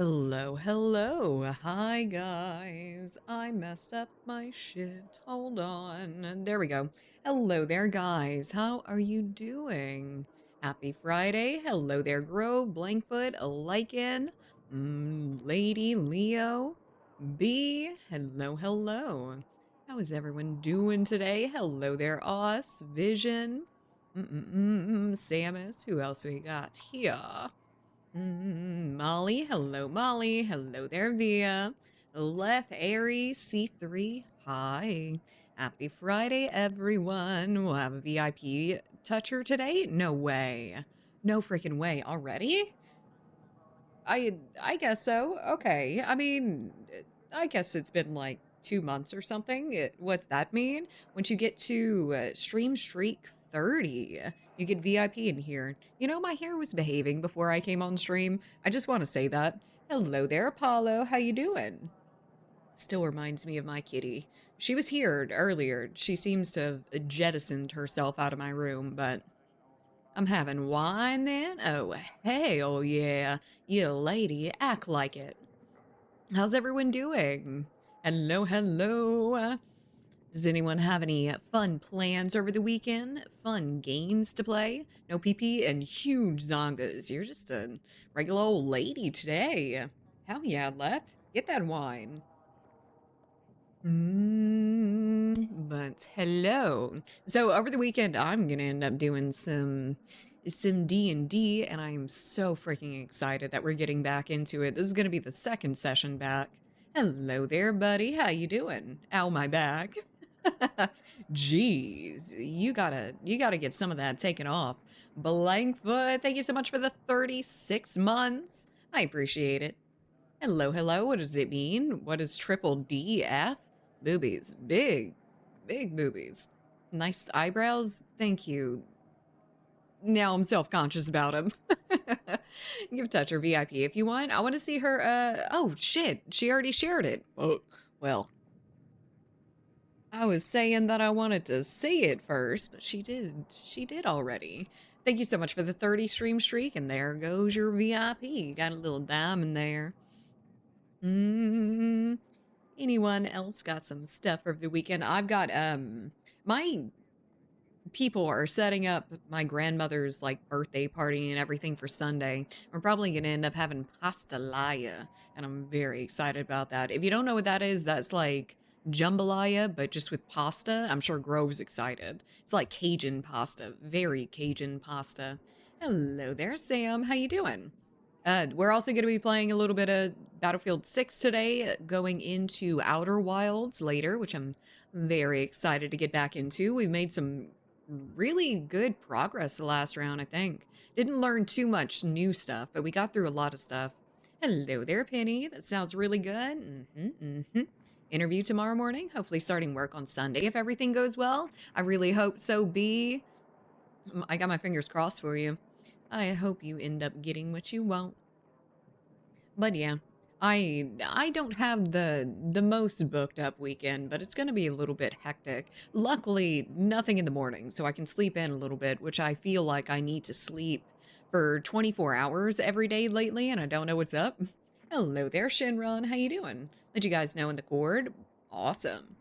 Hello, hello. Hi, guys. I messed up my shit. Hold on. There we go. Hello there, guys. How are you doing? Happy Friday. Hello there, Grove, Blankfoot, Lycan, Lady Leo, B. Hello, hello. How is everyone doing today? Hello there, Os, Vision, Samus. Who else we got here? Molly, hello, Molly. Hello there, Via. Leth, Aries, C3. Hi. Happy Friday, everyone. We'll have a VIP toucher today? No way. No freaking way. Already? I guess so. Okay. I mean, I guess it's been like 2 months or something. What's that mean? Once you get to Stream Streak 30, you get VIP in here. You know, my hair was behaving before I came on stream. I just want to say that. Hello there, Apollo. How you doing? Still reminds me of my kitty. She was here earlier. She seems to have jettisoned herself out of my room, but I'm having wine then? Oh, hell yeah. You lady, act like it. How's everyone doing? Hello, hello. Does anyone have any fun plans over the weekend? Fun games to play? No PP and huge zongas. You're just a regular old lady today. Hell yeah, Leth. Get that wine. But hello. So over the weekend, I'm gonna end up doing some D&D, and I'm so freaking excited that we're getting back into it. This is gonna be the second session back. Hello there, buddy. How you doing? Ow, my back. Jeez, you gotta get some of that taken off. Blankfoot, thank you so much for the 36 months. I appreciate it. Hello, hello. What does it mean? What is triple DF? Boobies. Big, big boobies. Nice eyebrows. Thank you. Now I'm self-conscious about them. Give Toucher VIP if you want. I want to see her, oh shit. She already shared it. Oh, well. I was saying that I wanted to see it first, but she did. She did already. Thank you so much for the 30 stream streak, and there goes your VIP. Got a little diamond there. Anyone else got some stuff for the weekend? I've got, my people are setting up my grandmother's, like, birthday party and everything for Sunday. We're probably gonna end up having pastalaya, and I'm very excited about that. If you don't know what that is, that's like jambalaya, but just with pasta. I'm sure Grove's excited. It's like Cajun pasta, very Cajun pasta. Hello there, Sam. How you doing? We're also going to be playing a little bit of Battlefield 6 today, going into Outer Wilds later, which I'm very excited to get back into. We made some really good progress the last round, I think. Didn't learn too much new stuff, but we got through a lot of stuff. Hello there, Penny. That sounds really good. Interview tomorrow morning, hopefully starting work on Sunday if everything goes well. I really hope so, B. I got my fingers crossed for you. I hope you end up getting what you want. But yeah, I don't have the most booked up weekend, but it's going to be a little bit hectic. Luckily, nothing in the morning, so I can sleep in a little bit, which I feel like I need to sleep for 24 hours every day lately, and I don't know what's up. Hello there, Shinron. How you doing? Let you guys know in the Cord. Awesome.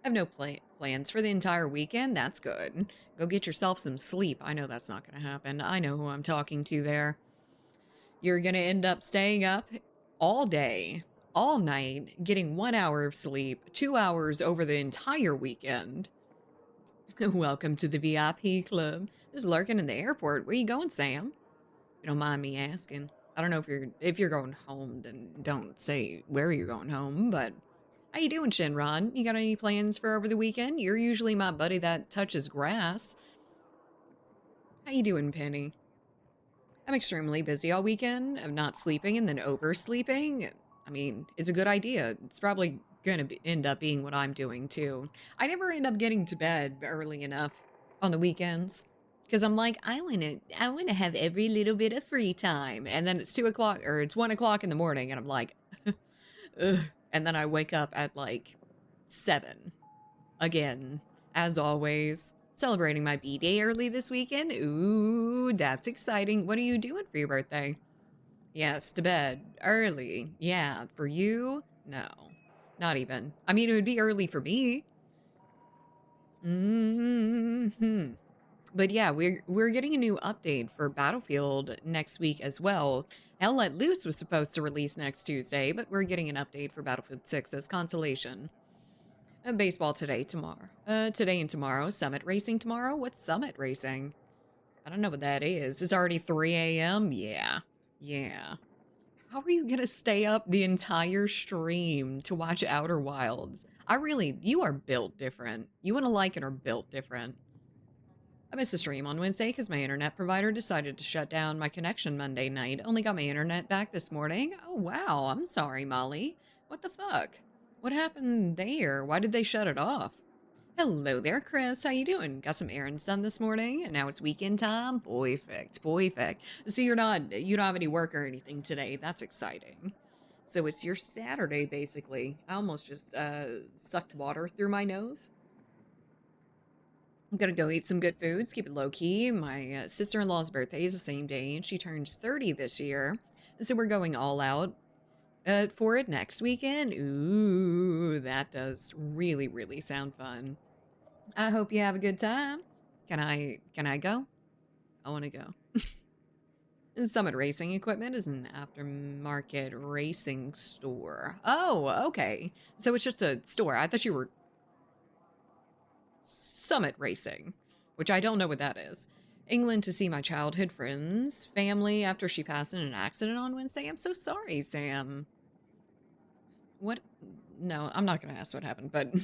I have no plans for the entire weekend. That's good. Go get yourself some sleep. I know that's not going to happen. I know who I'm talking to there. You're going to end up staying up all day, all night, getting 1 hour of sleep, 2 hours over the entire weekend. Welcome to the VIP club. Just lurking in the airport. Where you going, Sam? You don't mind me asking. I don't know if you're going home, then don't say where you're going home, but how you doing, Shinron? You got any plans for over the weekend? You're usually my buddy that touches grass. How you doing, Penny? I'm extremely busy all weekend. I'm not sleeping and then oversleeping. I mean, it's a good idea. It's probably gonna end up being what I'm doing too. I never end up getting to bed early enough on the weekends because I'm like, I wanna have every little bit of free time. And then it's 2 o'clock or it's 1 o'clock in the morning, and I'm like, ugh. And then I wake up at like 7 again, as always. Celebrating my B-Day early this weekend. Ooh, that's exciting. What are you doing for your birthday? Yes, to bed early. Yeah, for you? No, not even. I mean, it would be early for me. Hmm. But yeah, we're getting a new update for Battlefield next week as well. Hell Let Loose was supposed to release next Tuesday, but we're getting an update for Battlefield 6 as consolation. Baseball today, tomorrow. Today and tomorrow. Summit racing tomorrow. What's Summit racing? I don't know what that is. It's already 3 a.m. Yeah. Yeah. How are you gonna stay up the entire stream to watch Outer Wilds? You are built different. You and a Lycan are built different. I missed a stream on Wednesday because my internet provider decided to shut down my connection Monday night. Only got my internet back this morning. Oh, wow. I'm sorry, Molly. What the fuck? What happened there? Why did they shut it off? Hello there, Chris. How you doing? Got some errands done this morning, and now it's weekend time. Perfect, perfect. So you don't have any work or anything today. That's exciting. So it's your Saturday, basically. I almost just sucked water through my nose. I'm gonna go eat some good foods, keep it low key. My sister-in-law's birthday is the same day, and she turns 30 this year. So we're going all out for it next weekend. Ooh, that does really, really sound fun. I hope you have a good time. Can I go? I want to go. Summit Racing Equipment is an aftermarket racing store. Oh, okay. So it's just a store. I thought you were Summit Racing, which I don't know what that is. England to see my childhood friend's family after she passed in an accident on Wednesday. I'm so sorry, Sam. What? No, I'm not going to ask what happened, but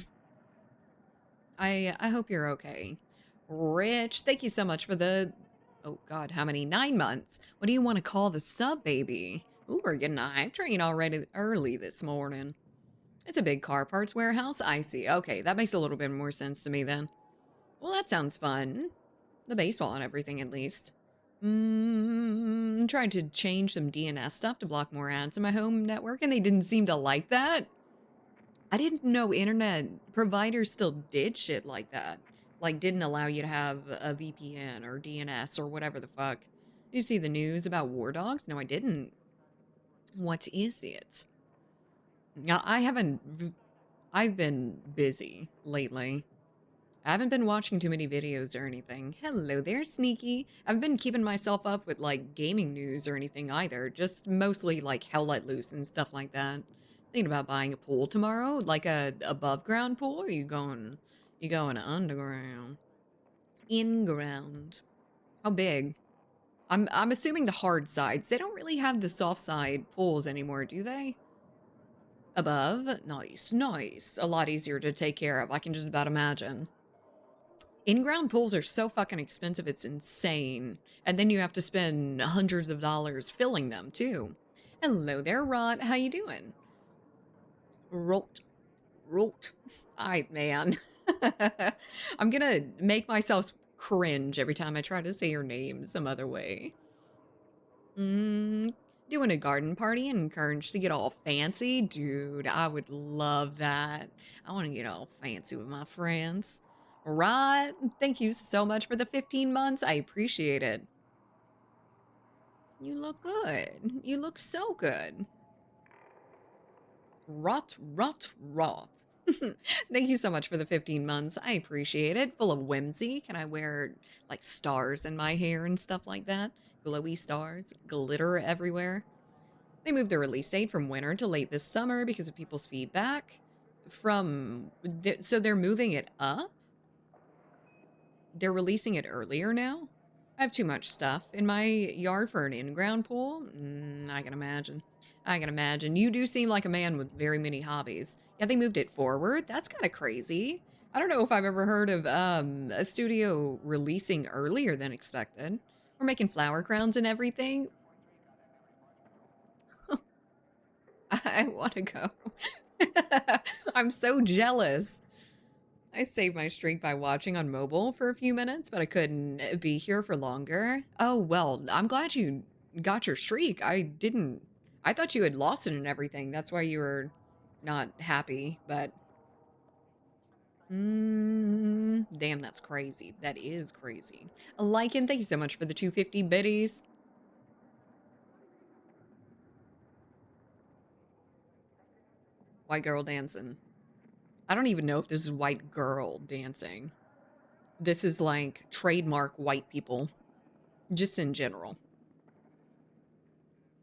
I hope you're okay. Rich, thank you so much for the, oh God, how many? 9 months. What do you want to call the sub, baby? Ooh, we're getting a hype train already early this morning. It's a big car parts warehouse. I see. Okay, that makes a little bit more sense to me then. Well, that sounds fun. The baseball and everything, at least. Tried to change some DNS stuff to block more ads in my home network, and they didn't seem to like that. I didn't know internet providers still did shit like that. Like, didn't allow you to have a VPN or DNS or whatever the fuck. Did you see the news about war dogs? No, I didn't. What is it? Now, I've been busy lately. I haven't been watching too many videos or anything. Hello there, Sneaky. I've been keeping myself up with, like, gaming news or anything either. Just mostly, like, Hell Let Loose and stuff like that. Thinking about buying a pool tomorrow, like a above ground pool, or you going underground? In ground. How big? I'm assuming the hard sides. They don't really have the soft side pools anymore, do they? Above? Nice, nice. A lot easier to take care of. I can just about imagine. In-ground pools are so fucking expensive, it's insane. And then you have to spend hundreds of dollars filling them, too. Hello there, Rod. How you doing? Rot. Rot. Man. I'm gonna make myself cringe every time I try to say your name some other way. Doing a garden party and encouraged to get all fancy? Dude, I would love that. I want to get all fancy with my friends. Right? Thank you so much for the 15 months. I appreciate it. You look good. You look so good. Rot. Thank you so much for the 15 months. I appreciate it. Full of whimsy. Can I wear like stars in my hair and stuff like that? Glowy stars, glitter everywhere. They moved the release date from winter to late this summer because of people's feedback. So they're moving it up? They're releasing it earlier now? I have too much stuff in my yard for an in-ground pool? I can imagine. I can imagine. You do seem like a man with very many hobbies. Yeah, they moved it forward? That's kind of crazy. I don't know if I've ever heard of a studio releasing earlier than expected. We're making flower crowns and everything. I want to go. I'm so jealous. I saved my streak by watching on mobile for a few minutes, but I couldn't be here for longer. Oh, well, I'm glad you got your streak. I thought you had lost it and everything. That's why you were not happy, but damn, that's crazy. That is crazy. Lycan, thank you so much for the 250 biddies. White girl dancing. I don't even know if this is white girl dancing. This is like trademark white people, just in general.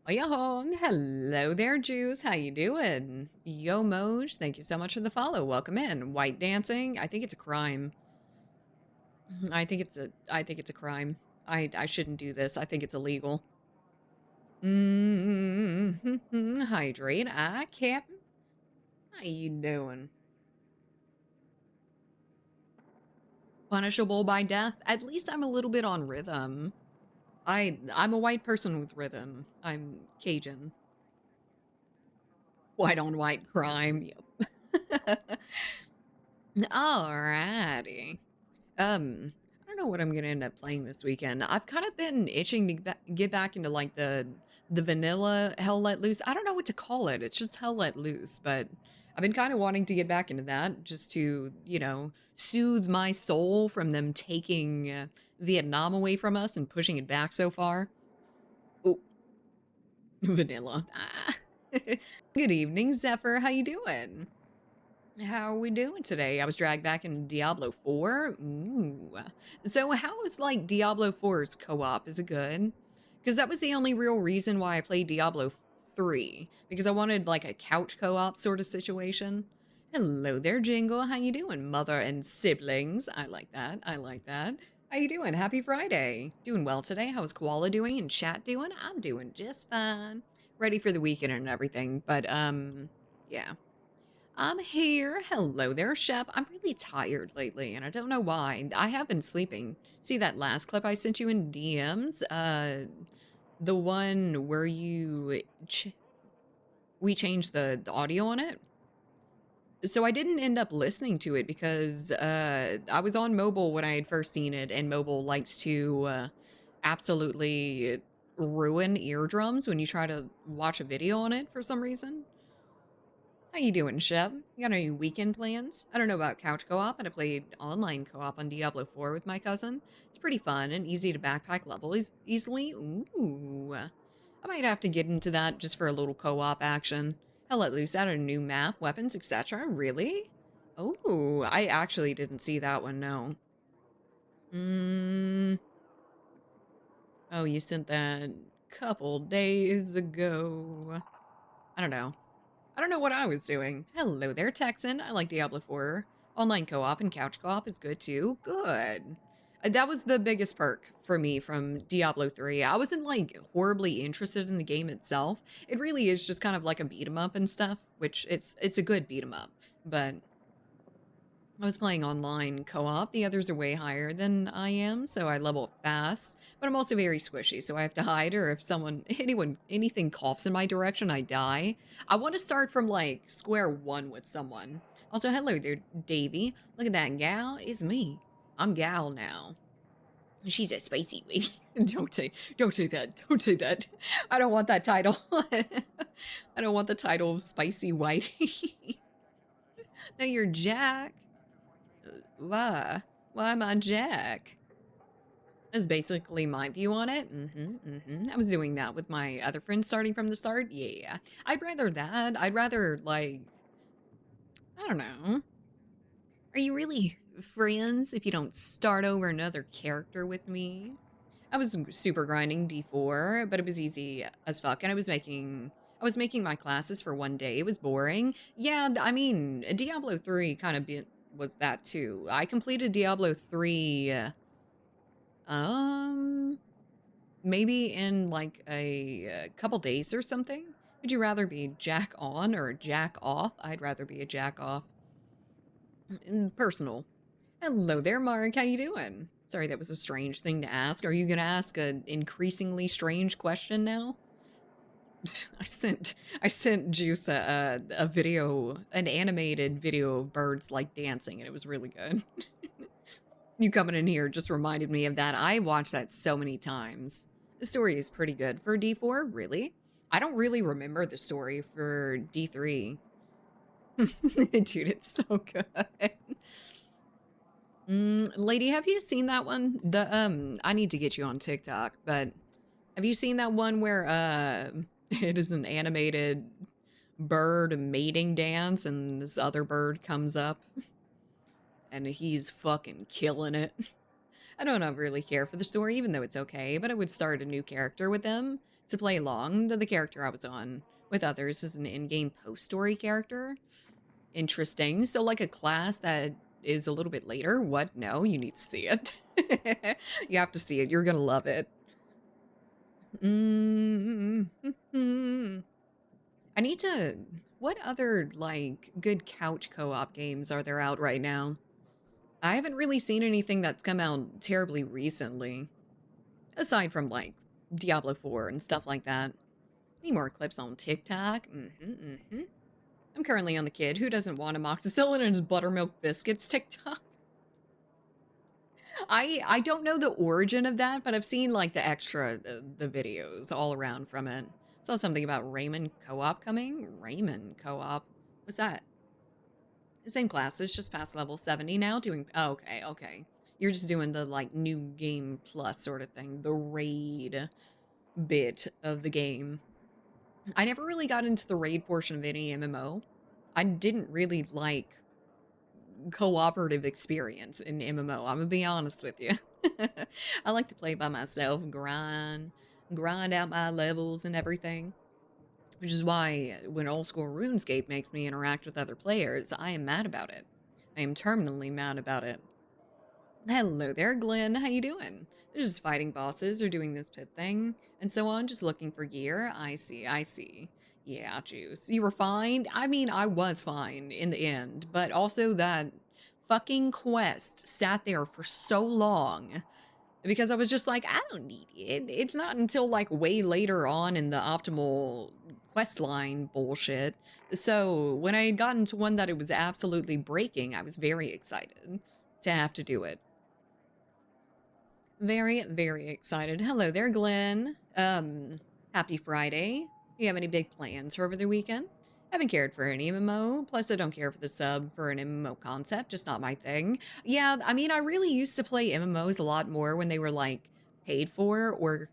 Oh, yo, hello there, Jews. How you doing? Yo, Moj, thank you so much for the follow. Welcome in. White dancing, I think it's a crime. I think it's a crime. I shouldn't do this. I think it's illegal. Hydrate. Captain. How you doing? Punishable by death? At least I'm a little bit on rhythm. I'm a white person with rhythm. I'm Cajun. White on white crime. Yep. Alrighty. I don't know what I'm gonna end up playing this weekend. I've kind of been itching to get back into like the vanilla Hell Let Loose. I don't know what to call it. It's just Hell Let Loose, but I've been kind of wanting to get back into that just to, you know, soothe my soul from them taking Vietnam away from us and pushing it back so far. Oh, vanilla. Ah. Good evening, Zephyr. How you doing? How are we doing today? I was dragged back in Diablo 4. Ooh. So how is like Diablo 4's co-op? Is it good? Because that was the only real reason why I played Diablo 3. Because I wanted like a couch co-op sort of situation. Hello there, Jingle. How you doing, mother and siblings? I like that. I like that. How you doing? Happy Friday. Doing well today. How's Koala doing and chat doing? I'm doing just fine. Ready for the weekend and everything. But yeah. I'm here. Hello there, Shep. I'm really tired lately, and I don't know why. I have been sleeping. See that last clip I sent you in DMs? The one where we changed the audio on it. So I didn't end up listening to it because I was on mobile when I had first seen it, and mobile likes to absolutely ruin eardrums when you try to watch a video on it for some reason. How you doing, Shep? You got any weekend plans? I don't know about couch co-op, but I played online co-op on Diablo 4 with my cousin. It's pretty fun and easy to backpack level easily. Ooh. I might have to get into that just for a little co-op action. Hell, let loose out a new map, weapons, etc. Really? Oh, I actually didn't see that one, no. Oh, you sent that couple days ago. I don't know. I don't know what I was doing. Hello there, Texan. I like Diablo 4. Online co-op and couch co-op is good too. Good. That was the biggest perk for me from Diablo 3. I wasn't like horribly interested in the game itself. It really is just kind of like a beat 'em up and stuff, which it's a good beat 'em up. But I was playing online co-op. The others are way higher than I am, so I level up fast. But I'm also very squishy, so I have to hide, or if anything coughs in my direction, I die. I want to start from like square one with someone. Also, hello there, Davy. Look at that gal. It's me. I'm gal now. She's a spicy lady. Don't say that. Don't say that. I don't want that title. I don't want the title of spicy whitey. No, you're Jack. Why? Why am I Jack? Is basically my view on it. I was doing that with my other friends starting from the start. Yeah. I'd rather that. I'd rather, like, I don't know. Are you really friends if you don't start over another character with me? I was super grinding D4, but it was easy as fuck. And I was making my classes for one day. It was boring. Yeah, I mean, Diablo 3 kind of was that too. I completed Diablo 3, maybe in like a couple days or something. Would you rather be jack on or jack off? I'd rather be a jack off. Personal. Hello there, Mark. How you doing? Sorry, that was a strange thing to ask. Are you gonna ask an increasingly strange question now? I sent Juice a video, an animated video of birds like dancing, and it was really good. You coming in here just reminded me of that. I watched that so many times. The story is pretty good for D4, really. I don't really remember the story for D3. Dude, it's so good. Lady, have you seen that one? I need to get you on TikTok, but have you seen that one where it is an animated bird mating dance, and this other bird comes up, and he's fucking killing it. I don't really care for the story, even though it's okay, but I would start a new character with them to play along. The character I was on with others is an in-game post-story character. Interesting. So, like a class that is a little bit later? What? No, you need to see it. You have to see it. You're gonna love it. I need to... What other, like, good couch co-op games are there out right now? I haven't really seen anything that's come out terribly recently. Aside from, like, Diablo 4 and stuff like that. Need more clips on TikTok. I'm currently on the kid who doesn't want amoxicillin in his buttermilk biscuits TikTok. I don't know the origin of that, but I've seen, like, the extra, the videos all around from it. Saw something about Raymond Co-op coming. Raymond Co-op? What's that? Same classes, just past level 70 now, doing... Oh, okay. You're just doing the, like, new game plus sort of thing. The raid bit of the game. I never really got into the raid portion of any MMO. I didn't really like cooperative experience in MMO. I'm gonna be honest with you. I like to play by myself, grind out my levels and everything. Which is why when old school RuneScape makes me interact with other players, I am mad about it. I am terminally mad about it. Hello there, Glenn. How you doing? They're just fighting bosses or doing this pit thing and so on, just looking for gear. I see. Yeah, Juice. You were fine? I mean, I was fine in the end, but also that fucking quest sat there for so long because I was just like, I don't need it. It's not until like way later on in the optimal quest line bullshit. So when I had gotten to one that it was absolutely breaking, I was very excited to have to do it. Very, very excited. Hello there, Glenn. Happy Friday. Do you have any big plans for over the weekend? Haven't cared for any MMO. Plus, I don't care for the sub for an MMO concept. Just not my thing. Yeah, I mean, I really used to play MMOs a lot more when they were, like, paid for or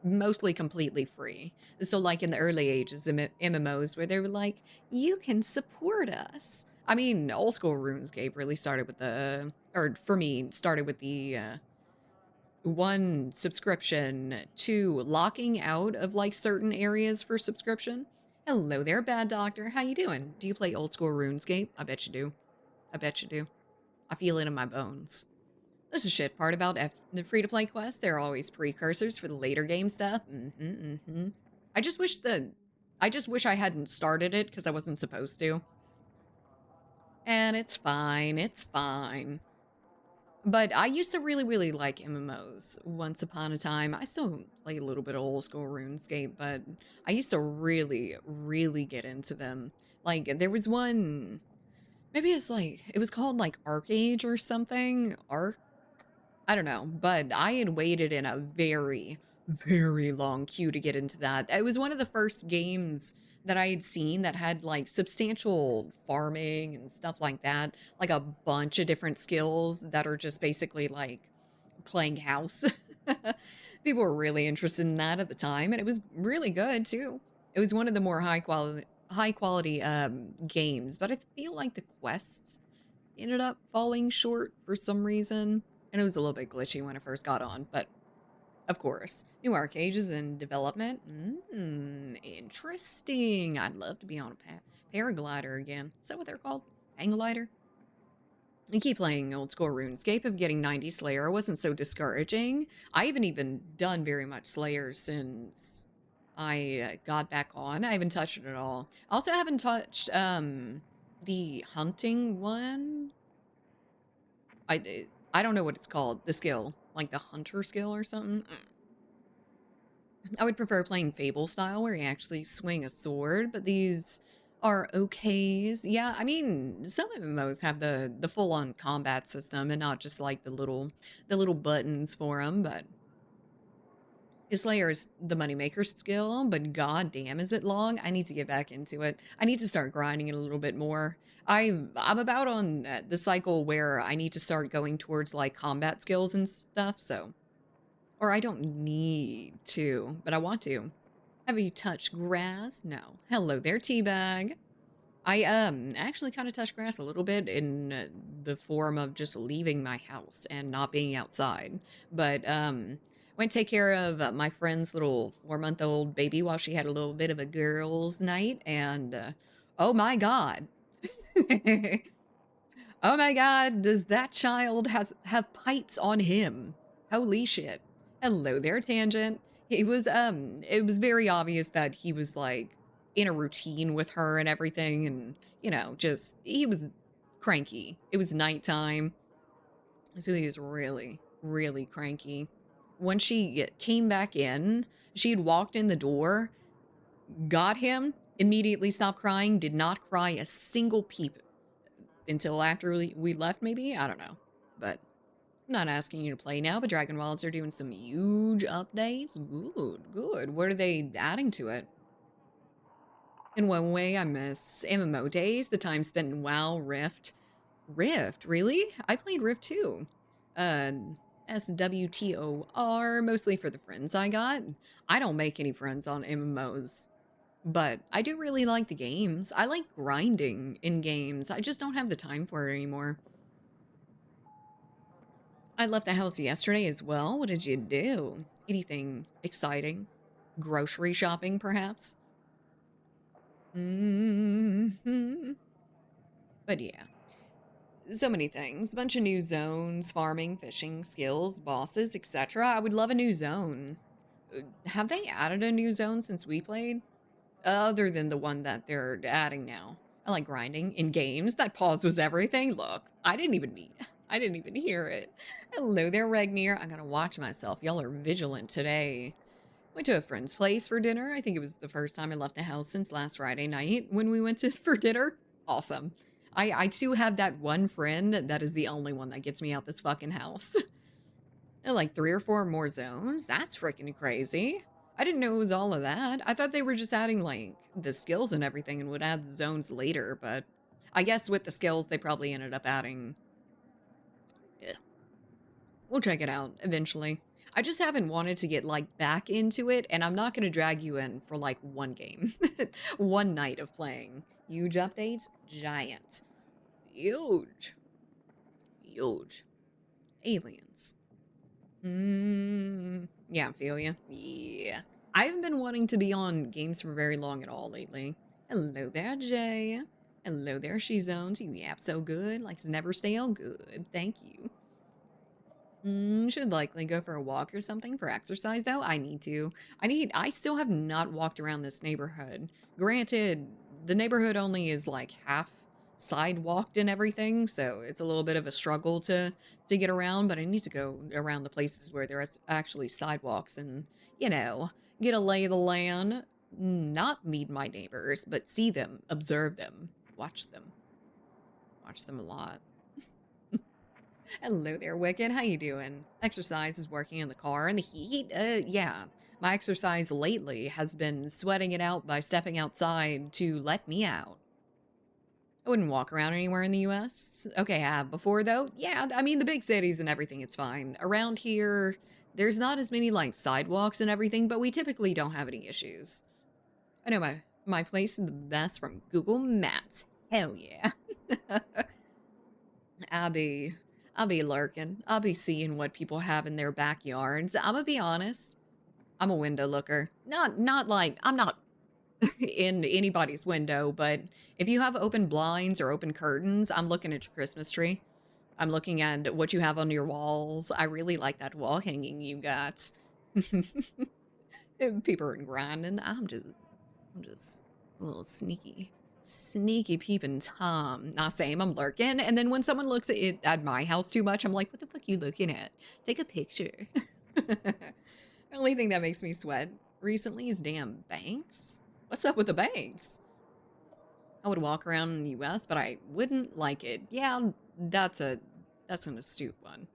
mostly completely free. So, like, in the early ages of MMOs where they were like, you can support us. I mean, old school RuneScape really started with the... Or, for me, started with the... 1 subscription, 2 locking out of like certain areas for subscription. Hello there, Bad Doctor. How you doing? Do you play old school RuneScape? I bet you do. I feel it in my bones. This is shit part about the free-to-play quests. They're always precursors for the later game stuff. I just wish I hadn't started it because I wasn't supposed to. And it's fine. But I used to really, really like MMOs once upon a time. I still play a little bit of old school RuneScape, but I used to really, really get into them. Like, there was one, maybe it's like, it was called like Arcade or something. I don't know, but I had waited in a very, very long queue to get into that. It was one of the first games that I had seen that had like substantial farming and stuff like that, like a bunch of different skills that are just basically like playing house. People were really interested in that at the time, and it was really good too. It was one of the more high quality games, but I feel like the quests ended up falling short for some reason, and it was a little bit glitchy when I first got on, but of course. New arcade is in development. Interesting. I'd love to be on a paraglider again. Is that what they're called? Hang glider? I keep playing old school RuneScape of getting 90 Slayer wasn't so discouraging. I haven't even done very much Slayer since I got back on. I haven't touched it at all. I also haven't touched the hunting one. I don't know what it's called. The skill. Like the hunter skill or something. I would prefer playing Fable style where you actually swing a sword, but these are okays. Yeah, I mean, some MMOs have the full-on combat system and not just like the little buttons for them, but Slayer is the moneymaker skill, but god damn is it long. I need to get back into it. I need to start grinding it a little bit more. I'm about on the cycle where I need to start going towards like combat skills and stuff, so. Or I don't need to, but I want to. Have you touched grass? No. Hello there, teabag. I actually kind of touched grass a little bit in the form of just leaving my house and not being outside. But went to take care of my friend's little 4-month-old baby while she had a little bit of a girls' night, and oh my god. Oh my god, does that child have pipes on him? Holy shit. Hello there, Tangent. It was very obvious that he was like in a routine with her and everything, and just he was cranky. It was nighttime, so he was really, really cranky. When she came back in, she had walked in the door, got him, immediately stopped crying, did not cry a single peep until after we left, maybe? I don't know. But I'm not asking you to play now, but Dragon Wilds are doing some huge updates. Good, good. What are they adding to it? In one way, I miss MMO days, the time spent in WoW, Rift. Rift, really? I played Rift too. Uh, SWTOR, mostly for the friends I got. I don't make any friends on MMOs. But I do really like the games. I like grinding in games. I just don't have the time for it anymore. I left the house yesterday as well. What did you do? Anything exciting? Grocery shopping, perhaps? Mm-hmm. But yeah. So many things. A bunch of new zones, farming, fishing, skills, bosses, etc. I would love a new zone. Have they added a new zone since we played? Other than the one that they're adding now. I like grinding in games. That pause was everything. Look, I didn't even hear it. Hello there, Regnir. I gotta watch myself. Y'all are vigilant today. Went to a friend's place for dinner. I think it was the first time I left the house since last Friday night when we went to for dinner. Awesome. I too have that one friend that is the only one that gets me out this fucking house. And like 3 or 4 more zones? That's freaking crazy. I didn't know it was all of that. I thought they were just adding like the skills and everything and would add the zones later, but I guess with the skills they probably ended up adding. Yeah. We'll check it out eventually. I just haven't wanted to get like back into it, and I'm not going to drag you in for like one game. One night of playing. Huge updates? Giant. Huge. Huge. Aliens. Yeah, I feel ya. Yeah. I haven't been wanting to be on games for very long at all lately. Hello there, Jay. Hello there, She Zones. You yap so good. Likes to never stale. Good. Thank you. Should likely go for a walk or something for exercise, though. I need to. I still have not walked around this neighborhood. Granted, the neighborhood only is like half sidewalked and everything, so it's a little bit of a struggle to get around, but I need to go around the places where there is actually sidewalks and, get a lay of the land. Not meet my neighbors, but see them, observe them, watch them. Watch them a lot. Hello there, Wicked. How you doing? Exercise is working in the car in the heat? Yeah. My exercise lately has been sweating it out by stepping outside to let me out. I wouldn't walk around anywhere in the US. Okay, I have before though. Yeah, I mean the big cities and everything, it's fine. Around here, there's not as many like sidewalks and everything, but we typically don't have any issues. I know my place is the best from Google Maps. Hell yeah. I'll be lurking. I'll be seeing what people have in their backyards. I'm gonna be honest. I'm a window looker. Not like I'm not in anybody's window, but if you have open blinds or open curtains, I'm looking at your Christmas tree. I'm looking at what you have on your walls. I really like that wall hanging you got. People are grinding. I'm just a little sneaky peeping Tom. Not saying I'm lurking. And then when someone looks at it at my house too much, I'm like, what the fuck are you looking at? Take a picture. The only thing that makes me sweat recently is damn banks. What's up with the banks? I would walk around in the US, but I wouldn't like it. Yeah, that's an astute one.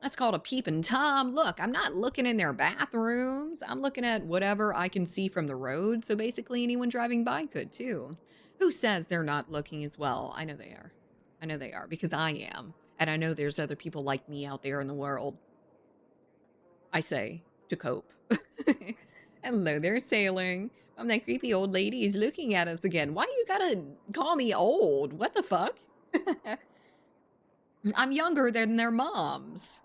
That's called a peeping Tom. Look, I'm not looking in their bathrooms. I'm looking at whatever I can see from the road, so basically anyone driving by could too. Who says they're not looking as well? I know they are. I know they are, because I am. And I know there's other people like me out there in the world. I say, to cope. Hello there, sailing. That creepy old lady is looking at us again. Why you gotta call me old? What the fuck? I'm younger than their moms.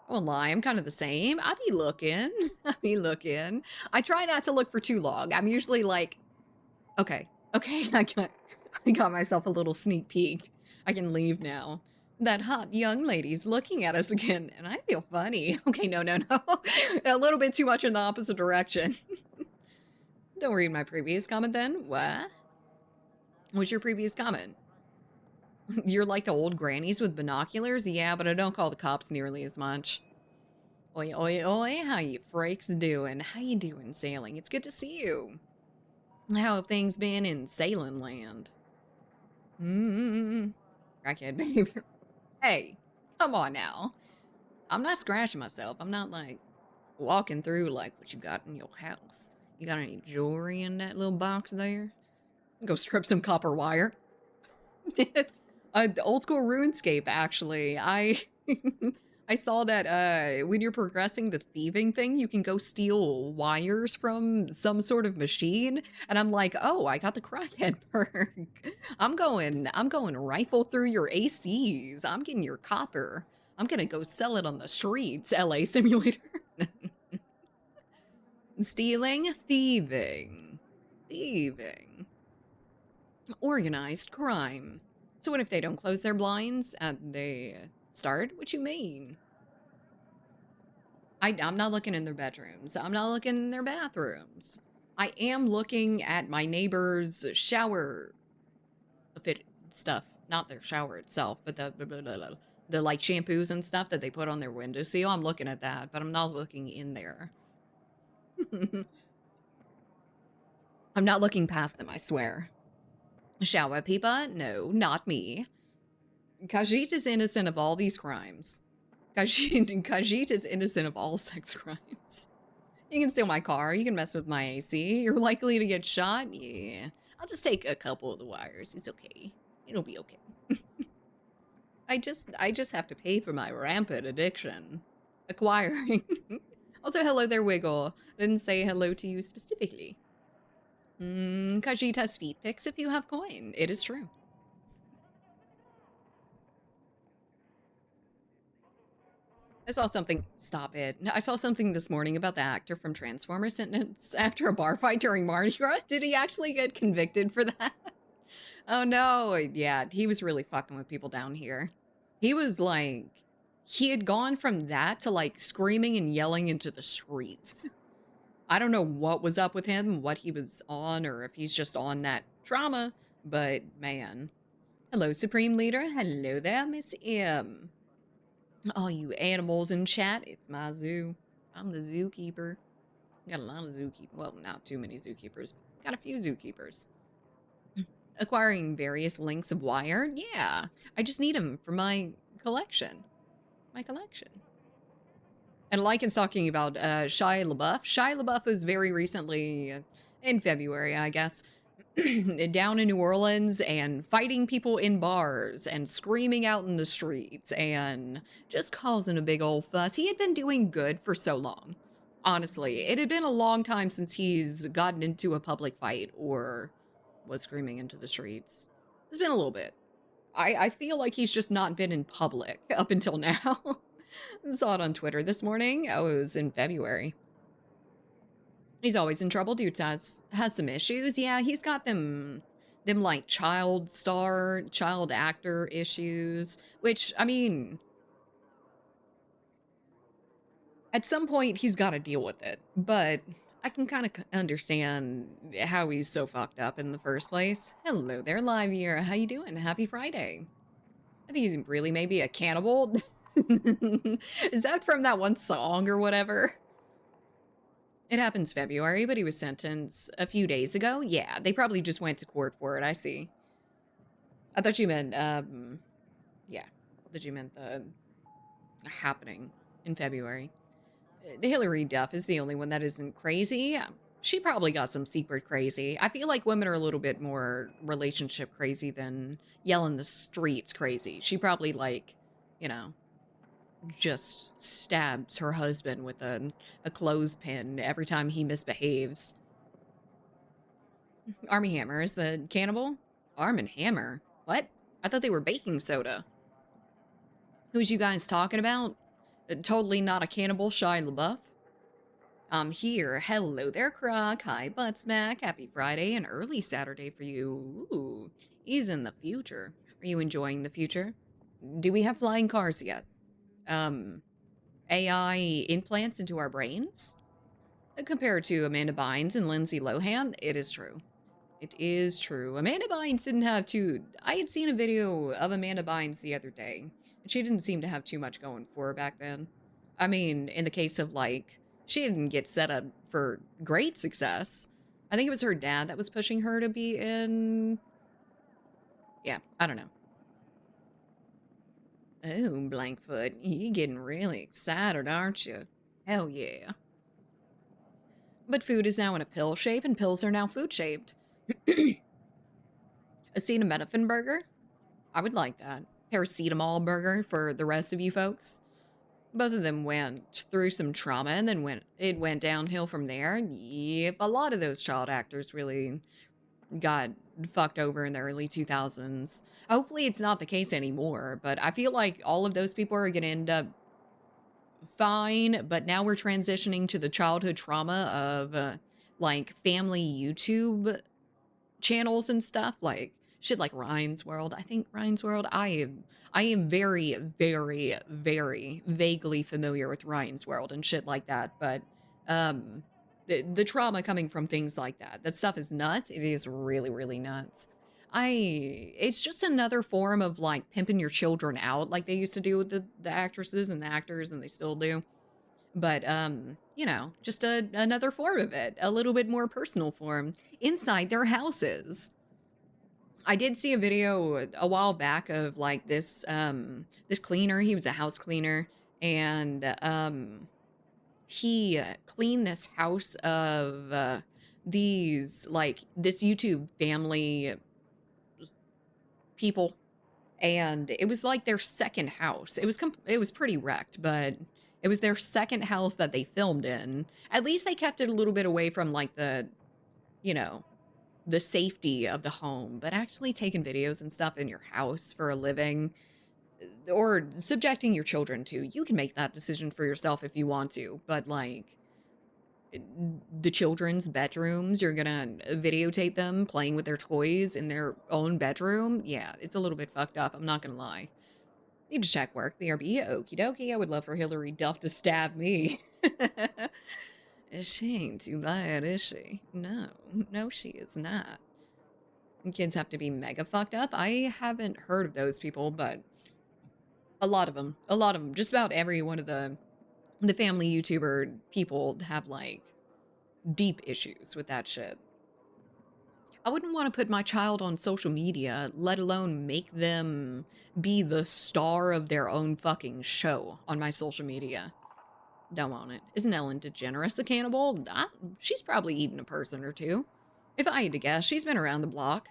I won't lie, I'm kind of the same. I be looking. I be looking. I try not to look for too long. I'm usually like, okay, I got myself a little sneak peek. I can leave now. That hot young lady's looking at us again, and I feel funny. Okay, no. A little bit too much in the opposite direction. Don't read my previous comment then. What? What's your previous comment? You're like the old grannies with binoculars? Yeah, but I don't call the cops nearly as much. Oi, oi, oi, how you freaks doing? How you doing, sailing? It's good to see you. How have things been in sailing land? Crackhead behavior. Hey, come on now. I'm not scratching myself. I'm not like walking through like what you got in your house. You got any jewelry in that little box there? Go strip some copper wire. The old school RuneScape, actually. I I saw that when you're progressing the thieving thing, you can go steal wires from some sort of machine. And I'm like, oh, I got the crackhead perk. I'm going rifle through your ACs. I'm getting your copper. I'm gonna go sell it on the streets, LA Simulator. Stealing, thieving. Organized crime. So what if they don't close their blinds at the start? What you mean? I'm not looking in their bedrooms. I'm not looking in their bathrooms. I am looking at my neighbor's shower fit stuff. Not their shower itself, but the like shampoos and stuff that they put on their windowsill. I'm looking at that, but I'm not looking in there. I'm not looking past them, I swear. Shower people? No, not me. Khajiit is innocent of all these crimes. Khajiit is innocent of all sex crimes. You can steal my car, you can mess with my AC, you're likely to get shot? Yeah. I'll just take a couple of the wires, it's okay. It'll be okay. I just have to pay for my rampant addiction. Acquiring. Also, hello there, Wiggle. I didn't say hello to you specifically. Khajiit has feet pics if you have coin. It is true. I saw something. Stop it. I saw something this morning about the actor from Transformers sentence after a bar fight during Mardi Gras. Did he actually get convicted for that? Oh no. Yeah, he was really fucking with people down here. He was like, he had gone from that to like screaming and yelling into the streets. I don't know what was up with him, what he was on, or if he's just on that trauma, but man. Hello, Supreme Leader. Hello there, Miss M. All you animals in chat, it's my zoo. I'm the zookeeper. Got a lot of zookeepers. Well, not too many zookeepers. Got a few zookeepers. Acquiring various lengths of wire? Yeah, I just need them for my collection. And like it's talking about Shia LaBeouf. Shia LaBeouf was very recently, in February, I guess, down in New Orleans and fighting people in bars and screaming out in the streets and just causing a big old fuss. He had been doing good for so long. Honestly, it had been a long time since he's gotten into a public fight or was screaming into the streets. It's been a little bit. I feel like he's just not been in public up until now. Saw it on Twitter this morning. Oh, it was in February. He's always in trouble. Dude has some issues. Yeah, he's got them like child actor issues, which, I mean, at some point he's got to deal with it, but I can kind of understand how he's so fucked up in the first place. Hello there, Live Year. How you doing? Happy Friday. I think he's really maybe a cannibal. Is that from that one song or whatever? It happens February, but he was sentenced a few days ago. Yeah, they probably just went to court for it. I see. I thought you meant, yeah. I thought you meant the happening in February. Hillary Duff is the only one that isn't crazy. She probably got some secret crazy. I feel like women are a little bit more relationship crazy than yelling the streets crazy. She probably, like, you know, just stabs her husband with a clothespin every time he misbehaves. Army Hammer is the cannibal? Arm and Hammer? What? I thought they were baking soda. Who's you guys talking about? Totally not a cannibal, Shia LaBeouf. I'm here. Hello there, Croc. Hi, Buttsmack. Happy Friday and early Saturday for you. Ooh, he's in the future. Are you enjoying the future? Do we have flying cars yet? AI implants into our brains? Compared to Amanda Bynes and Lindsay Lohan, it is true. It is true. Amanda Bynes didn't have too... I had seen a video of Amanda Bynes the other day, and she didn't seem to have too much going for her back then. I mean, in the case of, like, she didn't get set up for great success. I think it was her dad that was pushing her to be in... Yeah, I don't know. Oh, Blankfoot, you getting really excited, aren't you? Hell yeah. But food is now in a pill shape, and pills are now food-shaped. Acetaminophen burger? I would like that. Paracetamol burger for the rest of you folks. Both of them went through some trauma, and then it went downhill from there. Yep, a lot of those child actors really got fucked over in the early 2000s. Hopefully it's not the case anymore, but I feel like all of those people are going to end up fine, but now we're transitioning to the childhood trauma of like family YouTube channels and stuff, like shit like Ryan's World. I think Ryan's World, I am very, very, very vaguely familiar with Ryan's World and shit like that, but the trauma coming from things like that stuff is nuts. It is really, really nuts. It's just another form of like pimping your children out like they used to do with the actresses and the actors, and they still do. But, you know, just another form of it, a little bit more personal form inside their houses. I did see a video a while back of like this cleaner. He was a house cleaner, and he cleaned this house of these like this YouTube family people, and it was like their second house. It was pretty wrecked, but it was their second house that they filmed in. At least they kept it a little bit away from like the, you know, the safety of the home, but actually taking videos and stuff in your house for a living or subjecting your children to, you can make that decision for yourself if you want to, but like the children's bedrooms, you're gonna videotape them playing with their toys in their own bedroom. Yeah, it's a little bit fucked up, I'm not gonna lie. Need to check work. BRB, okie dokie. I would love for Hillary Duff to stab me. She ain't too bad, is she? No, she is not. Kids have to be mega fucked up. I haven't heard of those people, but a lot of them, just about every one of the family YouTuber people have like deep issues with that shit. I wouldn't want to put my child on social media, let alone make them be the star of their own fucking show on my social media. Don't want it. Isn't Ellen DeGeneres a cannibal? She's probably eaten a person or two. If I had to guess, she's been around the block.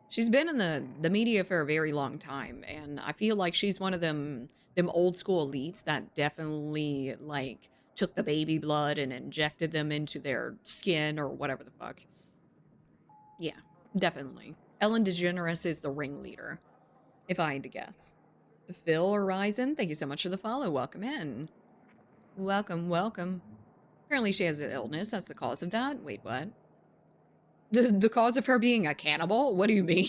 She's been in the media for a very long time, and I feel like she's one of them old school elites that definitely, like, took the baby blood and injected them into their skin or whatever the fuck. Yeah, definitely. Ellen DeGeneres is the ringleader, if I had to guess. Phil Horizon, thank you so much for the follow. Welcome in. Welcome, welcome. Apparently she has an illness. That's the cause of that. Wait, what? The cause of her being a cannibal? What do you mean?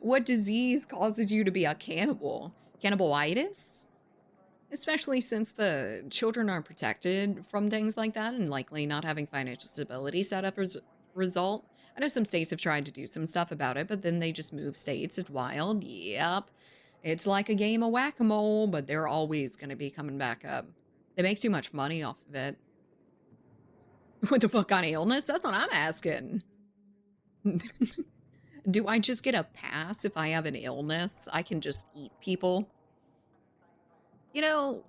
What disease causes you to be a cannibal? Cannibalitis? Especially since the children aren't protected from things like that and likely not having financial stability set up as a result. I know some states have tried to do some stuff about it, but then they just move states. It's wild. Yep. It's like a game of whack-a-mole, but they're always going to be coming back up. They make too much money off of it. What the fuck kind of illness? That's what I'm asking. Do I just get a pass if I have an illness? I can just eat people? You know,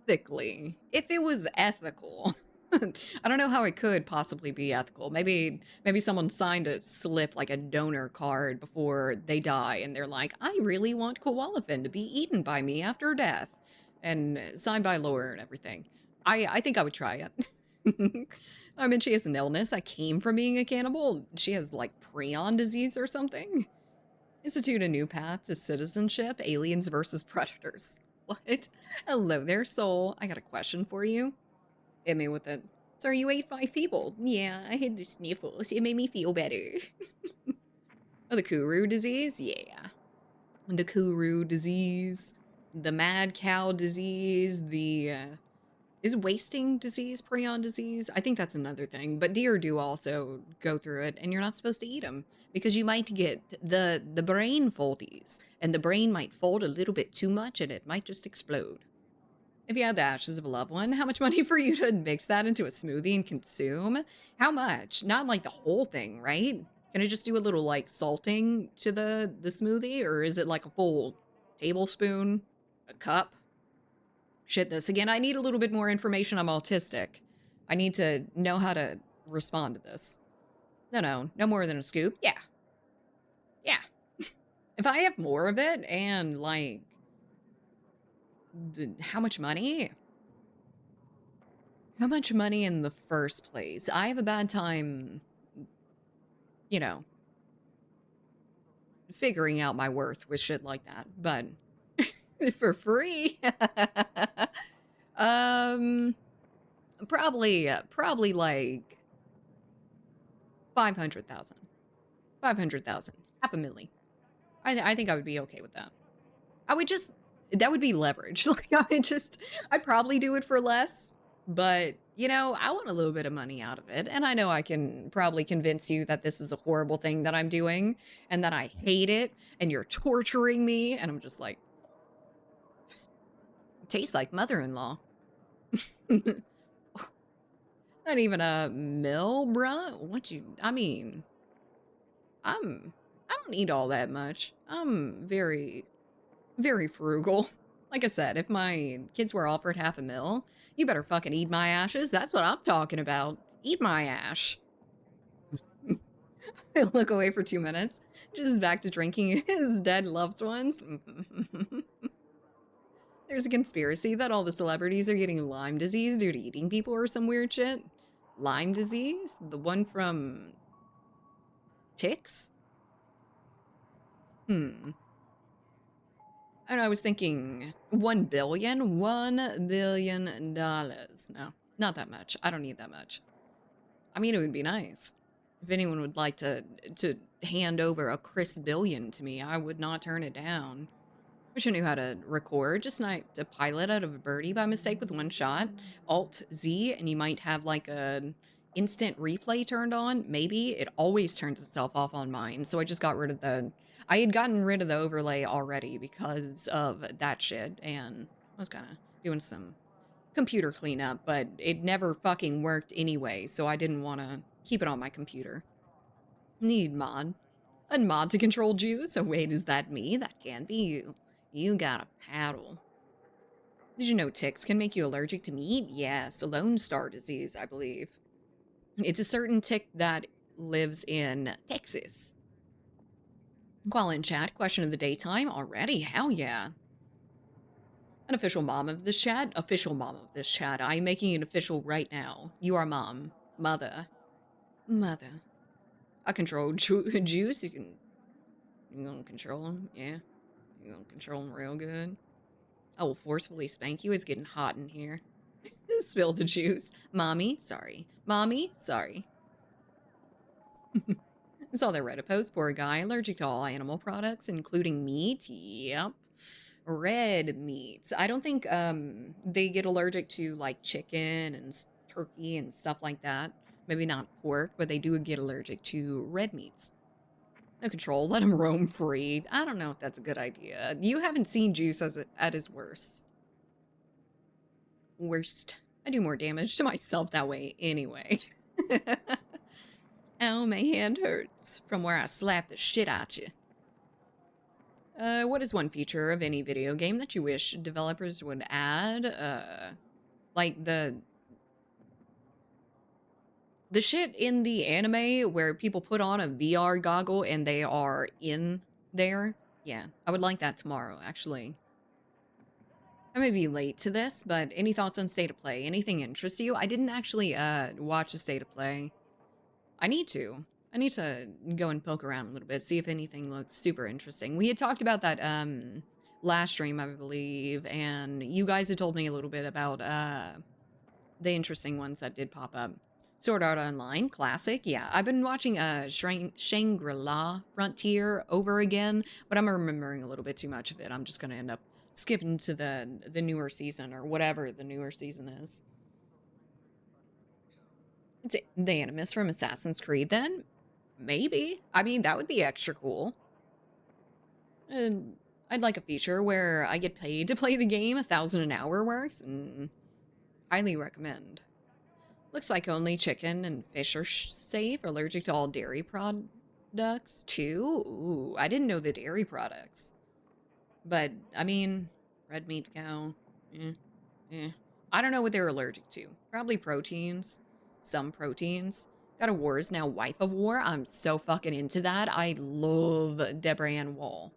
ethically, if it was ethical, I don't know how it could possibly be ethical. Maybe someone signed a slip, like a donor card, before they die, and they're like, I really want koala fin to be eaten by me after death, and signed by a lawyer and everything. I think I would try it. I mean, she has an illness that came from being a cannibal. She has like prion disease or something. Institute a new path to citizenship, aliens versus predators. What? Hello there, soul. I got a question for you. Hit me with it. So you ate 5 people? Yeah, I had the sniffles. It made me feel better. Oh, the Kuru disease? Yeah. The Kuru disease. The mad cow disease. The, is wasting disease prion disease? I think that's another thing. But deer do also go through it, and you're not supposed to eat them. Because you might get the brain foldies. And the brain might fold a little bit too much, and it might just explode. If you had the ashes of a loved one, how much money for you to mix that into a smoothie and consume? How much? Not like the whole thing, right? Can I just do a little like salting to the smoothie, or is it like a full tablespoon, a cup? Shit, this again. I need a little bit more information. I'm autistic. I need to know how to respond to this. No more than a scoop. Yeah. If I have more of it and like, how much money? How much money in the first place? I have a bad time, you know, figuring out my worth with shit like that, but for free. Probably like 500,000. 500,000. Half a milli. I think I would be okay with that. That would be leverage. Like I'd probably do it for less, but you know, I want a little bit of money out of it. And I know I can probably convince you that this is a horrible thing that I'm doing and that I hate it and you're torturing me. And I'm just like, tastes like mother-in-law. Not even a mill, bruh. I don't eat all that much. I'm very, very frugal. Like I said, if my kids were offered half a mil, you better fucking eat my ashes. That's what I'm talking about. Eat my ash. I look away for 2 minutes, just back to drinking his dead loved ones. There's a conspiracy that all the celebrities are getting Lyme disease due to eating people or some weird shit. Lyme disease? The one from ticks? I was thinking 1 billion? $1 billion. No, not that much. I don't need that much. I mean, it would be nice. If anyone would like to hand over a Chris billion to me, I would not turn it down. Wish I knew how to record. Just sniped a pilot out of a birdie by mistake with 1 shot. Alt-Z, and you might have like a instant replay turned on. Maybe. It always turns itself off on mine, so I just got rid of I had gotten rid of the overlay already because of that shit, and I was kind of doing some computer cleanup, but it never fucking worked anyway, so I didn't want to keep it on my computer. Need mod. A mod to control juice? Oh wait, is that me? That can't be you. You got a paddle. Did you know ticks can make you allergic to meat? Yes, Lone Star disease, I believe. It's a certain tick that lives in Texas. Qual in chat, question of the daytime already? Hell yeah. An official mom of this chat? Official mom of this chat. I'm making it official right now. You are mom. Mother. I control juice. You gonna control him? Yeah. You gonna control him real good? I will forcefully spank you. It's getting hot in here. Spill the juice. Mommy, sorry. Mommy, sorry. Saw their Reddit post. Poor guy. Allergic to all animal products, including meat. Yep. Red meat. I don't think they get allergic to like chicken and turkey and stuff like that. Maybe not pork, but they do get allergic to red meats. No control. Let him roam free. I don't know if that's a good idea. You haven't seen Juice at his worst. I do more damage to myself that way anyway. Ow, my hand hurts from where I slapped the shit at you. What is one feature of any video game that you wish developers would add? Like the The shit in the anime where people put on a VR goggle and they are in there. Yeah, I would like that tomorrow, actually. I may be late to this, but any thoughts on State of Play? Anything interest you? I didn't actually watch the State of Play. I need to. I need to go and poke around a little bit, see if anything looks super interesting. We had talked about that last stream, I believe, and you guys had told me a little bit about the interesting ones that did pop up. Sword Art Online, classic. Yeah, I've been watching Shangri-La Frontier over again, but I'm remembering a little bit too much of it. I'm just going to end up skipping to the newer season or whatever the newer season is. It's the Animus from Assassin's Creed then? Maybe. I mean, that would be extra cool. And I'd like a feature where I get paid to play the game, 1,000 an hour works, and highly recommend. Looks like only chicken and fish are safe, allergic to all dairy products too. Ooh, I didn't know the dairy products. But, I mean, red meat cow, I don't know what they're allergic to. Probably proteins. Some proteins. God of War is now Wife of War. I'm so fucking into that. I love Deborah Ann Woll.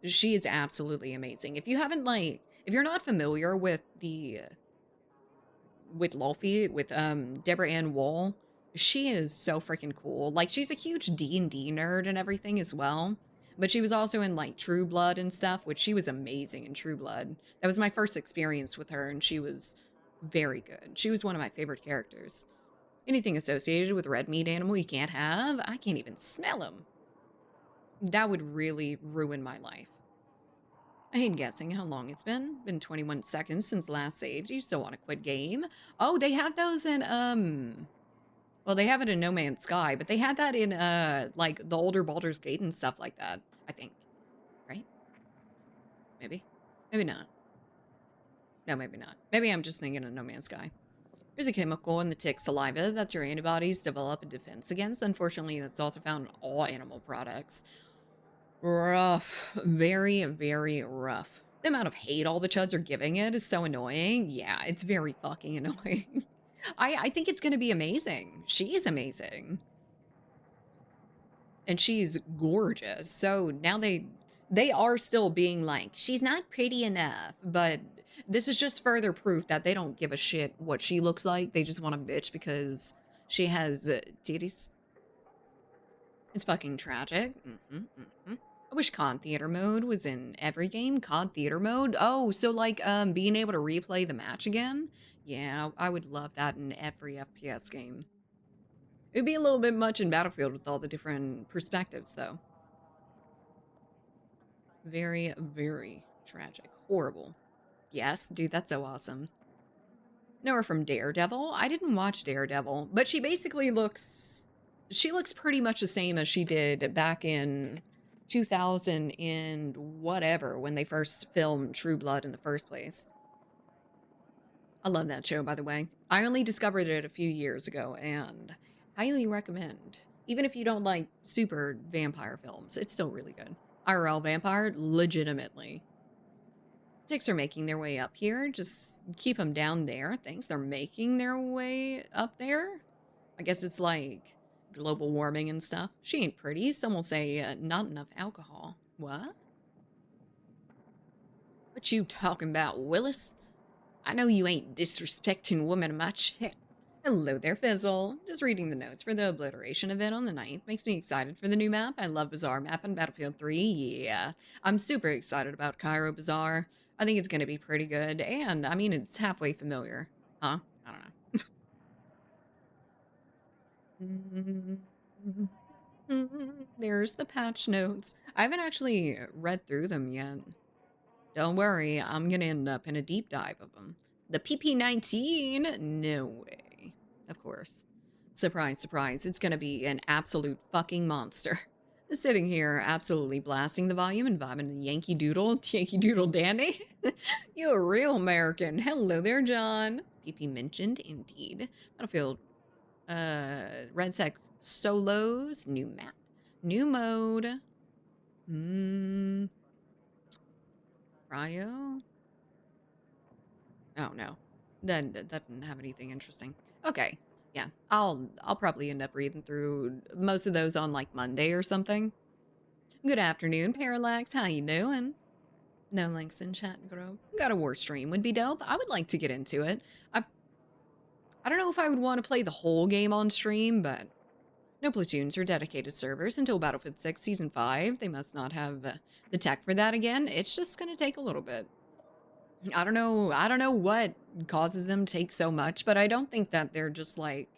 She is absolutely amazing. If you haven't, like, if you're not familiar with with Luffy, with Deborah Ann Woll, she is so freaking cool. Like, she's a huge D&D nerd and everything as well. But she was also in, like, True Blood and stuff, which she was amazing in True Blood. That was my first experience with her, and she was very good. She was one of my favorite characters. Anything associated with red meat animal you can't have, I can't even smell them. That would really ruin my life. I hate guessing how long it's been. Been 21 seconds since last saved. You still want to quit game? Oh, they have those in, well, they have it in No Man's Sky, but they had that in, like, the older Baldur's Gate and stuff like that, I think. Right? Maybe. Maybe not. No, maybe not. Maybe I'm just thinking of No Man's Sky. There's a chemical in the tick saliva that your antibodies develop a defense against. Unfortunately, that's also found in all animal products. Rough. Very, very rough. The amount of hate all the chuds are giving it is so annoying. Yeah, it's very fucking annoying. I think it's going to be amazing. She's amazing. And she's gorgeous. So now they are still being like, she's not pretty enough. But this is just further proof that they don't give a shit what she looks like. They just want a bitch because she has titties. It's fucking tragic. I wish COD Theater mode was in every game. COD Theater mode? Oh, so like being able to replay the match again? Yeah, I would love that in every FPS game. It would be a little bit much in Battlefield with all the different perspectives, though. Very, very tragic. Horrible. Yes, dude, that's so awesome. Know her from Daredevil? I didn't watch Daredevil, but she basically looks... She looks pretty much the same as she did back in 2000 and whatever, when they first filmed True Blood in the first place. I love that show, by the way. I only discovered it a few years ago, and highly recommend. Even if you don't like super vampire films, it's still really good. IRL vampire, legitimately. Ticks are making their way up here. Just keep them down there. Thanks, they're making their way up there. I guess it's like global warming and stuff. She ain't pretty. Some will say not enough alcohol. What? What you talking about, Willis? I know you ain't disrespecting women much. Hello there, Fizzle. Just reading the notes for the Obliteration event on the 9th. Makes me excited for the new map. I love Bazaar map in Battlefield 3. Yeah, I'm super excited about Cairo Bazaar. I think it's going to be pretty good. And, I mean, it's halfway familiar. Huh? I don't know. There's the patch notes. I haven't actually read through them yet. Don't worry, I'm gonna end up in a deep dive of them. The PP19? No way. Of course. Surprise, surprise, it's gonna be an absolute fucking monster. Sitting here, absolutely blasting the volume and vibing to Yankee Doodle Dandy. You a real American. Hello there, John. PP mentioned, indeed. Battlefield, Red Sec Solos, new map, new mode. Cryo? Oh, no. That didn't have anything interesting. Okay. Yeah, I'll probably end up reading through most of those on like Monday or something. Good afternoon, Parallax. How you doing? No links in chat, bro. Got a war stream would be dope. I would like to get into it. I I don't know if I would want to play the whole game on stream, but no platoons or dedicated servers until Battlefield 6 Season 5. They must not have the tech for that again. It's just going to take a little bit. I don't know what causes them to take so much, but I don't think that they're just like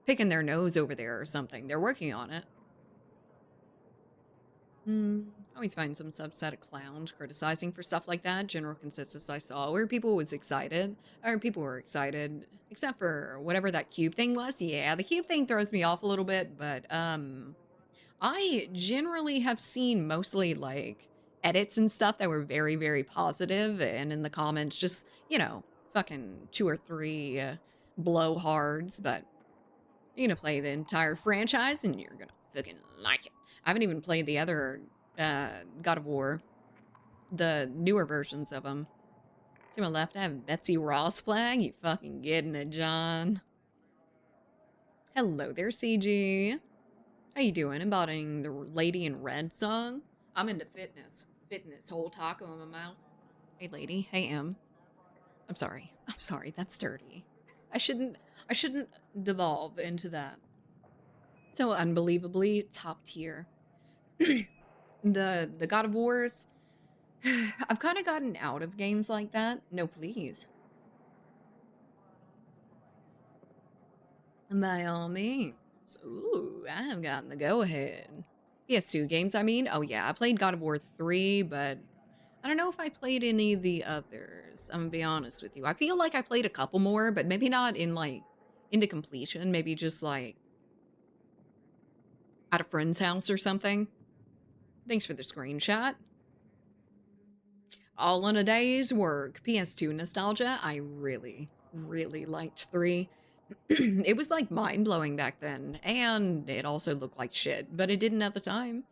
picking their nose over there or something. They're working on it. Always find some subset of clowns criticizing for stuff like that. General consensus I saw where people were excited, except for whatever that cube thing was. Yeah, the cube thing throws me off a little bit, but I generally have seen mostly like edits and stuff that were very, very positive, and in the comments, just, you know, fucking 2 or 3 blowhards, but you're gonna play the entire franchise and you're gonna fucking like it. I haven't even played the other God of War, the newer versions of them. To my left, I have Betsy Ross flag. You fucking getting it, John? Hello there, CG. How you doing? Embodying the Lady in Red song? I'm into fitness. Fitness, whole taco in my mouth. Hey, lady. Hey, M. I'm sorry. I'm sorry. That's dirty. I shouldn't devolve into that. So unbelievably top tier. The God of Wars. I've kind of gotten out of games like that. No, please. By all means. Ooh, I have gotten the go-ahead. PS2 games, I mean. Oh, yeah, I played God of War 3, but I don't know if I played any of the others. I'm gonna be honest with you. I feel like I played a couple more, but maybe not in, like, into completion. Maybe just, like, at a friend's house or something. Thanks for the screenshot. All in a day's work. PS2 nostalgia. I really, really liked 3. It was like mind-blowing back then, and it also looked like shit, but it didn't at the time.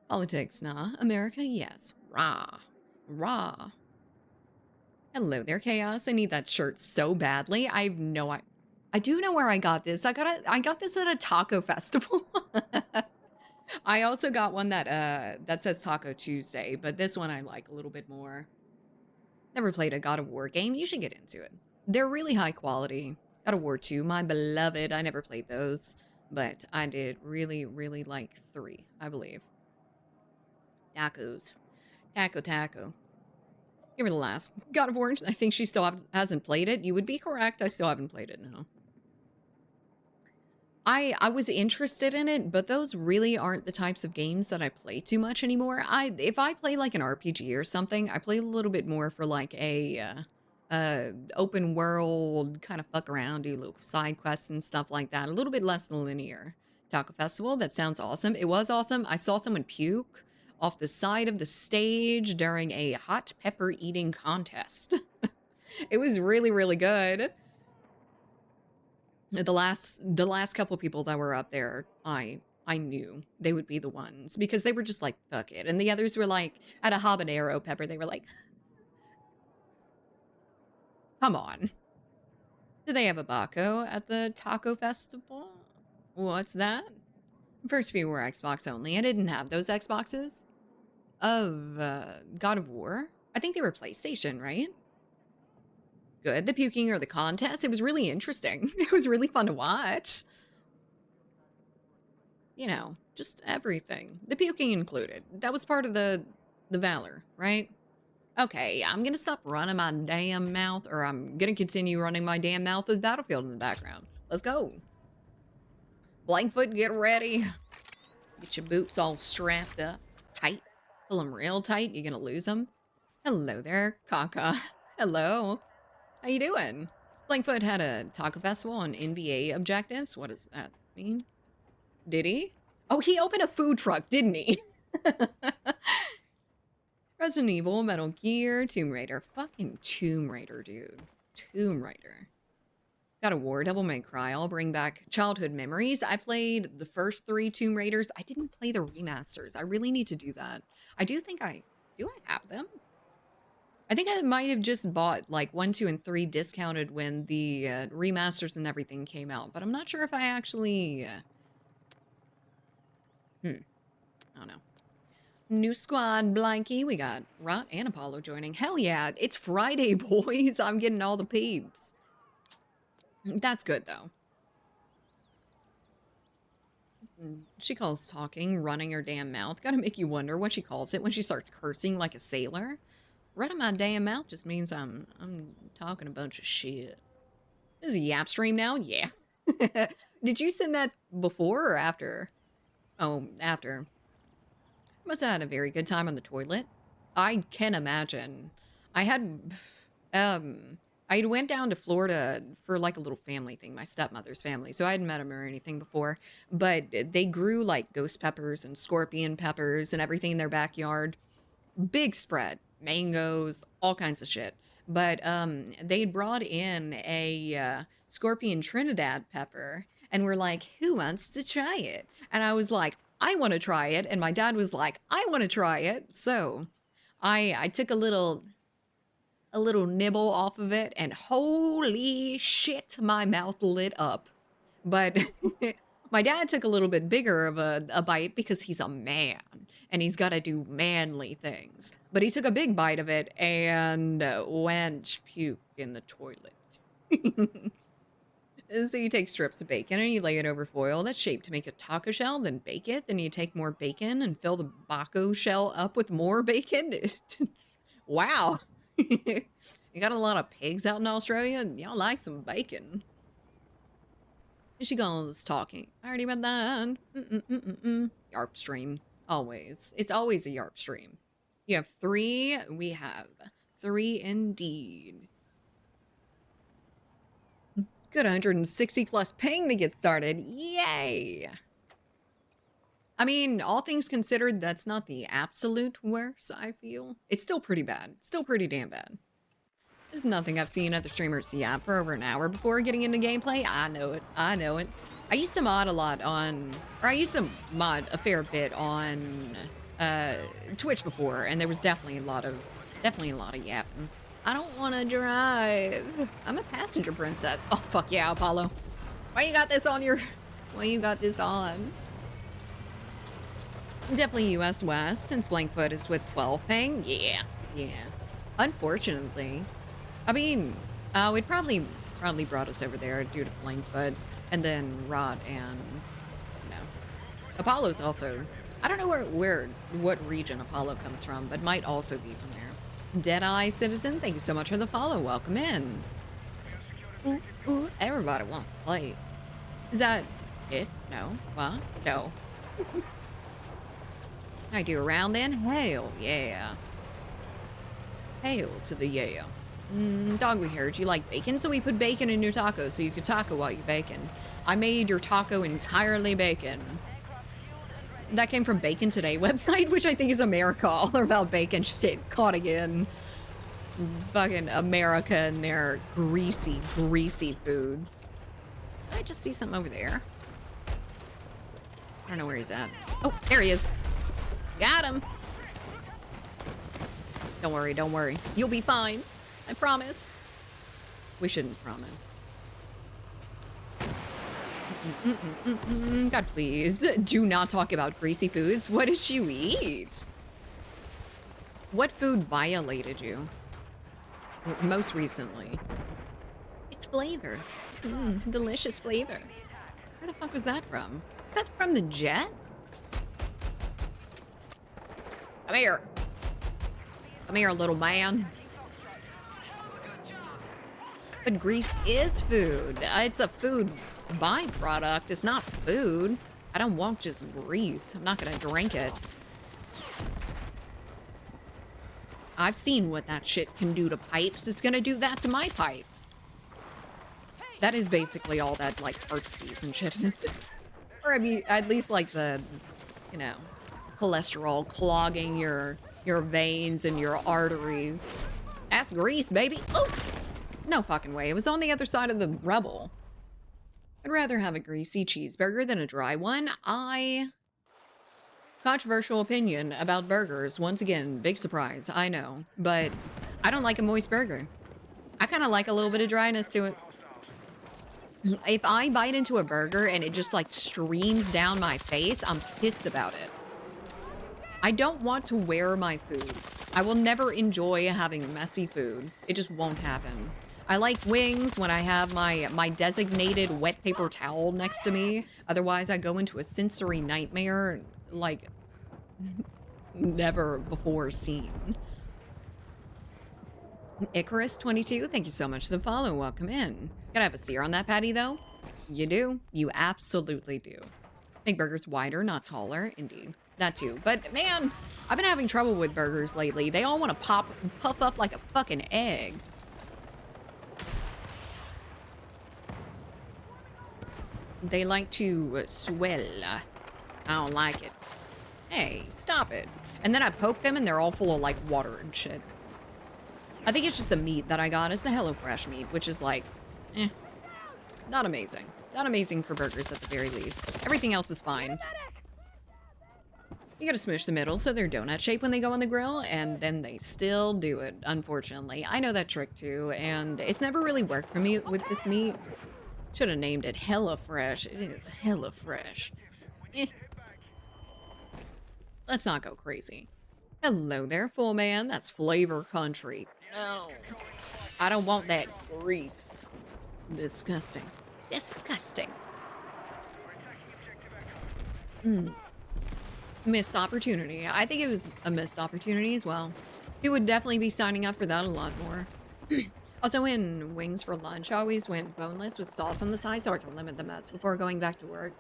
Politics, nah. America, yes. Rah. Rah. Hello there, Chaos. I need that shirt so badly. I do know where I got this. I got this at a taco festival. I also got one that says Taco Tuesday, but this one I like a little bit more. Never played a God of War game. You should get into it. They're really high quality. God of War 2, my beloved. I never played those, but I did really, really like 3, I believe. Tacos. Taco. Give her the last. God of War, I think she still hasn't played it. You would be correct. I still haven't played it, no. I was interested in it, but those really aren't the types of games that I play too much anymore. If I play like an RPG or something, I play a little bit more for like a open world kind of fuck around, do little side quests and stuff like that. A little bit less linear. Taco Festival, that sounds awesome. It was awesome. I saw someone puke off the side of the stage during a hot pepper eating contest. It was really, really good. The last couple people that were up there, I knew they would be the ones because they were just like, fuck it. And the others were like, at a habanero pepper, they were like, come on. Do they have a Baco at the Taco Festival? What's that? First few were Xbox only. I didn't have those Xboxes of God of War. I think they were PlayStation, right? Good. The puking or the contest. It was really interesting. It was really fun to watch. You know, just everything. The puking included. That was part of the valor, right? Okay, I'm gonna stop running my damn mouth, or I'm gonna continue running my damn mouth with Battlefield in the background. Let's go. Blankfoot, get ready. Get your boots all strapped up. Tight. Pull them real tight. You're gonna lose them. Hello there, Kaka. Hello. How you doing? Blankfoot had a taco festival on NBA objectives. What does that mean? Did he? Oh, he opened a food truck, didn't he? Resident Evil, Metal Gear, Tomb Raider. Fucking Tomb Raider, dude. Tomb Raider. God of War, Devil May Cry. I'll bring back childhood memories. I played the first 3 Tomb Raiders. I didn't play the remasters. I really need to do that. I do think do I have them? I think I might have just bought like 1, 2, and 3 discounted when the remasters and everything came out, but I'm not sure if I actually. I don't know. New squad, Blanky. We got Rot and Apollo joining. Hell yeah, it's Friday, boys. I'm getting all the peeps. That's good though. She calls talking, running her damn mouth. Gotta make you wonder what she calls it when she starts cursing like a sailor. Running my damn mouth just means I'm talking a bunch of shit. This is a yap stream now? Yeah. Did you send that before or after? Oh, after. Must have had a very good time on the toilet. I can imagine. I had, I went down to Florida for like a little family thing, my stepmother's family. So I hadn't met him or anything before, but they grew like ghost peppers and scorpion peppers and everything in their backyard. Big spread, mangoes, all kinds of shit. But they had brought in a scorpion Trinidad pepper and were like, who wants to try it? And I was like, I want to try it. And my dad was like, I want to try it. So I took a little nibble off of it and holy shit, my mouth lit up. But my dad took a little bit bigger of a bite because he's a man and he's got to do manly things. But he took a big bite of it and went puke in the toilet. So you take strips of bacon and you lay it over foil that's shaped to make a taco shell, then bake it. Then you take more bacon and fill the baco shell up with more bacon. Wow. You got a lot of pigs out in Australia. Y'all like some bacon. She goes talking. I already read that. Yarp stream. Always. It's always a Yarp stream. You have 3. We have 3 indeed. Good 160 plus ping to get started. Yay! I mean, all things considered, that's not the absolute worst, I feel. It's still pretty bad. Still pretty damn bad. This is nothing I've seen other streamers yap for over an hour before getting into gameplay. I know it. I know it. I used to mod a lot on, or I used to mod a fair bit on Twitch before, and there was definitely a lot of yapping. I don't want to drive. I'm a passenger princess. Oh, fuck yeah, Apollo. Why you got this on your... Why you got this on? Definitely US West, since Blankfoot is with 12 ping. Yeah, yeah. Unfortunately. I mean, we'd probably brought us over there due to Blankfoot, and then Rod and, you know. Apollo's also... I don't know what region Apollo comes from, but might also be from there. Deadeye Citizen, thank you so much for the follow. Welcome in. Ooh, ooh, everybody wants to play. Is that it? No. What? No. I do around then? Hell yeah. Hail to the yeah. Dog, we heard you like bacon, so we put bacon in your taco so you could taco while you bacon. I made your taco entirely bacon. That came from Bacon Today website, which I think is America, all about bacon shit caught again. Fucking America and their greasy, greasy foods. Did I just see something over there? I don't know where he's at. Oh, there he is. Got him. Don't worry, don't worry. You'll be fine. I promise. We shouldn't promise. God, please, do not talk about greasy foods. What did you eat? What food violated you? Most recently. It's flavor. Delicious flavor. Where the fuck was that from? Is that from the jet? Come here. Come here, little man. But grease is food. It's a food byproduct. It's not food. I don't want just grease. I'm not gonna drink it. I've seen what that shit can do to pipes. It's gonna do that to my pipes. That is basically all that, like, heart disease and shit is. Or, I mean, at least, like, the, you know, cholesterol clogging your veins and your arteries. That's grease, baby. Oh! No fucking way. It was on the other side of the rubble. I'd rather have a greasy cheeseburger than a dry one. Controversial opinion about burgers. Once again, big surprise, I know. But I don't like a moist burger. I kind of like a little bit of dryness to it. If I bite into a burger and it just like streams down my face, I'm pissed about it. I don't want to wear my food. I will never enjoy having messy food. It just won't happen. I like wings when I have my designated wet paper towel next to me. Otherwise, I go into a sensory nightmare like never before seen. Icarus22, thank you so much for the follow. Welcome in. Gotta have a sear on that patty, though. You do. You absolutely do. Make burgers wider, not taller. Indeed. That too. But, man, I've been having trouble with burgers lately. They all want to puff up like a fucking egg. They like to swell. I don't like it. Hey, stop it. And then I poke them and they're all full of, like, water and shit. I think it's just the meat that I got is the HelloFresh meat, which is like, not amazing. Not amazing for burgers at the very least. Everything else is fine. You gotta smush the middle so they're donut shaped when they go on the grill, and then they still do it, unfortunately. I know that trick too, and it's never really worked for me with this meat. Should have named it HelloFresh. It is HelloFresh. Let's not go crazy. Hello there, full man. That's flavor country. No. I don't want that grease. Disgusting. Disgusting. Missed opportunity. I think it was a missed opportunity as well. People would definitely be signing up for that a lot more. Also, in wings for lunch, I always went boneless with sauce on the side so I can limit the mess before going back to work.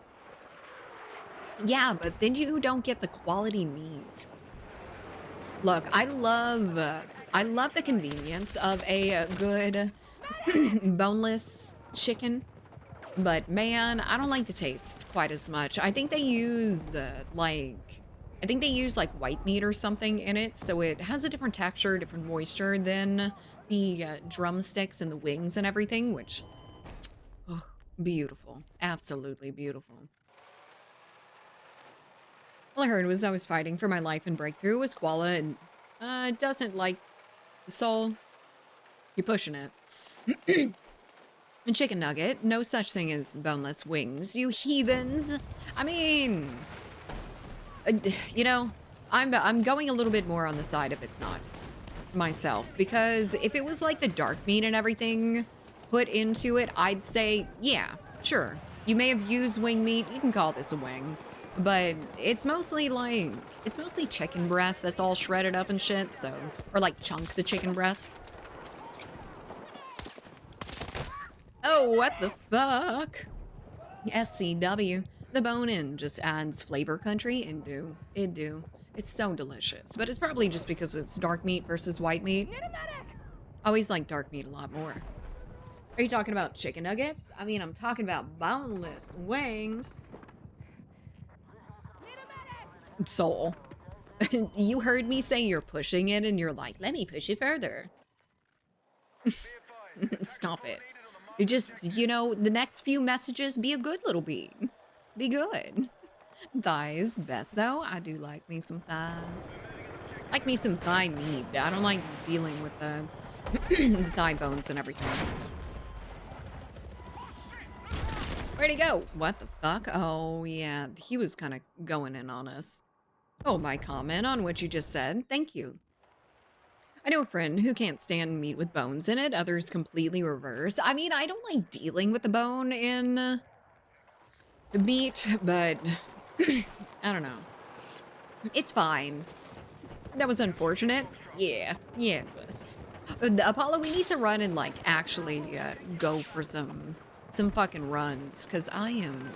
Yeah, but then you don't get the quality meat. Look, I love the convenience of a good boneless chicken, but man, I don't like the taste quite as much. I think they use like white meat or something in it, so it has a different texture, different moisture than the drumsticks and the wings and everything, which, oh, beautiful, absolutely beautiful. All I heard was I was fighting for my life in Breakthrough with Koala and doesn't like soul. You're pushing it. And chicken nugget, no such thing as boneless wings, you heathens. I mean, you know, I'm going a little bit more on the side if it's not myself, because if it was like the dark meat and everything put into it, I'd say, yeah, sure. You may have used wing meat, you can call this a wing. But it's mostly chicken breast that's all shredded up and shit, so, or like chunks of chicken breast. Oh, what the fuck? SCW. The bone-in just adds flavor country. It do. It's so delicious. But it's probably just because it's dark meat versus white meat. I always like dark meat a lot more. Are you talking about chicken nuggets? I mean, I'm talking about boneless wings. Soul. You heard me say you're pushing it and you're like, let me push it further. Stop it. You just, you know, the next few messages, be a good little bee. Be good. Thighs, best though. I do like me some thighs. Like me some thigh meat. I don't like dealing with the, the thigh bones and everything. Where'd he go? What the fuck? Oh, yeah. He was kind of going in on us. Oh, my comment on what you just said. Thank you. I know a friend who can't stand meat with bones in it. Others completely reverse. I mean, I don't like dealing with the bone in the meat, but I don't know. It's fine. That was unfortunate. Yeah, it was. Apollo, we need to run and, like, actually go for some fucking runs, because I am,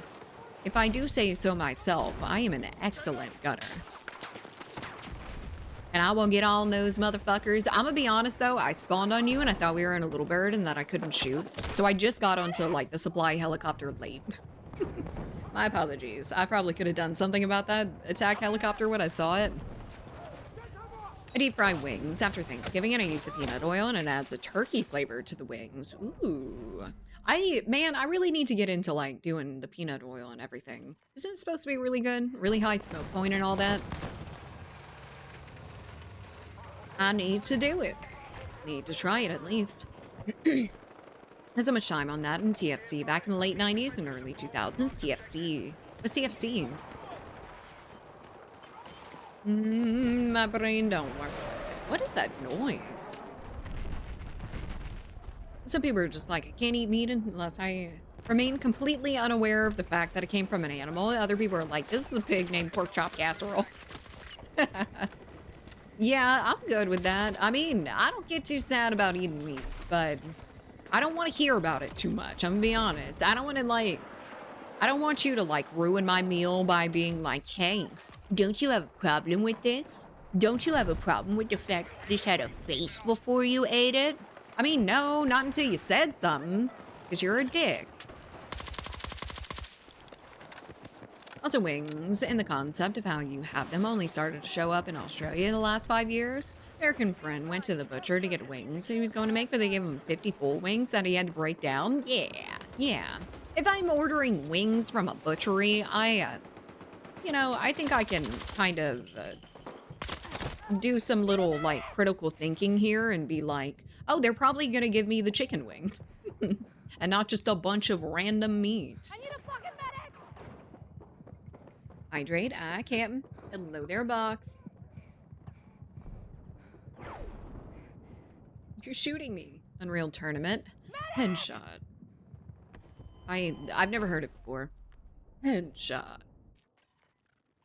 if I do say so myself, I am an excellent gunner. And I will get on those motherfuckers. I'm gonna be honest though, I spawned on you and I thought we were in a little bird and that I couldn't shoot. So I just got onto like the supply helicopter late. My apologies. I probably could have done something about that attack helicopter when I saw it. I deep fry wings after Thanksgiving and I use the peanut oil and it adds a turkey flavor to the wings. Ooh. Man, I really need to get into like doing the peanut oil and everything. Isn't it supposed to be really good? Really high smoke point and all that? I need to do it. Need to try it at least. There's so much time on that in TFC back in the late 90s and early 2000s. TFC. What's TFC? My brain don't work. What is that noise? Some people are just like, I can't eat meat unless I remain completely unaware of the fact that it came from an animal. Other people are like, this is a pig named pork chop casserole. Yeah, I'm good with that. I mean, I don't get too sad about eating meat, but I don't want to hear about it too much. I'm gonna be honest. I don't want to I don't want you to ruin my meal by being like, hey, don't you have a problem with this? Don't you have a problem with the fact this had a face before you ate it? I mean, no, not until you said something, because you're a dick. Also, wings and the concept of how you have them only started to show up in Australia in the last 5 years. American friend went to the butcher to get wings he was going to make, but they gave him 50 full wings that he had to break down. Yeah. If I'm ordering wings from a butchery, I think I can kind of do some little, critical thinking here and be like, oh, they're probably going to give me the chicken wing and not just a bunch of random meat. I need a fucking medic! Hydrate, Captain. Hello there, box. You're shooting me. Unreal Tournament. Headshot. I've never heard it before. Headshot.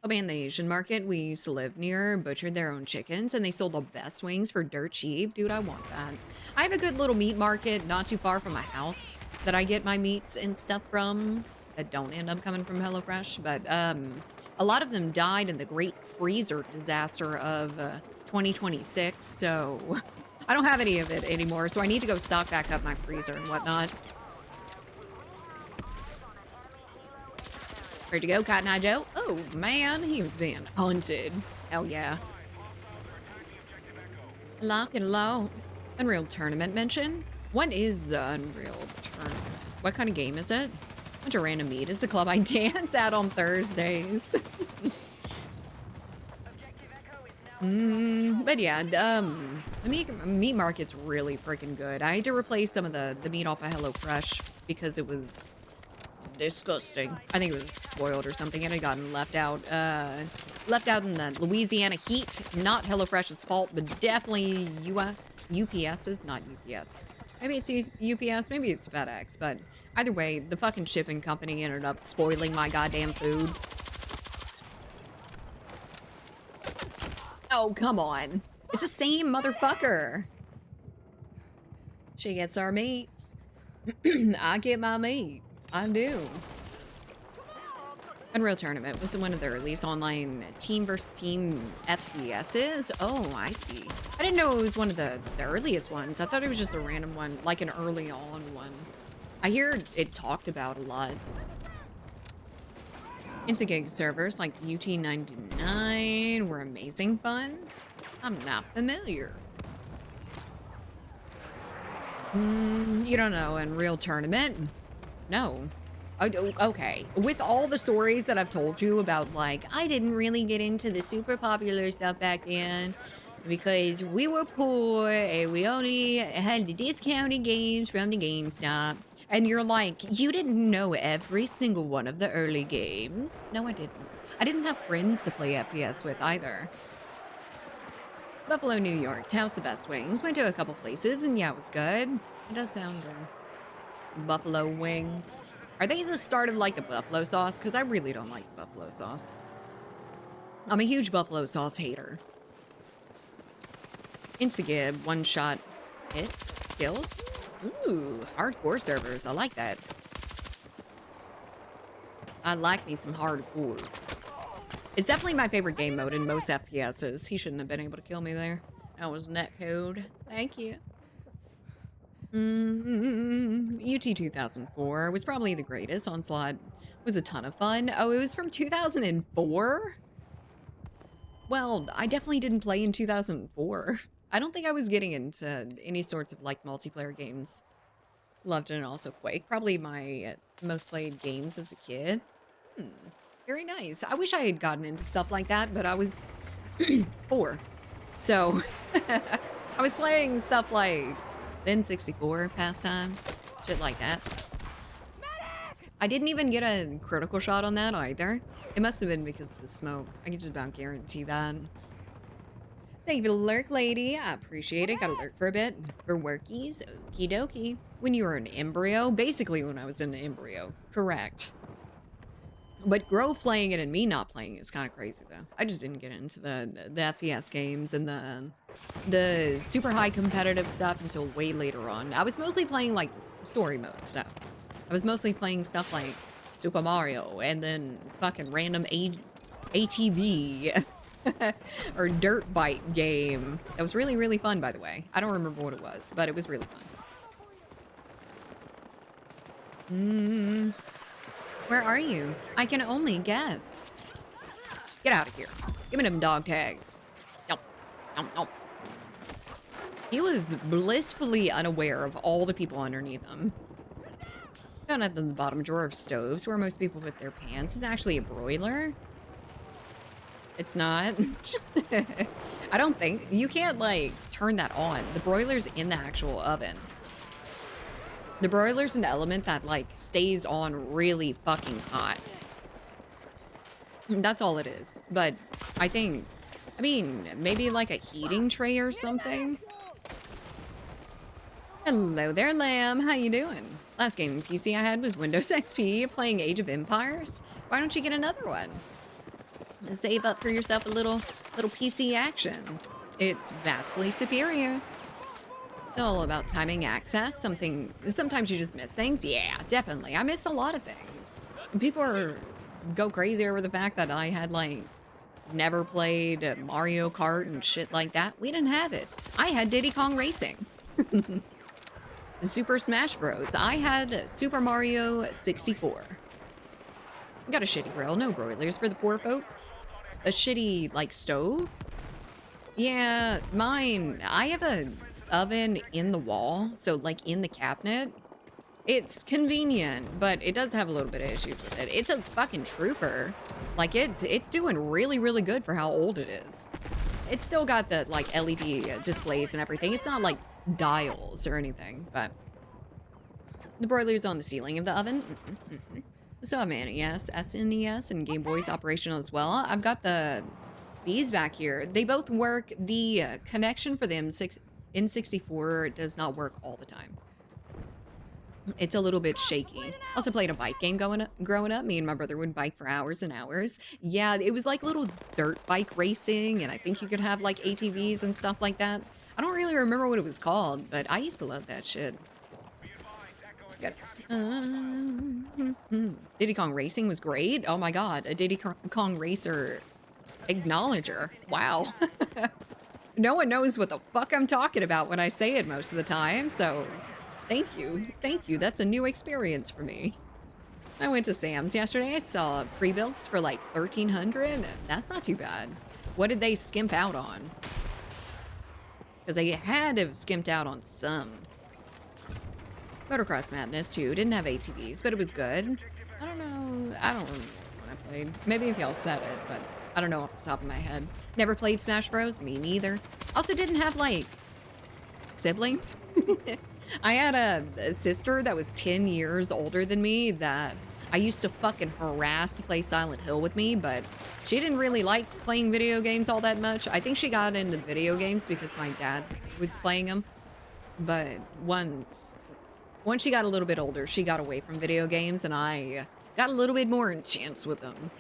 Oh man, the Asian market we used to live near butchered their own chickens and they sold the best wings for dirt cheap. Dude, I want that. I have a good little meat market not too far from my house that I get my meats and stuff from that don't end up coming from HelloFresh, but a lot of them died in the Great Freezer disaster of 2026, so I don't have any of it anymore, so I need to go stock back up my freezer and whatnot. Where'd you go, Cotton Eye Joe? Oh, man, he was being hunted. Hell yeah. Lock and low. Unreal Tournament mention? What is Unreal Tournament? What kind of game is it? Bunch of random meat is the club I dance at on Thursdays. But yeah, the meat market's really freaking good. I had to replace some of the meat off of HelloFresh because it was disgusting. I think it was spoiled or something. It had gotten left out in the Louisiana heat. Not HelloFresh's fault, but definitely UPS's, not UPS. Maybe it's UPS, maybe it's FedEx, but either way, the fucking shipping company ended up spoiling my goddamn food. Oh, come on. It's the same motherfucker. She gets our meats. I get my meat. I do. Unreal Tournament was one of the earliest online team versus team FPSs. Oh, I see. I didn't know it was one of the earliest ones. I thought it was just a random one, like an early on one. I hear it talked about a lot. Instigate servers like UT99 were amazing fun. I'm not familiar. You don't know Unreal Tournament? No. Okay. With all the stories that I've told you about, I didn't really get into the super popular stuff back then because we were poor and we only had the discounted games from the GameStop. And you're like, you didn't know every single one of the early games. No, I didn't. I didn't have friends to play FPS with either. Buffalo, New York. How's the best wings? Went to a couple places and yeah, it was good. It does sound good. Buffalo wings. Are they the start of the buffalo sauce? Because I really don't like the buffalo sauce. I'm a huge buffalo sauce hater. Instagib, one shot hit kills. Ooh, hardcore servers. I like that. I like me some hardcore. It's definitely my favorite game mode in most FPSs. He shouldn't have been able to kill me there. That was netcode. Thank you. UT 2004 was probably the greatest. Onslaught was a ton of fun. Oh, it was from 2004? Well, I definitely didn't play in 2004. I don't think I was getting into any sorts of multiplayer games. Loved it, and also Quake. Probably my most played games as a kid. Very nice. I wish I had gotten into stuff like that, but I was 4. So I was playing stuff like the N64 pastime, shit like that. I didn't even get a critical shot on that either. It must have been because of the smoke. I can just about guarantee that. Thank you for the lurk, lady. I appreciate it. Got to lurk for a bit. For workies, okie dokie. When you were an embryo, basically when I was an embryo, correct. But Grove playing it and me not playing it is kind of crazy though. I just didn't get into the FPS games and the super high competitive stuff until way later on. I was mostly playing like story mode stuff. I was mostly playing stuff like Super Mario and then fucking random ATV or dirt bike game. That was really, really fun, by the way. I don't remember what it was, but it was really fun. Where are you? I can only guess. Get out of here. Give me them dog tags. Yum, yum, yum. He was blissfully unaware of all the people underneath him. Found at the bottom drawer of stoves where most people put their pants is actually a broiler. It's not. I don't think. You can't, like, turn that on. The broiler's in the actual oven. The broiler's an element that, like, stays on really fucking hot. That's all it is. But I think, I mean, maybe like a heating tray or something. Hello there, lamb. How you doing? Last gaming PC I had was Windows XP playing Age of Empires. Why don't you get another one? Save up for yourself a little PC action. It's vastly superior. It's all about timing access. Sometimes you just miss things. Yeah, definitely. I miss a lot of things. People go crazy over the fact that I had like never played Mario Kart and shit like that. We didn't have it. I had Diddy Kong Racing. Super Smash Bros. I had Super Mario 64. Got a shitty grill, no broilers for the poor folk. A shitty, like, stove? Yeah, mine, I have an oven in the wall, so, like, in the cabinet. It's convenient, but it does have a little bit of issues with it. It's a fucking trooper. Like, it's doing really, really good for how old it is. It's still got the, like, LED displays and everything. It's not, like, dials or anything, but the broiler's on the ceiling of the oven. So I'm NES, SNES, and Game Boy's operational as well. I've got these back here. They both work. The connection for the N64 does not work all the time. It's a little bit shaky. Also played a bike game growing up. Me and my brother would bike for hours and hours. Yeah, it was like little dirt bike racing, and I think you could have like ATVs and stuff like that. I don't really remember what it was called, but I used to love that shit. Diddy Kong Racing was great. Oh my god, a Diddy Kong Racer acknowledger. Wow. No one knows what the fuck I'm talking about when I say it most of the time, so thank you. Thank you. That's a new experience for me. I went to Sam's yesterday. I saw pre-builts for like $1,300. That's not too bad. What did they skimp out on? Because they had to have skimped out on some. Motocross Madness too. Didn't have ATVs, but it was good. I don't know. I don't remember when I played. Maybe if y'all said it, but I don't know off the top of my head. Never played Smash Bros. Me neither. Also didn't have like siblings. I had a sister that was 10 years older than me that I used to fucking harass to play Silent Hill with me, but she didn't really like playing video games all that much. I think she got into video games because my dad was playing them. But once she got a little bit older, she got away from video games, and I got a little bit more intense with them.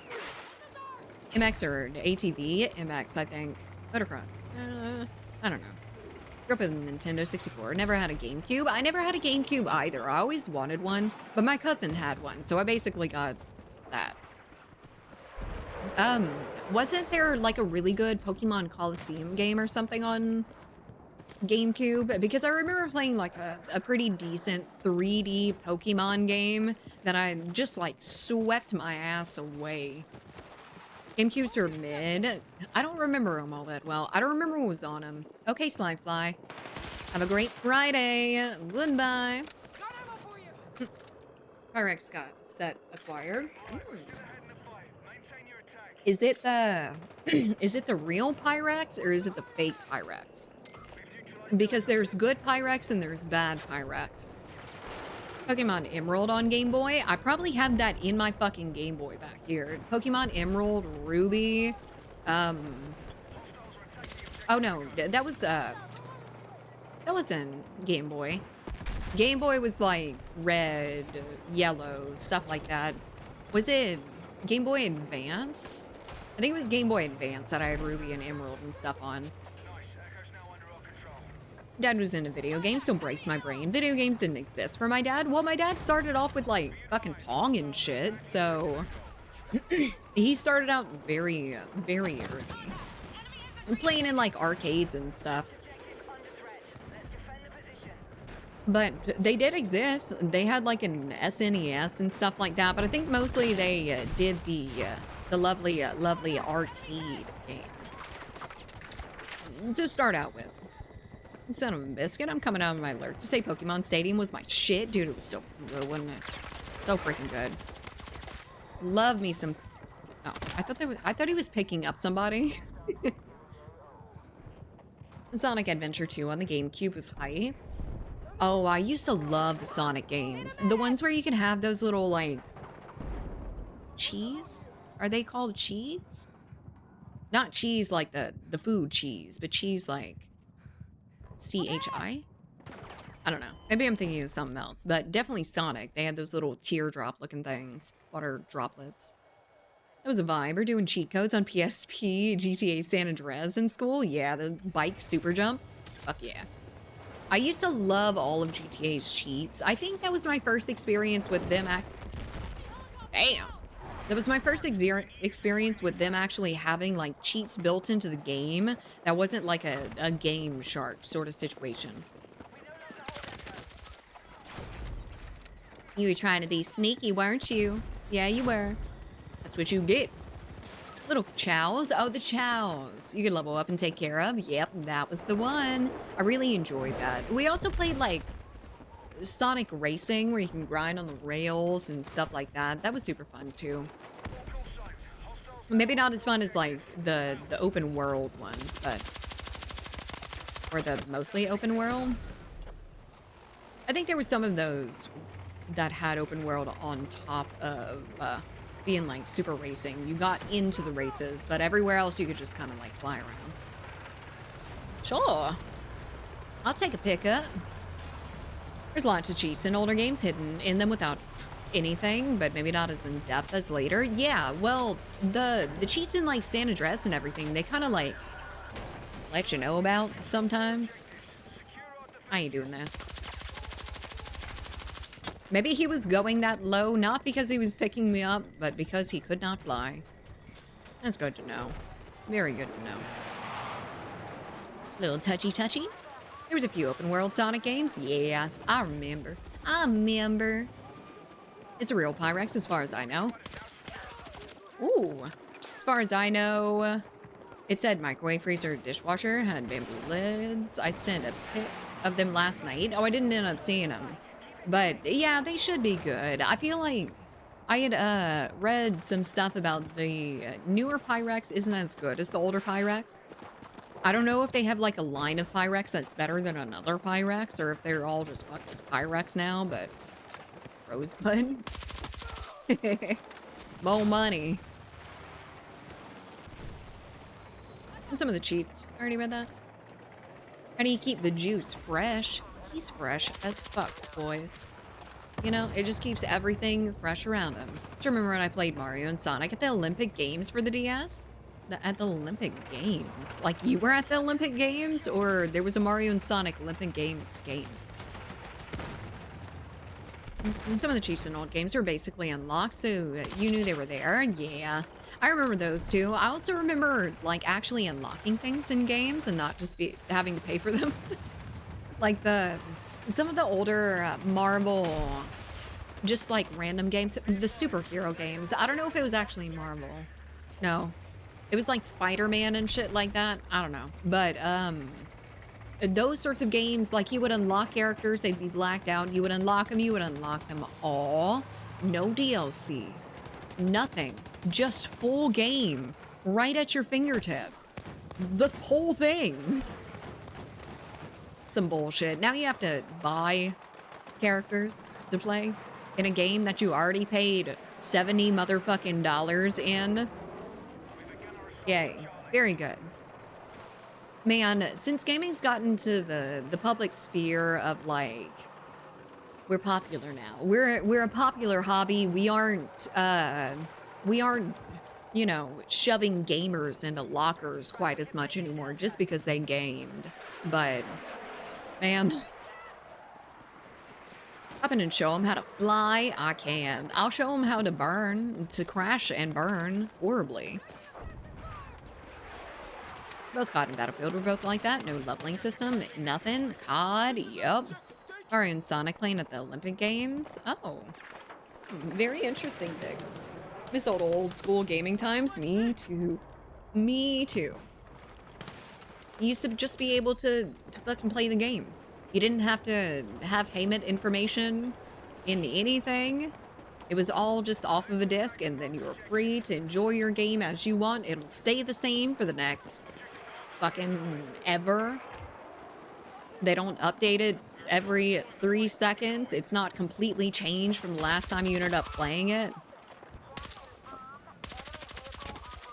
MX or ATV? MX, I think. Motocross. I don't know. Grew up with a Nintendo 64. Never had a GameCube. I never had a GameCube either. I always wanted one, but my cousin had one, so I basically got that. Wasn't there like a really good Pokemon Coliseum game or something on GameCube? Because I remember playing like a pretty decent 3D Pokemon game that I just like swept my ass away. GameCubes are mid. I don't remember them all that well. I don't remember what was on them. Okay, Slimefly. Have a great Friday. Goodbye. Pyrex got set acquired. Is it the is it the real Pyrex or is it the fake Pyrex? Because there's good Pyrex and there's bad Pyrex. Pokemon Emerald on Game Boy. I probably have that in my fucking Game Boy back here. Pokemon Emerald, Ruby. Oh no, that was in Game Boy. Game Boy was like red, yellow, stuff like that. Was it Game Boy Advance? I think it was Game Boy Advance that I had Ruby and Emerald and stuff on. Dad was into video games, still breaks my brain. Video games didn't exist for my dad. Well, my dad started off with like fucking Pong and shit, so he started out very, very early. And playing in like arcades and stuff. But they did exist. They had like an SNES and stuff like that, but I think mostly they did the lovely, lovely arcade games to start out with. Son of a biscuit, I'm coming out of my lurk to say Pokemon Stadium was my shit. Dude, it was so good, wasn't it? So freaking good. Love me some... Oh, I thought he was picking up somebody. Sonic Adventure 2 on the GameCube was hype. Oh, I used to love the Sonic games. The ones where you can have those little, like... cheese? Are they called cheese? Not cheese like the food cheese, but cheese like... C-H-I? I don't know. Maybe I'm thinking of something else, but definitely Sonic. They had those little teardrop looking things. Water droplets. That was a vibe. We're doing cheat codes on PSP, GTA San Andreas in school. Yeah, the bike super jump. Fuck yeah. I used to love all of GTA's cheats. I think that was my first experience with them Damn. That was my first experience with them actually having like cheats built into the game. That wasn't like a Game Shark sort of situation. You were trying to be sneaky, weren't you? Yeah, you were. That's what you get. Little chows. Oh, the chows. You could level up and take care of. Yep, that was the one. I really enjoyed that. We also played like Sonic Racing where you can grind on the rails and stuff like that. That was super fun too. Maybe not as fun as like the open world one, but or the mostly open world. I think there were some of those that had open world on top of being like super racing. You got into the races, but everywhere else you could just kind of like fly around. Sure. I'll take a pickup. There's lots of cheats in older games hidden in them without anything, but maybe not as in depth as later. Yeah, well, the cheats in like San Andreas and everything, they kind of like let you know about sometimes. I ain't doing that. Maybe he was going that low, not because he was picking me up, but because he could not fly. That's good to know. Very good to know. Little touchy-touchy. There was a few open world Sonic games. Yeah, I remember. It's a real Pyrex as far as I know. Ooh. As far as I know, it said microwave, freezer, dishwasher, had bamboo lids. I sent a pic of them last night. Oh, I didn't end up seeing them. But yeah, they should be good. I feel like I had read some stuff about the newer Pyrex isn't as good as the older Pyrex. I don't know if they have like a line of Pyrex that's better than another Pyrex, or if they're all just fucking Pyrex now, but Rosebud. More money. Some of the cheats. I already read that. How do you keep the juice fresh? He's fresh as fuck, boys. You know, it just keeps everything fresh around him. Do you remember when I played Mario and Sonic at the Olympic Games for the DS? At the Olympic Games? Like you were at the Olympic Games? Or there was a Mario and Sonic Olympic Games game? And some of the cheats in old games were basically unlocked, so you knew they were there. Yeah, I remember those too. I also remember like actually unlocking things in games and not just having to pay for them. Like some of the older Marvel, just like random games, the superhero games. I don't know if it was actually Marvel. No, it was like Spider-Man and shit like that. I don't know, but those sorts of games, like you would unlock characters, they'd be blacked out. You would unlock them all. No DLC, nothing, just full game right at your fingertips. The whole thing. some bullshit. Now you have to buy characters to play in a game that you already paid $70 motherfucking dollars in. Yay. Very good. Man, since gaming's gotten to the public sphere of like, we're popular now. We're a popular hobby. We aren't, you know, shoving gamers into lockers quite as much anymore just because they gamed. But, man, hop in and show them how to fly. I can. I'll show them how to burn, to crash and burn horribly. Both COD and Battlefield were both like that. No leveling system, nothing. COD, yep. Mario and Sonic playing at the Olympic Games. Oh, very interesting, Dick. Miss old school gaming times. Me too. Me too. You used to just be able to fucking play the game. You didn't have to have payment information in anything. It was all just off of a disc, and then you were free to enjoy your game as you want. It'll stay the same for the next fucking ever. They don't update it every 3 seconds. It's not completely changed from the last time you ended up playing it.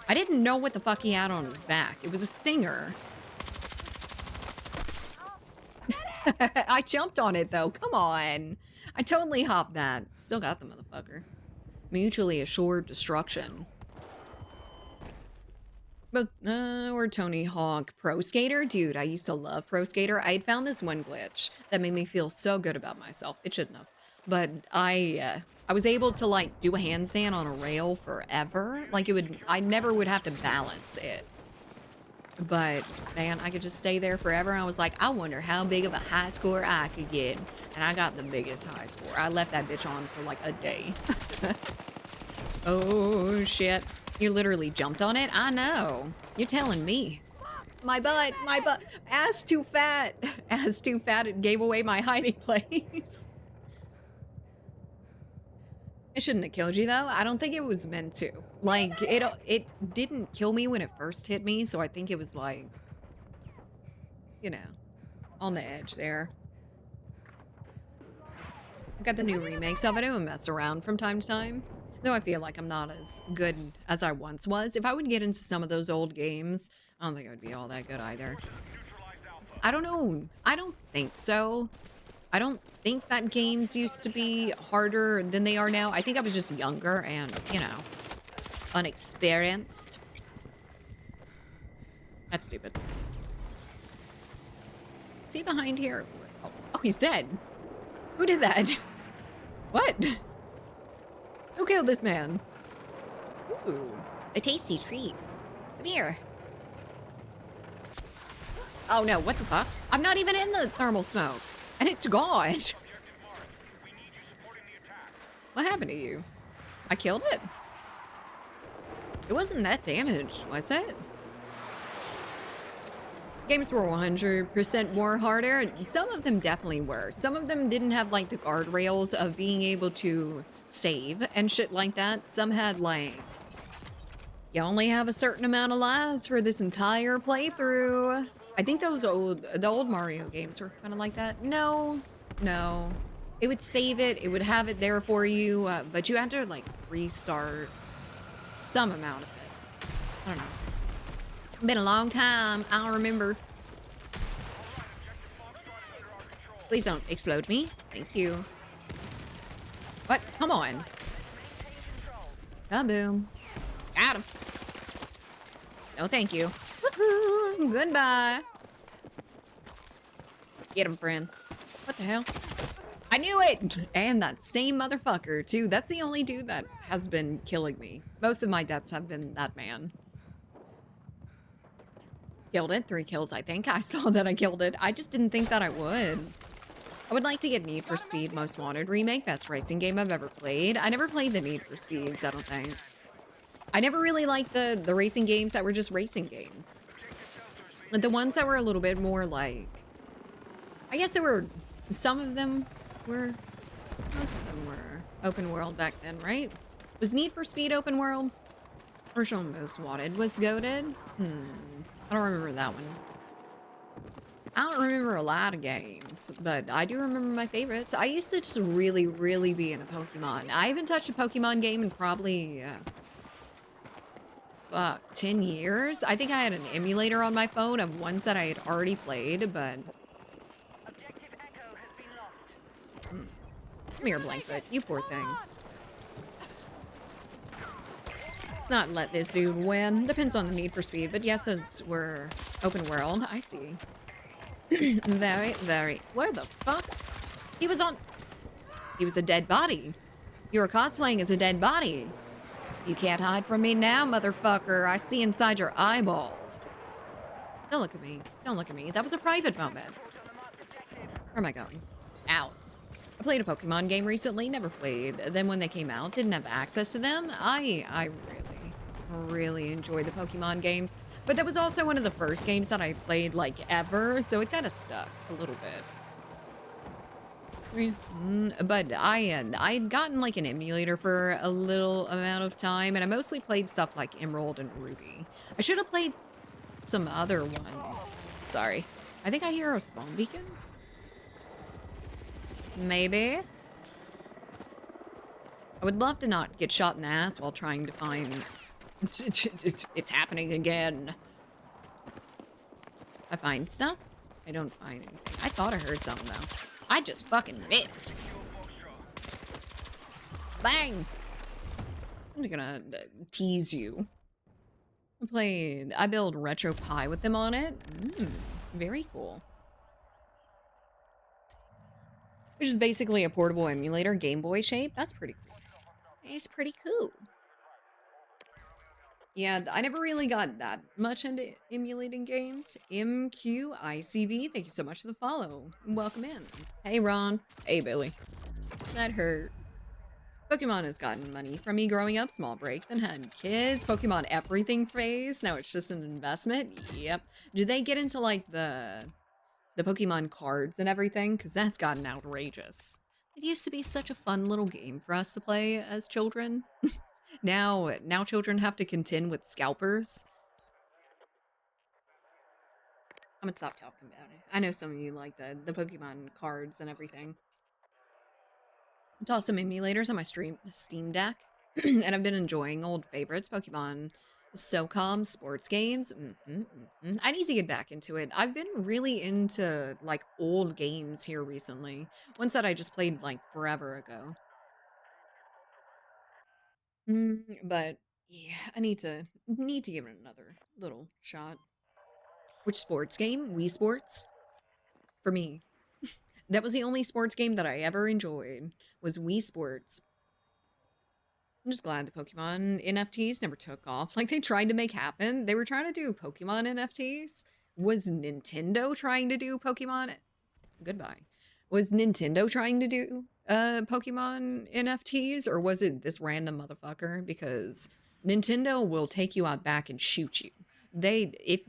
I didn't know what the fuck he had on his back. It was a stinger. I jumped on it though. Come on. I totally hopped that. Still got the motherfucker. Mutually assured destruction. But, or Tony Hawk Pro Skater. Dude, I used to love Pro Skater. I had found this one glitch that made me feel so good about myself. It shouldn't have. But I was able to, like, do a handstand on a rail forever. Like, I never would have to balance it. But, man, I could just stay there forever. I was like, I wonder how big of a high score I could get. And I got the biggest high score. I left that bitch on for, like, a day. Oh, shit. You literally jumped on it? I know. You're telling me. My butt. Ass too fat. Ass too fat. It gave away my hiding place. It shouldn't have killed you, though. I don't think it was meant to. Like, it didn't kill me when it first hit me, so I think it was like, you know, on the edge there. I got the new remakes of it. I mess around from time to time. Though I feel like I'm not as good as I once was. If I would get into some of those old games, I don't think it would be all that good either. I don't know. I don't think so. I don't think that games used to be harder than they are now. I think I was just younger and, you know, unexperienced. That's stupid. Is he behind here? Oh, he's dead. Who did that? What? Who killed this man? Ooh, a tasty treat. Come here. Oh no, what the fuck? I'm not even in the thermal smoke. And it's gone. What happened to you? I killed it? It wasn't that damaged, was it? Games were 100% more harder. Some of them definitely were. Some of them didn't have like the guardrails of being able to save and shit like that. Some had like, you only have a certain amount of lives for this entire playthrough. I think the old Mario games were kind of like that. No. It would save it. It would have it there for you, but you had to like restart some amount of it. I don't know. Been a long time. I don't remember. Please don't explode me. Thank you. What? Come on. Kaboom. Got him. No, thank you. Goodbye. Get him, friend. What the hell? I knew it! And that same motherfucker, too. That's the only dude that has been killing me. Most of my deaths have been that man. Killed it. 3 kills, I think. I saw that I killed it. I just didn't think that I would. I would like to get Need for Speed Most Wanted remake. Best racing game I've ever played. I never played the Need for Speeds, I don't think. I never really liked the racing games that were just racing games. But the ones that were a little bit more like... I guess there were... Some of them were... Most of them were open world back then, right? Was Need for Speed open world? Original Most Wanted was goated? I don't remember that one. I don't remember a lot of games, but I do remember my favorites. I used to just really, really be into Pokemon. I haven't touched a Pokemon game in probably, fuck, 10 years? I think I had an emulator on my phone of ones that I had already played, but... Come here, Blankfoot, you poor thing. Let's not let this dude win. Depends on the need for speed, but yes, those were open world. I see. Very, very... Where the fuck? He was a dead body. You were cosplaying as a dead body. You can't hide from me now, motherfucker. I see inside your eyeballs. Don't look at me. Don't look at me. That was a private moment. Where am I going? Out. I played a Pokemon game recently. Never played. Then when they came out, didn't have access to them. I really enjoyed the Pokemon games. But that was also one of the first games that I played, like, ever. So it kind of stuck a little bit. But I had gotten like an emulator for a little amount of time, and I mostly played stuff like Emerald and Ruby. I should have played some other ones. Sorry. I think I hear a spawn beacon. Maybe. I would love to not get shot in the ass while trying to find... It's happening again. I find stuff? I don't find anything. I thought I heard something though. I just fucking missed. Bang! I'm gonna tease you. I build Retro Pie with them on it. Very cool. Which is basically a portable emulator, Game Boy shape. That's pretty cool. It's pretty cool. Yeah, I never really got that much into emulating games. MQICV, thank you so much for the follow. Welcome in. Hey, Ron. Hey, Billy. That hurt. Pokemon has gotten money from me growing up. Small break, then had kids. Pokemon everything phase. Now it's just an investment. Yep. Did they get into, like, the Pokemon cards and everything? Because that's gotten outrageous. It used to be such a fun little game for us to play as children. Now children have to contend with scalpers. I'm gonna stop talking about it. I know some of you like the Pokemon cards and everything. Tossed some emulators on my Steam Deck, and I've been enjoying old favorites, Pokemon SOCOM sports games. I need to get back into it. I've been really into like old games here recently. Ones that I just played like forever ago. But yeah, I need to give it another little shot. Which sports game? Wii Sports? For me. That was the only sports game that I ever enjoyed, was Wii Sports. I'm just glad the Pokemon NFTs never took off like they tried to make happen. They were trying to do Pokemon NFTs. Was Nintendo trying to do Pokemon? Goodbye. Was Nintendo trying to do Pokemon NFTs, or was it this random motherfucker? Because Nintendo will take you out back and shoot you. If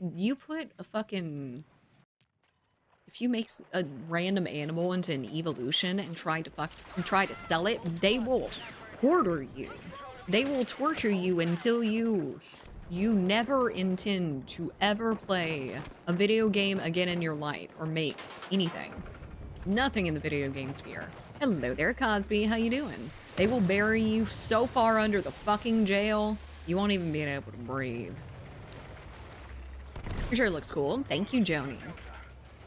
you make a random animal into an evolution and try to sell it, they will quarter you. They will torture you until you never intend to ever play a video game again in your life or make anything. Nothing in the video game sphere. Hello there, Cosby. How you doing? They will bury you so far under the fucking jail, you won't even be able to breathe. Sure looks cool. Thank you, Joni.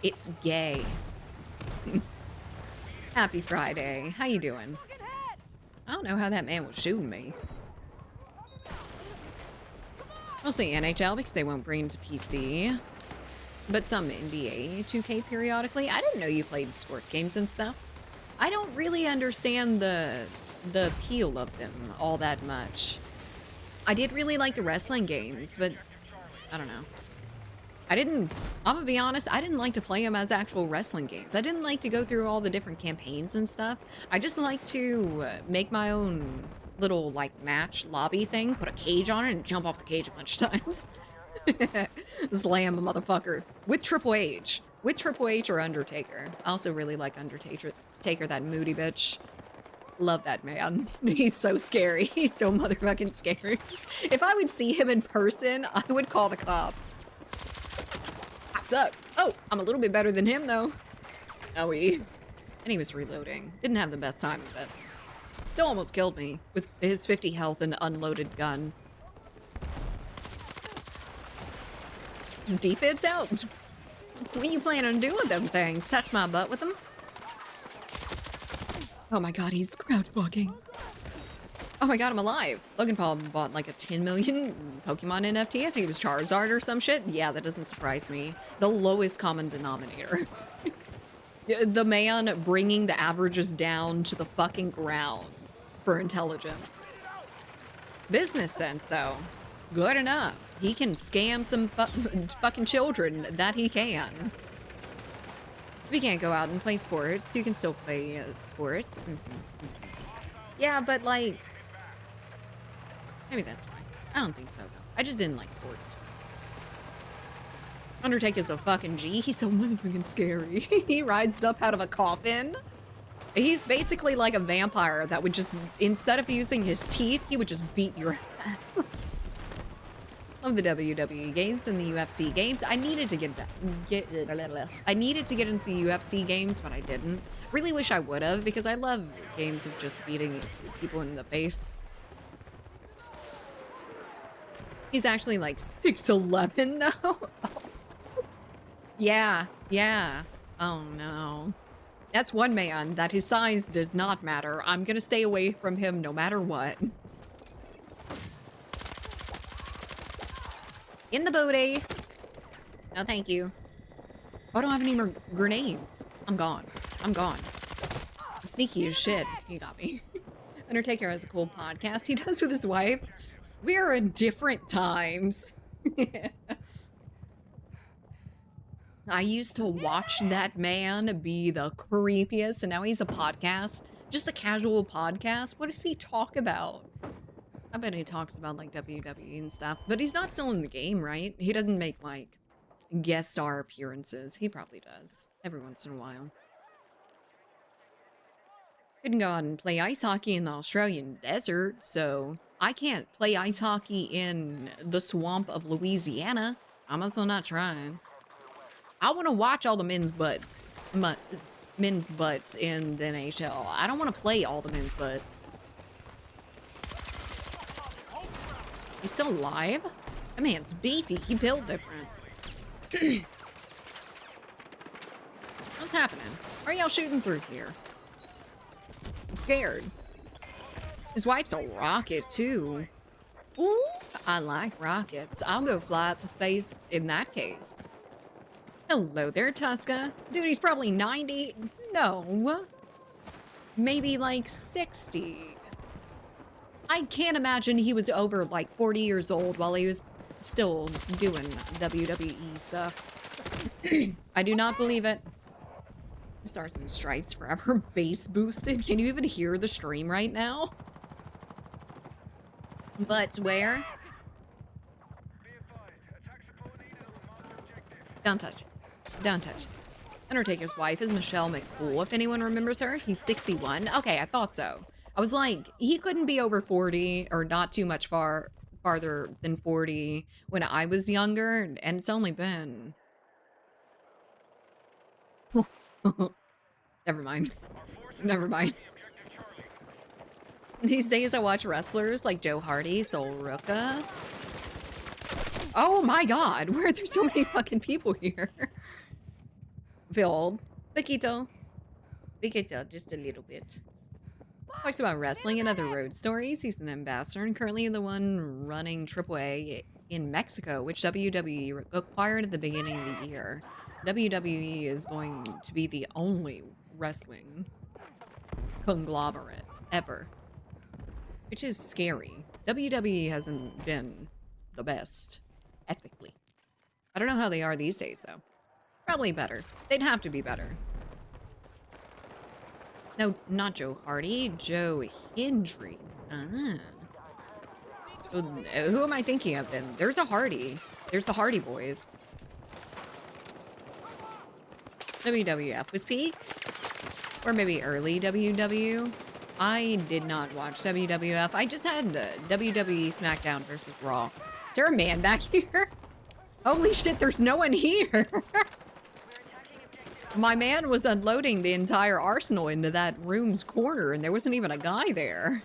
It's gay. Happy Friday. How you doing? I don't know how that man was shooting me. Mostly NHL because they won't bring it to PC. But some NBA 2K periodically. I didn't know you played sports games and stuff. I don't really understand the appeal of them all that much. I did really like the wrestling games, but I don't know. I'm gonna be honest, I didn't like to play them as actual wrestling games. I didn't like to go through all the different campaigns and stuff. I just like to make my own little, like, match lobby thing, put a cage on it, and jump off the cage a bunch of times. Slam a motherfucker. With Triple H. With Triple H or Undertaker. I also really like Undertaker, that moody bitch. Love that man. He's so scary. He's so motherfucking scary. If I would see him in person, I would call the cops. I suck. Oh, I'm a little bit better than him, though. Oh, and he was reloading. Didn't have the best time with it. Still almost killed me with his 50 health and unloaded gun. His defense out. What are you planning on doing with them things? Touch my butt with them? Oh my god, he's crowd fucking. Oh my god, I'm alive. Logan Paul bought like a 10 million Pokemon NFT. I think it was Charizard or some shit. Yeah, that doesn't surprise me. The lowest common denominator. The man bringing the averages down to the fucking ground for intelligence. Business sense, though. Good enough. He can scam some fucking children. That he can. We can't go out and play sports. You can still play sports. Yeah, but like... maybe that's why. I don't think so, though. I just didn't like sports. Undertaker's a fucking G. He's so motherfucking scary. He rises up out of a coffin. He's basically like a vampire that would just, instead of using his teeth, he would just beat your ass. Love the WWE games and the UFC games. I needed to get into the UFC games, but I didn't. Really wish I would have, because I love games of just beating people in the face. He's actually like 6'11" though. Yeah. Oh no. That's one man that his size does not matter. I'm gonna stay away from him no matter what. In the booty. No, thank you. Oh, I don't have any more grenades. I'm gone. I'm sneaky as shit. He got me. Undertaker has a cool podcast he does with his wife. We are in different times. I used to watch that man be the creepiest, and now he's a podcast. Just a casual podcast. What does he talk about? I bet he talks about like WWE and stuff, but he's not still in the game, right? He doesn't make like guest star appearances. He probably does every once in a while. Couldn't go out and play ice hockey in the Australian desert, so I can't play ice hockey in the swamp of Louisiana. I'm also not trying. I want to watch all the men's butts in the NHL. I don't want to play all the men's butts. He's still alive? That man's beefy. He built different. What's happening? Why are y'all shooting through here? I'm scared. His wife's a rocket, too. Ooh, I like rockets. I'll go fly up to space in that case. Hello there, Tuska. Dude, he's probably 90. No. Maybe like 60. I can't imagine he was over like 40 years old while he was still doing WWE stuff. I do not believe it. Stars and Stripes forever bass boosted. Can you even hear the stream right now? But where? Don't touch it. Don't touch it. Undertaker's wife is Michelle McCool, if anyone remembers her. He's 61. Okay, I thought so. I was like, he couldn't be over 40 or not too much farther than 40 when I was younger, and it's only been... Never mind. Never mind. These days I watch wrestlers like Joe Hardy, Sol Ruka. Oh my god, why are there so many fucking people here? Feel old. Piquito, just a little bit. Talks about wrestling and other road stories. He's an ambassador and currently the one running AAA in Mexico, which WWE acquired at the beginning of the year. WWE is going to be the only wrestling conglomerate ever, which is scary. WWE hasn't been the best ethically. I don't know how they are these days, though. Probably better. They'd have to be better. No, not Joe Hardy. Joe Hendry. Who am I thinking of then? There's a Hardy. There's the Hardy Boys. WWF was peak? Or maybe early WW? I did not watch WWF. I just had WWE SmackDown versus Raw. Is there a man back here? Holy shit, there's no one here. My man was unloading the entire arsenal into that room's corner and there wasn't even a guy there.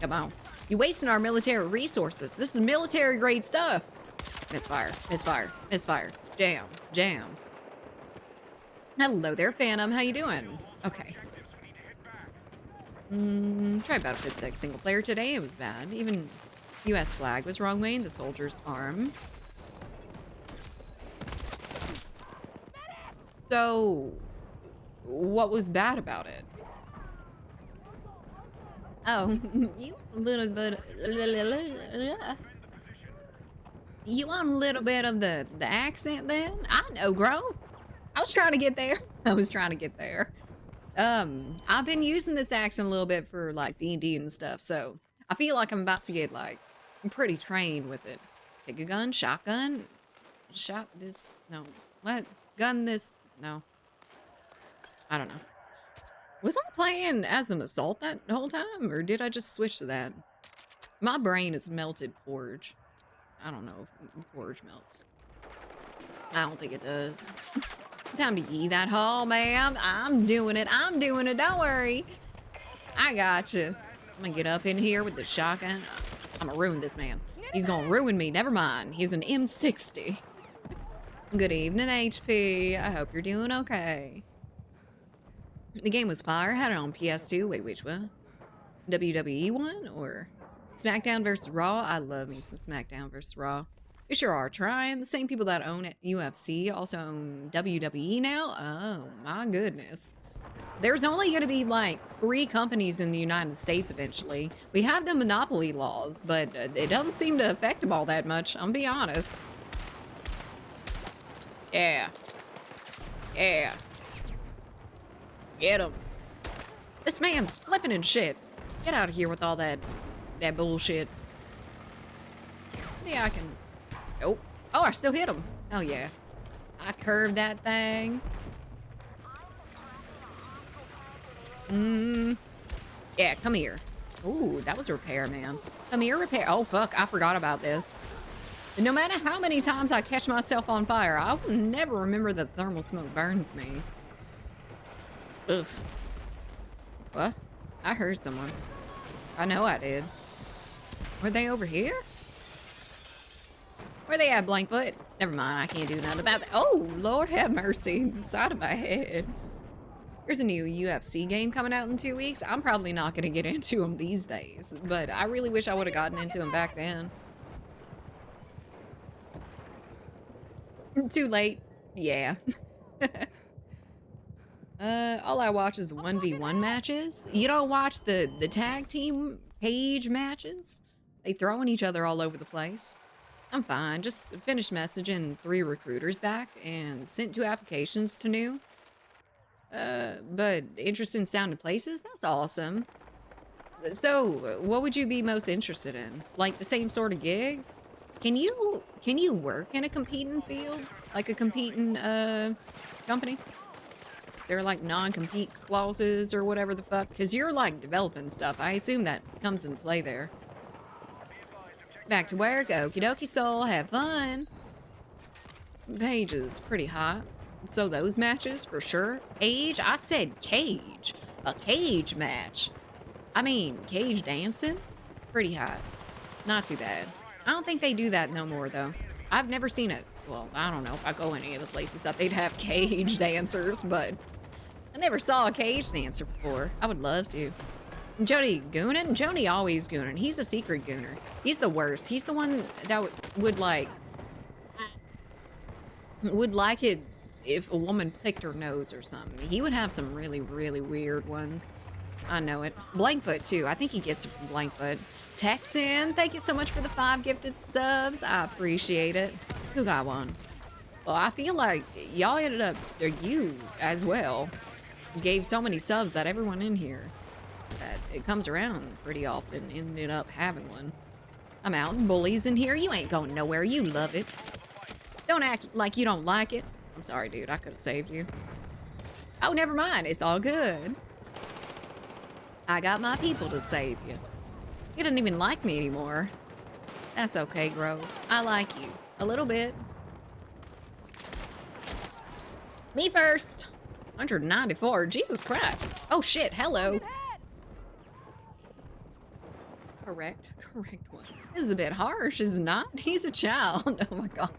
Come on. You're wasting our military resources. This is military grade stuff. Misfire, misfire, misfire. Jam, jam. Hello there, Phantom. How you doing? Okay. Try Battlefield 6 single player today. It was bad. Even US flag was wrong way in the soldier's arm. So, what was bad about it? Oh, you a little bit. You want a little bit of the accent then? I know, bro. I was trying to get there. I've been using this accent a little bit for like D&D and stuff, so I feel like I'm about to get like pretty trained with it. Pick a gun, shotgun, shot this, no, what? Gun this, no. I don't know. Was I playing as an assault that whole time, or did I just switch to that? My brain is melted porridge. I don't know if porridge melts. I don't think it does. Time to eat that hole, ma'am. I'm doing it. Don't worry. I got you. I'm gonna get up in here with the shotgun. I'm gonna ruin this man. He's gonna ruin me. Never mind. He's an M60. Good evening, HP. I hope you're doing okay. The game was fire. Had it on PS2. Wait, which one? WWE one or SmackDown versus Raw? I love me some SmackDown versus Raw. We sure are trying. The same people that own UFC also own WWE now. Oh my goodness. There's only going to be like 3 companies in the United States eventually. We have the monopoly laws, but it doesn't seem to affect them all that much. I'm gonna be honest. Yeah. Yeah. Get him. This man's flipping and shit. Get out of here with all that bullshit. Maybe I can... Oh. Oh, I still hit him. Oh, yeah. I curved that thing. Yeah, come here. Ooh, that was a repair, man. Come here, repair. Oh, fuck. I forgot about this. No matter how many times I catch myself on fire, I will never remember that thermal smoke burns me. Ugh. What? I heard someone. I know I did. Were they over here? Where they at, Blankfoot? Never mind, I can't do nothing about that. Oh, Lord have mercy. The side of my head. There's a new UFC game coming out in 2 weeks. I'm probably not going to get into them these days, but I really wish I would have gotten into them back then. Too late. Yeah. All I watch is the 1v1 matches. You don't watch the tag team cage matches? They throwing each other all over the place. I'm fine. Just finished messaging 3 recruiters back and sent 2 applications to new. But interested in sound and places? That's awesome. So, what would you be most interested in? Like the same sort of gig? Can you work in a competing field? Like a competing, company? Is there like non-compete clauses or whatever the fuck? Because you're like developing stuff. I assume that comes into play there. Back to work. Okie dokie, soul. Have fun. Page is pretty hot. So those matches for sure. Age? I said cage. A cage match. I mean, cage dancing? Pretty hot. Not too bad. I don't think they do that no more though. I've never seen it. Well, I don't know if I go any of the places that they'd have cage dancers, but I never saw a cage dancer before. I would love to. Jody gooning? Jody always gooning. He's a secret gooner. He's the worst. He's the one that would like it if a woman picked her nose or something. He would have some really, really weird ones. I know it. Blankfoot too. I think he gets it from Blankfoot. Texan, thank you so much for the 5 gifted subs. I appreciate it. Who got one? Well, I feel like y'all ended up, or you as well, gave so many subs that everyone in here that it comes around pretty often ended up having one. I'm out. Bullies in here. You ain't going nowhere. You love it. Don't act like you don't like it. I'm sorry, dude. I could have saved you. Oh, never mind. It's all good. I got my people to save you. You didn't even like me anymore. That's okay, Grove. I like you. A little bit. Me first. 194. Jesus Christ. Oh shit. Hello. Correct one. This is a bit harsh, is it not? He's a child. Oh my god.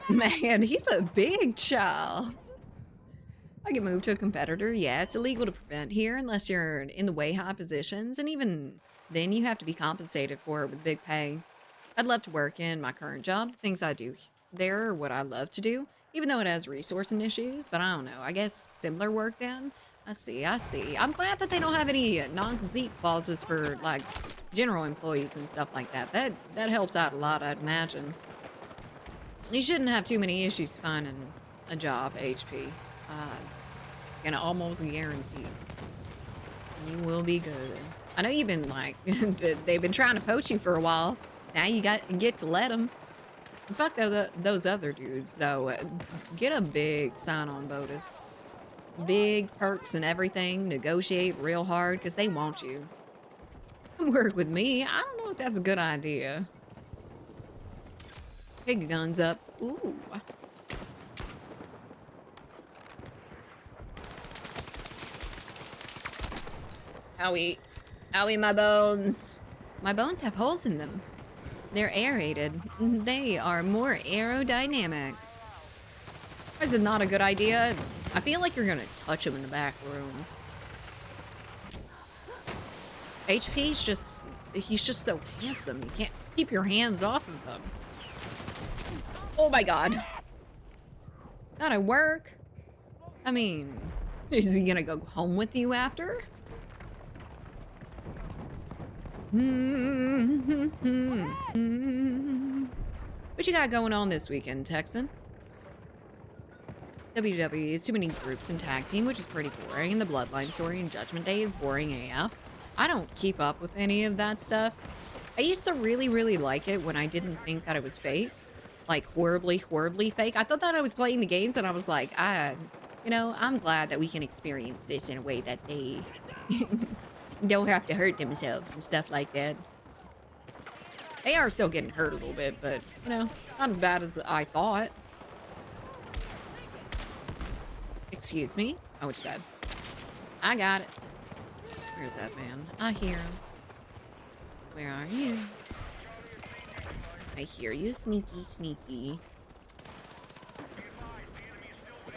Man, he's a big child. I get moved to a competitor. Yeah, it's illegal to prevent here unless you're in the way high positions, and even then you have to be compensated for it with big pay. I'd love to work in my current job. The things I do there are what I love to do, even though it has resourcing issues, but I don't know. I guess similar work then? I see. I'm glad that they don't have any non-compete clauses for, like, general employees and stuff like that. That helps out a lot, I'd imagine. You shouldn't have too many issues finding a job, HP. Can almost guarantee you will be good. I know you've been, like, they've been trying to poach you for a while. Now you get to let them. Fuck those other dudes, though. Get a big sign-on bonus. Big perks and everything. Negotiate real hard because they want you. Come work with me. I don't know if that's a good idea. Pick guns up. Ooh. Owie, my bones. My bones have holes in them. They're aerated. They are more aerodynamic. Is it not a good idea? I feel like you're gonna touch him in the back room. HP's just, he's just so handsome. You can't keep your hands off of him. Oh my god. That'll work. I mean, is he gonna go home with you after? What you got going on this weekend, Texan? WWE is too many groups and tag team, which is pretty boring. The Bloodline story and Judgment Day is boring AF. I don't keep up with any of that stuff. I used to really, really like it when I didn't think that it was fake. Like, horribly, horribly fake. I thought that I was playing the games and I was like, you know, I'm glad that we can experience this in a way that they don't have to hurt themselves and stuff like that. They are still getting hurt a little bit, but, you know, not as bad as I thought. Excuse me? Oh, it's dead. I got it. Where's that man? I hear him. Where are you? I hear you, sneaky, sneaky.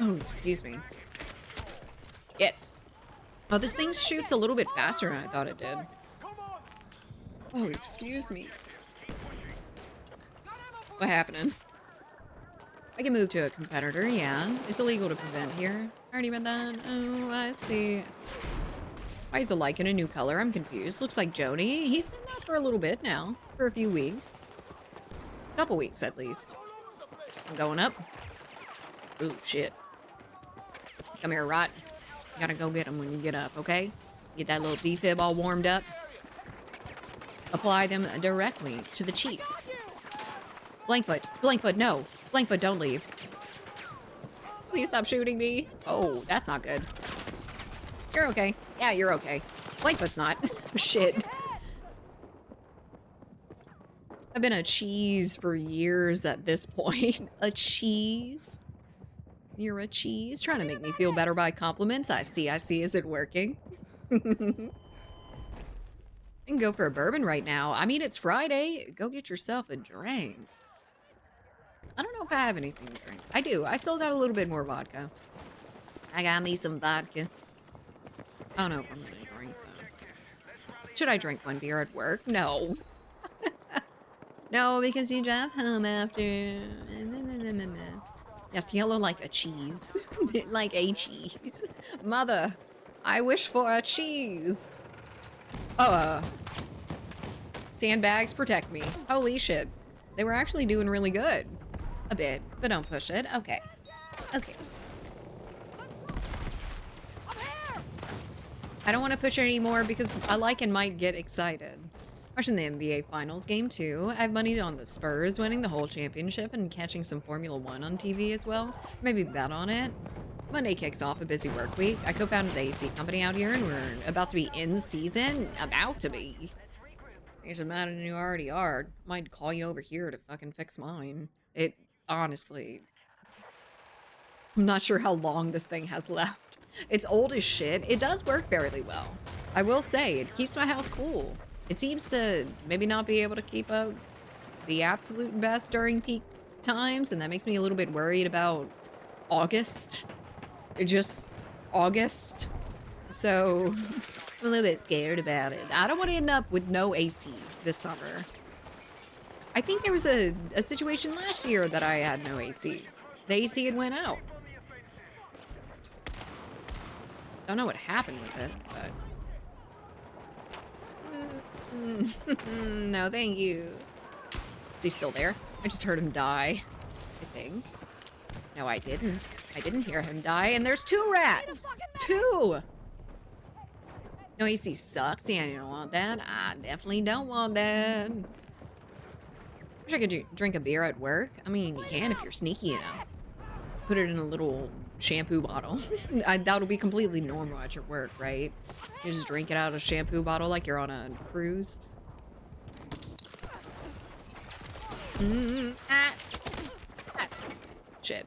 Oh, excuse me. Yes. Oh, this thing shoots a little bit faster than I thought it did. Oh, excuse me. What happening? I can move to a competitor, yeah. It's illegal to prevent here. Already read that. Oh, I see. Why is it like in a new color? I'm confused. Looks like Joni. He's been out for a little bit now. For a few weeks. A couple weeks, at least. I'm going up. Ooh, shit. Come here, Rot. You gotta go get him when you get up, okay? Get that little defib all warmed up. Apply them directly to the cheeks. Blankfoot, no. Blankfoot, don't leave. Please stop shooting me. Oh, that's not good. You're okay. Yeah, you're okay. Blankfoot's not. Shit. I've been a cheese for years at this point. A cheese? You're a cheese? Trying to make me feel better by compliments. I see. Is it working? I can go for a bourbon right now. I mean, it's Friday. Go get yourself a drink. I don't know if I have anything to drink. I do. I still got a little bit more vodka. I got me some vodka. I don't know if I'm gonna drink though. Should I drink one beer at work? No. No, because you drive home after. Yes, yellow like a cheese. Like a cheese. Mother, I wish for a cheese. Sandbags protect me. Holy shit. They were actually doing really good. A bit, but don't push it. Okay. Okay. I don't want to push it anymore because I like and might get excited. Watching the NBA Finals Game 2. I have money on the Spurs winning the whole championship and catching some Formula 1 on TV as well. Maybe bet on it. Monday kicks off a busy work week. I co-founded the AC company out here and we're about to be in season. About to be. It's a matter you already are. Might call you over here to fucking fix mine. It, honestly, I'm not sure how long this thing has left. It's old as shit. It does work fairly well. I will say, it keeps my house cool. It seems to maybe not be able to keep up the absolute best during peak times, and that makes me a little bit worried about August. Just August. So I'm a little bit scared about it. I don't want to end up with no AC this summer. I think there was a situation last year that I had no AC. The AC had went out. Don't know what happened with it, but... No, thank you. Is he still there? I just heard him die, I think. No, I didn't. I didn't hear him die, and there's 2 rats! 2! No, AC sucks. Yeah, you don't want that. I definitely don't want that. Wish I could drink a beer at work. I mean, you can if you're sneaky enough. Put it in a little shampoo bottle. That'll be completely normal at your work, right? You just drink it out of a shampoo bottle like you're on a cruise. Shit.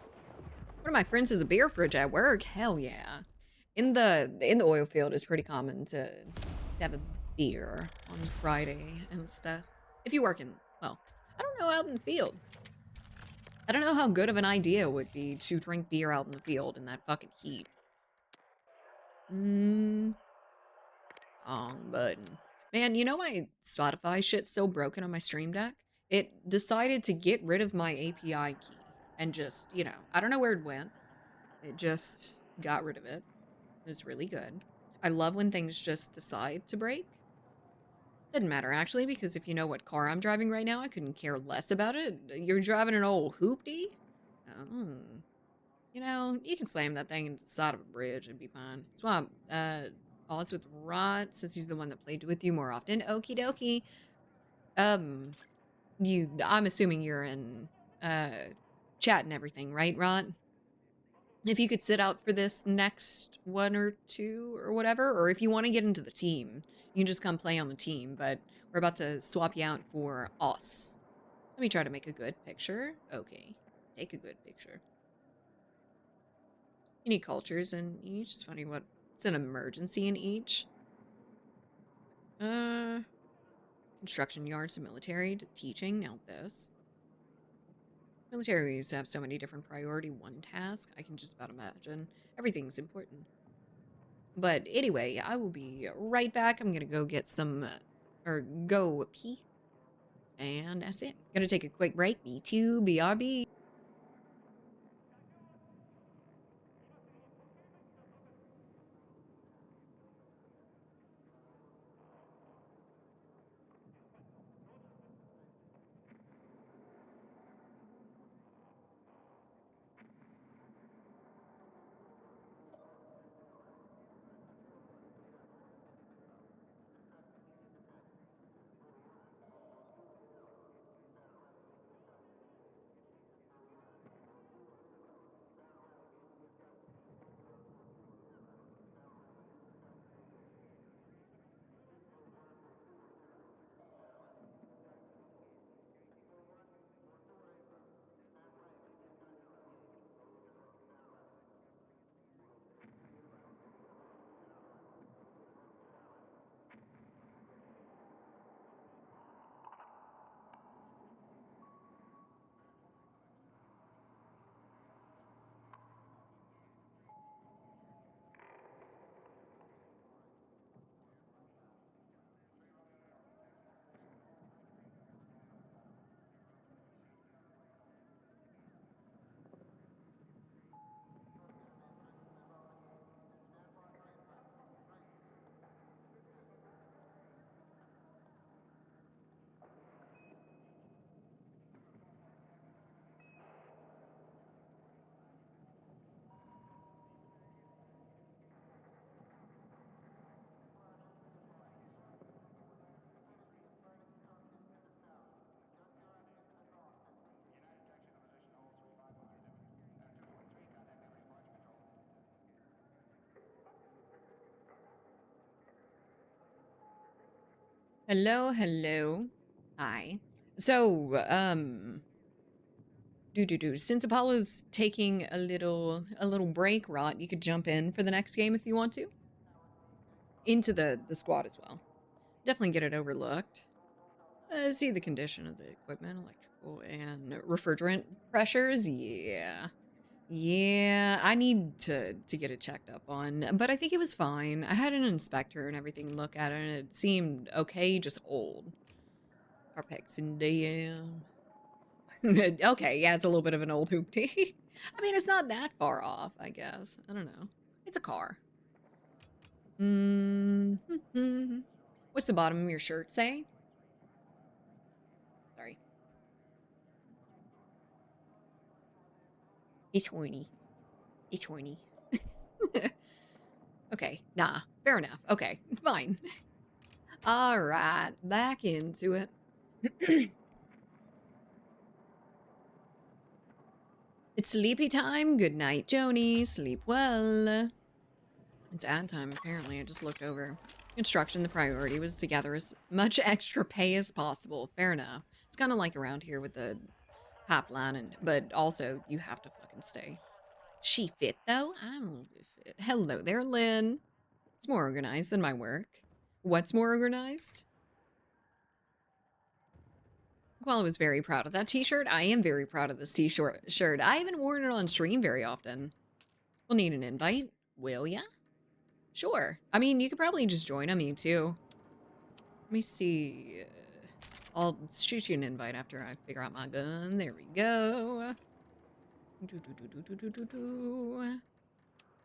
One of my friends has a beer fridge at work. Hell yeah. In the oil field, it's pretty common to have a beer on Friday and stuff. If you work in, well, I don't know, out in the field. I don't know how good of an idea it would be to drink beer out in the field in that fucking heat. Wrong button. Man, you know my Spotify shit's so broken on my Stream Deck? It decided to get rid of my API key and just, you know, I don't know where it went. It just got rid of it. It was really good. I love when things just decide to break. Doesn't matter, actually, because if you know what car I'm driving right now, I couldn't care less about it. You're driving an old hoopty? Oh. You know, you can slam that thing into the side of a bridge. It'd be fine. Swap. All it's with Rot, since he's the one that played with you more often. Okie dokie. I'm assuming you're in, chat and everything, right, Rot? If you could sit out for this next 1 or 2 or whatever, or if you want to get into the team, you can just come play on the team, but we're about to swap you out for us. Let me try to make a good picture. Okay, take a good picture. You need cultures in each. It's funny what's an emergency in each. Construction yards to military to teaching. Now this. Military used to have so many different priority 1 task. I can just about imagine. Everything's important. But anyway, I will be right back. I'm gonna go get some, or go pee. And that's it. Gonna take a quick break. Me too. BRB. Hello, hello. Hi. So, since Apollo's taking a little break, Rot, you could jump in for the next game if you want to. Into the squad as well. Definitely get it overlooked. See the condition of the equipment, electrical and refrigerant pressures. Yeah. Yeah, I need to get it checked up on, but I think it was fine. I had an inspector and everything look at it, and it seemed okay, just old. Carpex in DM. Okay, yeah, it's a little bit of an old hoopty. I mean, it's not that far off, I guess. I don't know. It's a car. What's the bottom of your shirt say? Sorry. He's horny. He's horny. Okay, nah, fair enough. Okay, fine. All right, back into it. It's sleepy time. Good night, Joni. Sleep well. It's ad time, apparently. I just looked over. Construction, the priority was to gather as much extra pay as possible. Fair enough. It's kind of like around here with the pipeline, but also you have to fucking stay. She fit, though? I'm a little bit fit. Hello there, Lynn. It's more organized than my work. What's more organized? Well, I was very proud of that t-shirt. I am very proud of this t-shirt. I haven't worn it on stream very often. We'll need an invite. Will ya? Sure. I mean, you could probably just join on me, too. Let me see. I'll shoot you an invite after I figure out my gun. There we go.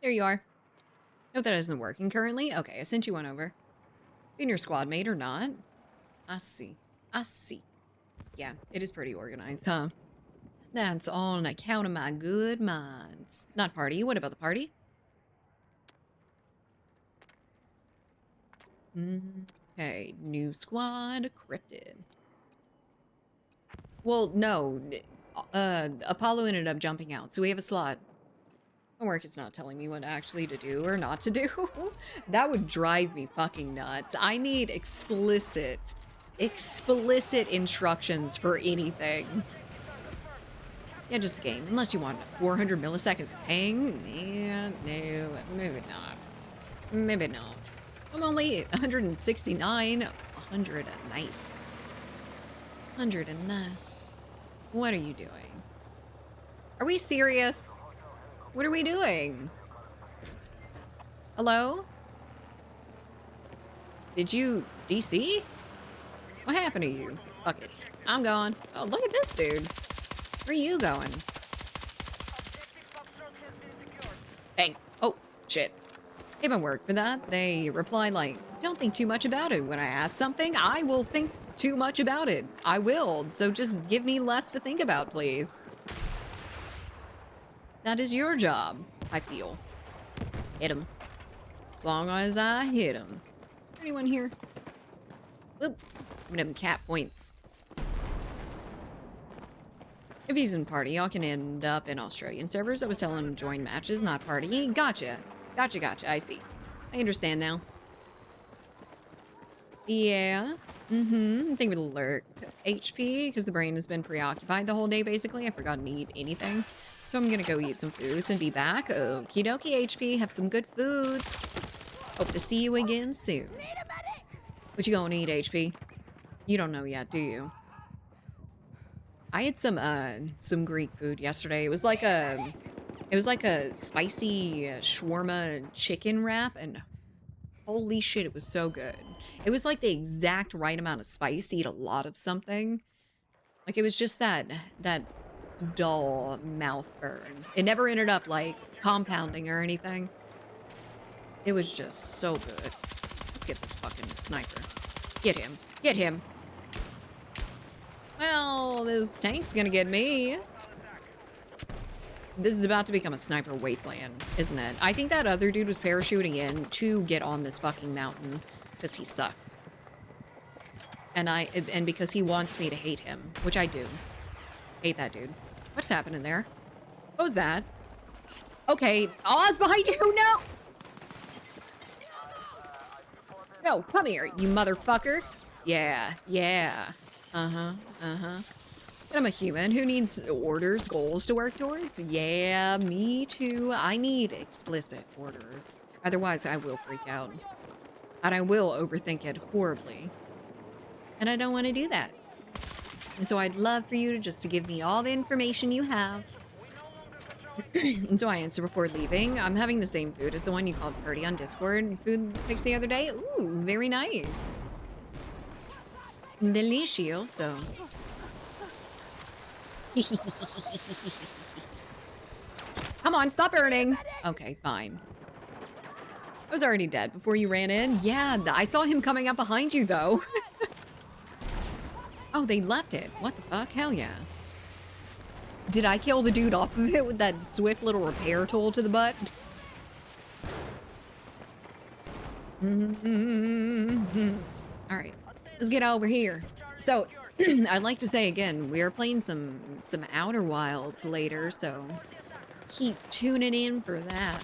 There you are. Note that isn't working currently. Okay, I sent you one over. Being your squad mate or not? I see. I see. Yeah, it is pretty organized, huh? That's all on account of my good minds. Not party. What about the party? Okay, new squad, cryptid. Well, no. Apollo ended up jumping out, so we have a slot. Homework is not telling me what actually to do or not to do. That would drive me fucking nuts. I need explicit instructions for anything. Yeah, just a game. Unless you want 400 milliseconds ping. Yeah, no, maybe not. Maybe not. I'm only 169. 100 a nice. 100 a nice. What are you doing? Are we serious? What are we doing? Hello? Did you DC? What happened to you? Fuck it. I'm gone. Oh, look at this dude. Where are you going? Bang. Oh, shit. If I work for that, they reply like, don't think too much about it. When I ask something, I will think too much about it. I will. So just give me less to think about, please. That is your job, I feel. Hit him. As long as I hit him. Anyone here? Oop. I'm gonna have cat points. If he's in party, y'all can end up in Australian servers. I was telling him to join matches, not party. Gotcha. Gotcha. I see. I understand now. Yeah. I think we'll lurk HP because the brain has been preoccupied the whole day, basically. I forgot to eat anything. So I'm gonna go eat some foods and be back. Okie dokie, HP. Have some good foods. Hope to see you again soon. What you gonna eat, HP? You don't know yet, do you? I had some Greek food yesterday. It was like a spicy shawarma chicken wrap, and holy shit, it was so good. It was like the exact right amount of spice to eat a lot of something. Like it was just that dull mouth burn. It never ended up like compounding or anything. It was just so good. Let's get this fucking sniper. Get him. Get him. Well, this tank's gonna get me. This is about to become a sniper wasteland, isn't it? I think that other dude was parachuting in to get on this fucking mountain because he sucks. And because he wants me to hate him, which I do. Hate that dude. What's happening there? What was that? Okay, Oz behind you, no! No, come here, you motherfucker. Yeah, yeah. Uh-huh, uh-huh. But I'm a human who needs orders, goals to work towards. Yeah, me too. I need explicit orders. Otherwise, I will freak out. And I will overthink it horribly. And I don't want to do that. And so I'd love for you to just to give me all the information you have. And so I answer before leaving. I'm having the same food as the one you called Purdy on Discord. Food pics the other day. Ooh, very nice. Delicioso. Come on, stop burning. Okay, fine. I was already dead before you ran in. Yeah, I saw him coming up behind you, though. Oh, they left it. What the fuck? Hell yeah. Did I kill the dude off of it with that swift little repair tool to the butt? All right, let's get over here. So, I'd like to say again, we are playing some Outer Wilds later, so keep tuning in for that.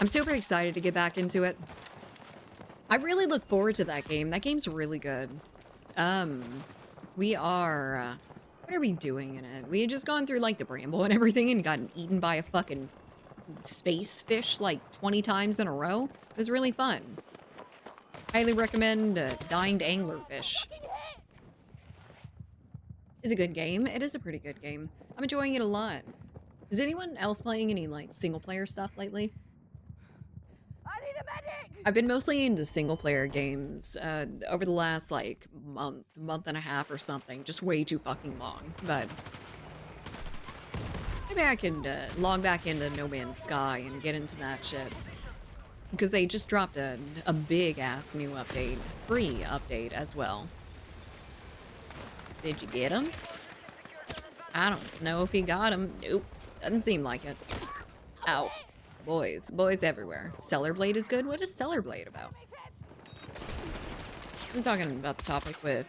I'm super excited to get back into it. I really look forward to that game. That game's really good. We are, what are we doing in it? We had just gone through like the bramble and everything and gotten eaten by a fucking space fish like 20 times in a row. It was really fun. Highly recommend Dined Anglerfish. It's a good game. It is a pretty good game. I'm enjoying it a lot. Is anyone else playing any like single player stuff lately? I need a medic! I've been mostly into single player games over the last like month and a half or something. Just way too fucking long. But maybe I could log back into No Man's Sky and get into that shit. Because they just dropped a big ass new update. Free update as well. Did you get him? I don't know if he got him. Nope. Doesn't seem like it. Ow. Boys. Boys everywhere. Stellar Blade is good? What is Stellar Blade about? I'm talking about the topic with...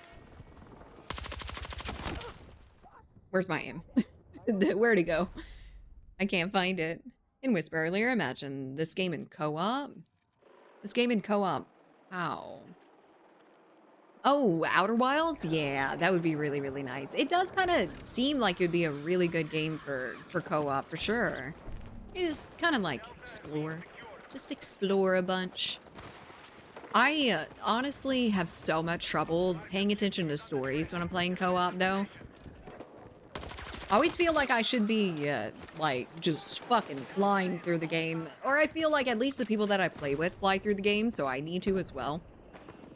Where's my aim? Where'd it go? I can't find it. In Whisper earlier, imagine this game in co-op? This game in co-op. How? Oh, Outer Wilds? Yeah, that would be really, really nice. It does kind of seem like it would be a really good game for co-op, for sure. You just kind of like explore. Just explore a bunch. I honestly have so much trouble paying attention to stories when I'm playing co-op, though. I always feel like I should be, like, just fucking flying through the game. Or I feel like at least the people that I play with fly through the game, so I need to as well.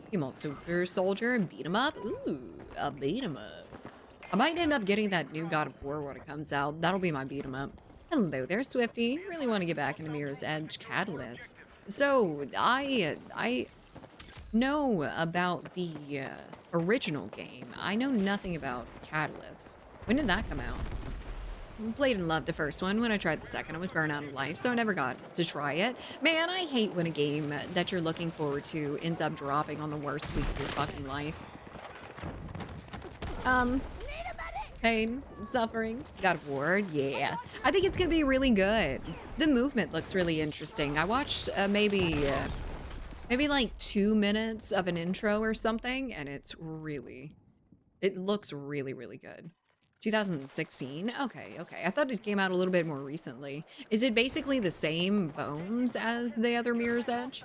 Female super soldier and beat 'em up? Ooh, a beat 'em up. I might end up getting that new God of War when it comes out. That'll be my beat 'em up. Hello there, Swifty. Really want to get back into Mirror's Edge Catalyst. So, I know about the original game. I know nothing about Catalyst. When did that come out? I played and loved the first one. When I tried the second, I was burned out of life, so I never got to try it. Man, I hate when a game that you're looking forward to ends up dropping on the worst week of your fucking life. Pain, suffering, God of War, yeah. I think it's gonna be really good. The movement looks really interesting. I watched maybe like 2 minutes of an intro or something, and it looks really, really good. 2016? Okay. I thought it came out a little bit more recently. Is it basically the same bones as the other Mirror's Edge?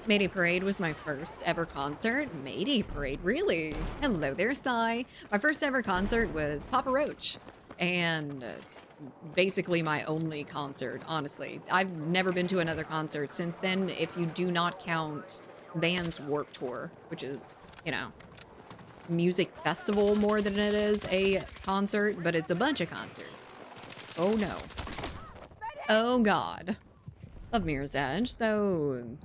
Mayday Parade was my first ever concert. Mayday Parade, really? Hello there, Sai. My first ever concert was Papa Roach. And basically my only concert, honestly. I've never been to another concert since then, if you do not count Vans Warped Tour, which is, you know, music festival more than it is a concert, but it's a bunch of concerts. Oh no. Oh god. Love Mirror's Edge, though.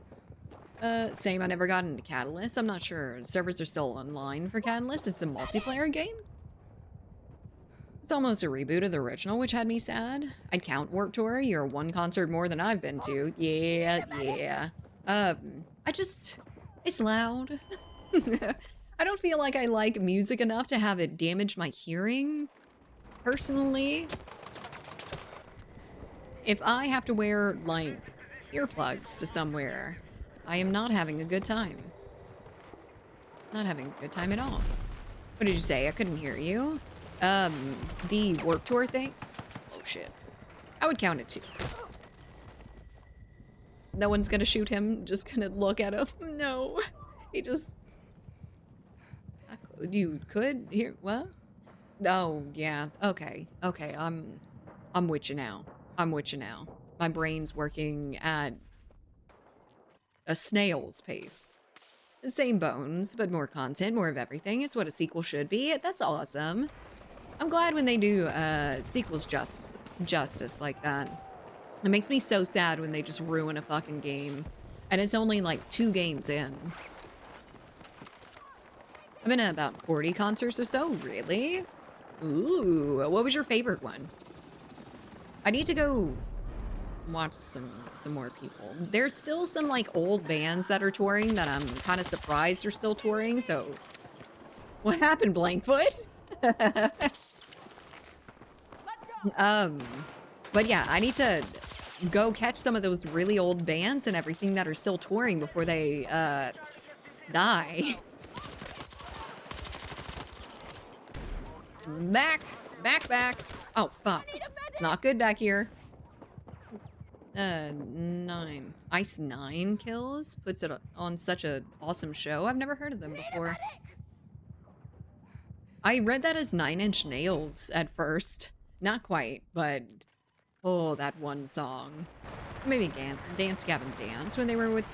Same, I never got into Catalyst. I'm not sure. Servers are still online for Catalyst. It's a multiplayer game. It's almost a reboot of the original, which had me sad. I'd count Warped Tour. You're one concert more than I've been to. Yeah. It's loud. I don't feel like I like music enough to have it damage my hearing, personally. If I have to wear, like, earplugs to somewhere, I am not having a good time. Not having a good time at all. What did you say? I couldn't hear you. The Warped Tour thing? Oh, shit. I would count it too. No one's gonna shoot him. Just gonna look at him. No. He just... You could hear... What? Oh, yeah. Okay. Okay, I'm with you now. I'm with you now. My brain's working at a snail's pace. The same bones, but more content, more of everything. It's what a sequel should be. That's awesome. I'm glad when they do sequels justice like that. It makes me so sad when they just ruin a fucking game. And it's only like 2 games in. I've been at about 40 concerts or so, really? Ooh, what was your favorite one? I need to go watch some more people. There's still some like old bands that are touring that I'm kind of surprised are still touring, so... What happened, Blankfoot? But yeah, I need to go catch some of those really old bands and everything that are still touring before they, die. Back! Oh, fuck. Not good back here. 9. Ice 9 kills? Puts it on such an awesome show. I've never heard of them before. I read that as 9 Inch Nails at first. Not quite, but... Oh, that one song. Maybe Dance Gavin Dance when they were with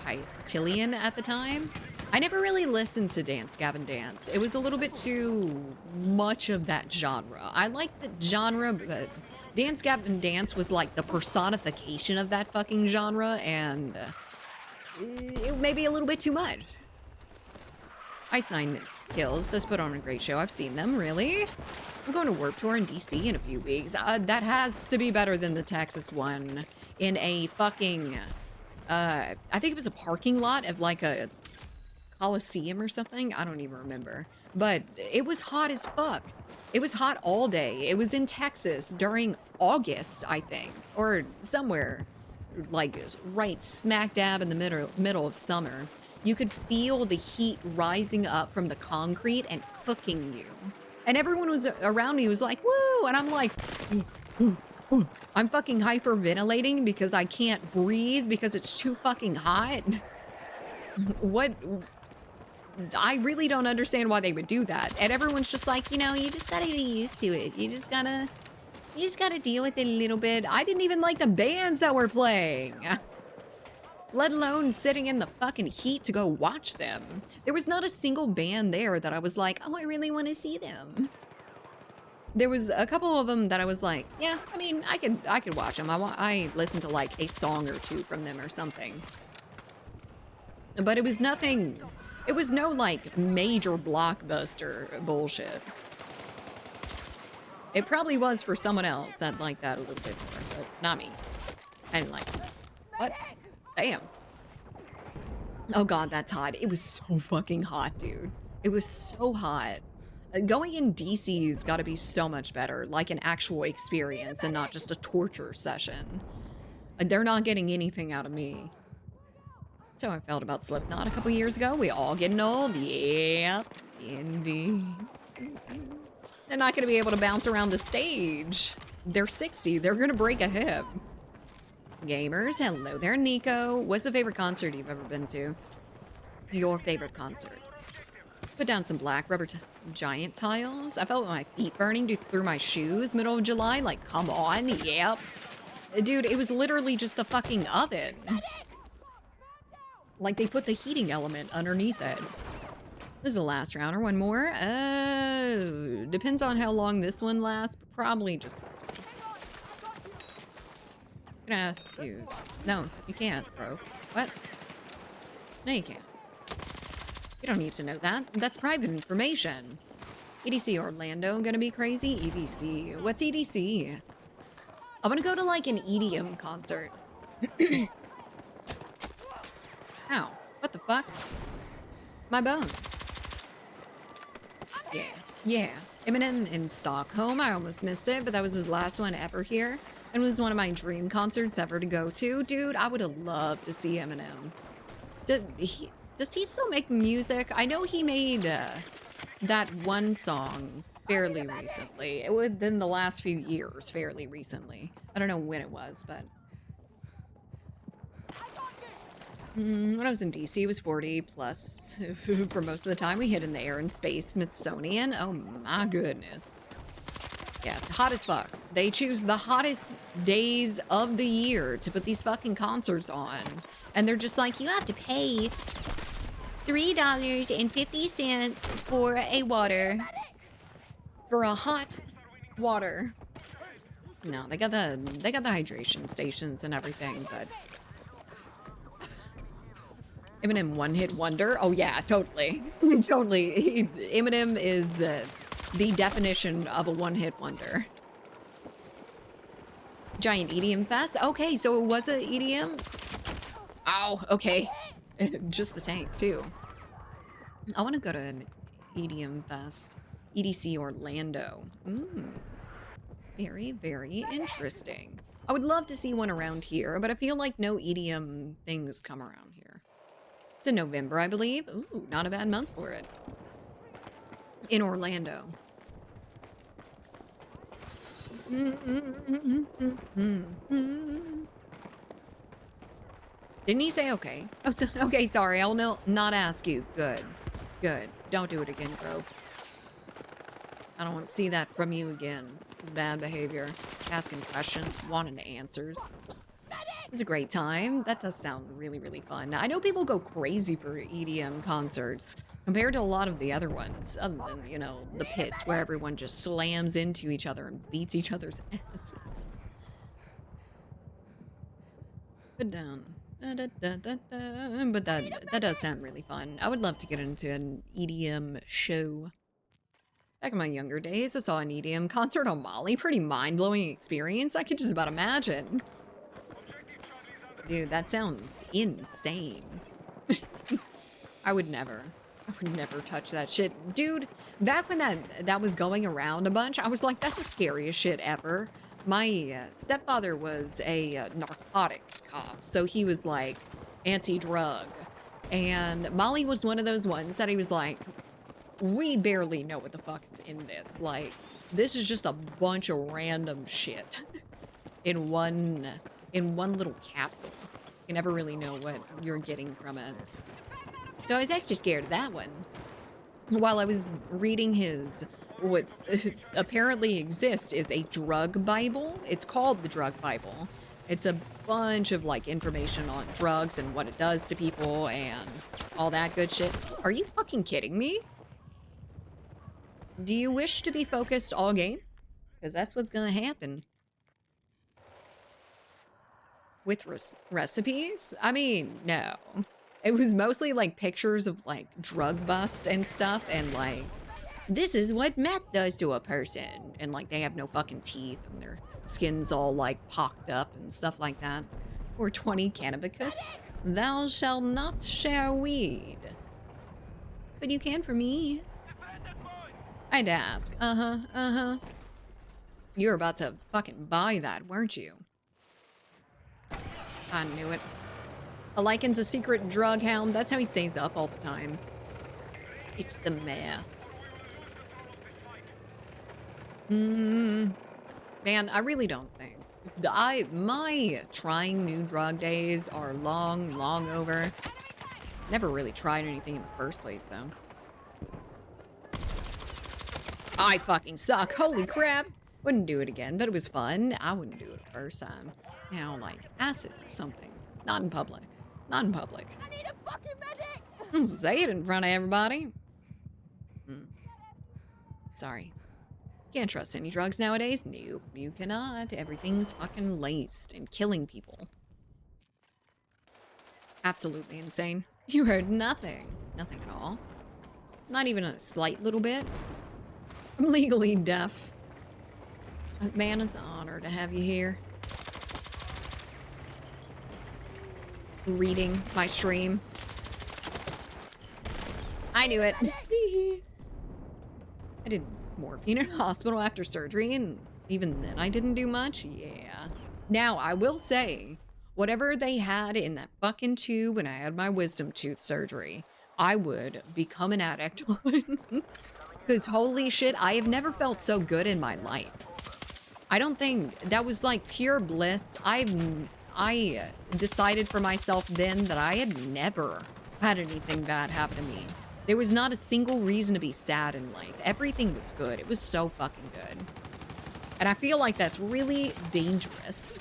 Tillian at the time. I never really listened to Dance Gavin Dance. It was a little bit too much of that genre. I like the genre, but Dance Gavin Dance was like the personification of that fucking genre, and it may be a little bit too much. Ice 9 kills does put on a great show. I've seen them, really. I'm going to Warped Tour in DC in a few weeks. That has to be better than the Texas one in a fucking, I think it was a parking lot of like a Coliseum or something. I don't even remember. But it was hot as fuck. It was hot all day. It was in Texas during August, I think, or somewhere like right smack dab in the middle of summer. You could feel the heat rising up from the concrete and cooking you. And everyone was around me was like, woo! And I'm like, I'm fucking hyperventilating because I can't breathe because it's too fucking hot. What? I really don't understand why they would do that. And everyone's just like, you know, you just gotta get used to it. You just gotta deal with it a little bit. I didn't even like the bands that were playing. Let alone sitting in the fucking heat to go watch them. There was not a single band there that I was like, oh, I really want to see them. There was a couple of them that I was like, yeah, I mean, I could watch them. I listened to like a song or 2 from them or something. But it was nothing, it was no like major blockbuster bullshit. It probably was for someone else that liked that a little bit more, but not me. I didn't like it. What? Damn. Oh god, that's hot. It was so fucking hot, dude. It was so hot. Going in DC's gotta be so much better, like an actual experience and not just a torture session. They're not getting anything out of me. That's how I felt about Slipknot a couple years ago. We all getting old. Yep, indeed. They're not gonna be able to bounce around the stage. They're 60, they're gonna break a hip. Gamers, hello there, Nico. What's the favorite concert you've ever been to? Your favorite concert? Put down some black rubber giant tiles. I felt my feet burning through my shoes middle of July. Like, come on, yep. Dude, it was literally just a fucking oven. Like, they put the heating element underneath it. This is the last round or one more. Depends on how long this one lasts, but probably just this one. I'm gonna ask you. No, you can't, bro. What? No, you can't. You don't need to know that. That's private information. EDC Orlando gonna be crazy? EDC. What's EDC? I'm gonna go to like an EDM concert. Ow. What the fuck? My bones. Yeah. Yeah. Eminem in Stockholm. I almost missed it, but that was his last one ever here. And it was one of my dream concerts ever to go to. Dude, I would have loved to see Eminem. Does he still make music? I know he made that one song fairly recently. It was in the last few years, fairly recently. I don't know when it was, but when I was in DC, it was 40 plus. For most of the time, we hid in the Air and Space Smithsonian. Oh my goodness. Yeah, hot as fuck. They choose the hottest days of the year to put these fucking concerts on. And they're just like, you have to pay $3.50 for a water. For a hot water. No, they got the hydration stations and everything, but Eminem one-hit wonder? Oh yeah, totally. Totally. Eminem is the definition of a one-hit wonder. Giant EDM fest? Okay, so it was an EDM? Oh, okay. Just the tank, too. I want to go to an EDM fest. EDC Orlando. Very, very interesting. I would love to see one around here, but I feel like no EDM things come around here. It's in November, I believe. Ooh, not a bad month for it. In Orlando. Didn't he say okay? Oh, so, okay, sorry. I'll not ask you. Good. Good. Don't do it again, Grove. I don't want to see that from you again. It's bad behavior. Asking questions, wanting answers. It's a great time. That does sound really, really fun. I know people go crazy for EDM concerts compared to a lot of the other ones, other than, you know, the pits where everyone just slams into each other and beats each other's asses. But but that does sound really fun. I would love to get into an EDM show. Back in my younger days, I saw an EDM concert on Mali. Pretty mind-blowing experience. I could just about imagine. Dude, that sounds insane. I would never touch that shit. Dude, back when that was going around a bunch, I was like, that's the scariest shit ever. My stepfather was a narcotics cop, so he was like anti-drug. And Molly was one of those ones that he was like, we barely know what the fuck is in this. Like, this is just a bunch of random shit in one little capsule. You never really know what you're getting from it. So I was actually scared of that one. While I was reading his, what apparently exists is a drug Bible. It's called the Drug Bible. It's a bunch of like information on drugs and what it does to people and all that good shit. Are you fucking kidding me? Do you wish to be focused all game? Because that's what's gonna happen. With recipes? I mean, no. It was mostly like pictures of like drug bust and stuff and like, this is what meth does to a person. And like they have no fucking teeth and their skin's all like pocked up and stuff like that. 420 Cannabicus. Thou shalt not share weed. But you can for me. I'd ask. Uh-huh. You were about to fucking buy that, weren't you? I knew it. A Lycan's a secret drug hound. That's how he stays up all the time. It's the meth. Man, I really don't think. My trying new drug days are long over. Never really tried anything in the first place, though. I fucking suck. Holy crap. Wouldn't do it again, but it was fun. I wouldn't do it the first time. You know, like acid or something. Not in public. Not in public. I need a fucking medic! Say it in front of everybody. Sorry. Can't trust any drugs nowadays. Nope, you cannot. Everything's fucking laced and killing people. Absolutely insane. You heard nothing. Nothing at all. Not even a slight little bit. I'm legally deaf. But man, it's an honor to have you here. Reading my stream. I knew it. I did morphine in hospital after surgery, and even then I didn't do much. Yeah. Now, I will say, Whatever they had in that fucking tube when I had my wisdom tooth surgery, I would become an addict on. Because holy shit, I have never felt so good in my life. I don't think that was like pure bliss. I decided for myself then that I had never had anything bad happen to me. There was not a single reason to be sad in life. Everything was good. It was so fucking good. And I feel like that's really dangerous.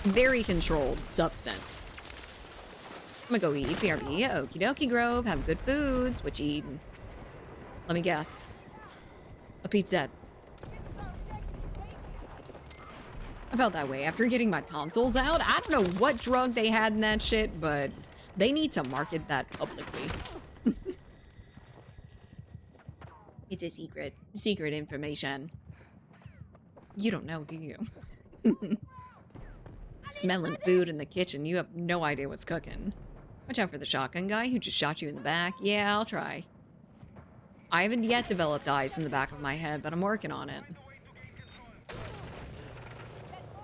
Very controlled substance. I'm gonna go eat BRB. Okie dokie Grove. Have good foods. What you eating? Let me guess. A pizza. I felt that way after getting my tonsils out. I don't know what drug they had in that shit, but they need to market that publicly. It's a secret. Secret information. You don't know, do you? Smelling food in the kitchen. You have no idea what's cooking. Watch out for the shotgun guy who just shot you in the back. Yeah, I'll try. I haven't yet developed eyes in the back of my head, but I'm working on it.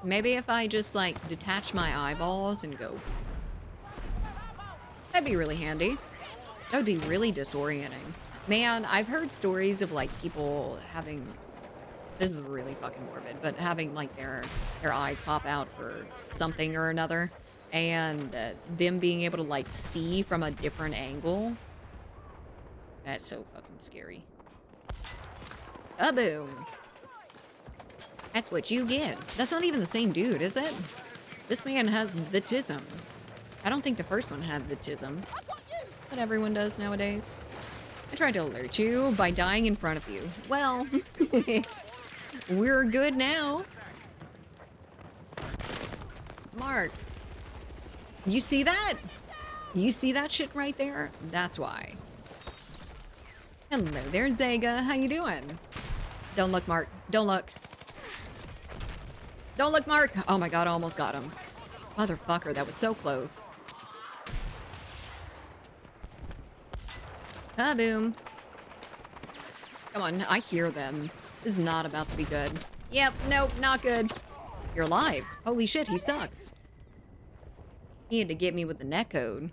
Maybe if I just, like, detach my eyeballs and go. That'd be really handy. That would be really disorienting. Man, I've heard stories of, like, people having... This is really fucking morbid, but having, like, their eyes pop out for something or another. And them being able to, like, see from a different angle. That's so fucking scary. Boom. That's what you get. That's not even the same dude, is it? This man has the tism. I don't think the first one had the tism. But everyone does nowadays. I tried to alert you by dying in front of you. Well, we're good now. Mark. You see that? You see that shit right there? That's why. Hello there, Zega. How you doing? Don't look, Mark. Don't look. Don't look, Mark! Oh my god, I almost got him. Motherfucker, that was so close. Boom. Come on, I hear them. This is not about to be good. Yep, nope, not good. You're alive. Holy shit, he sucks. He had to get me with the net code.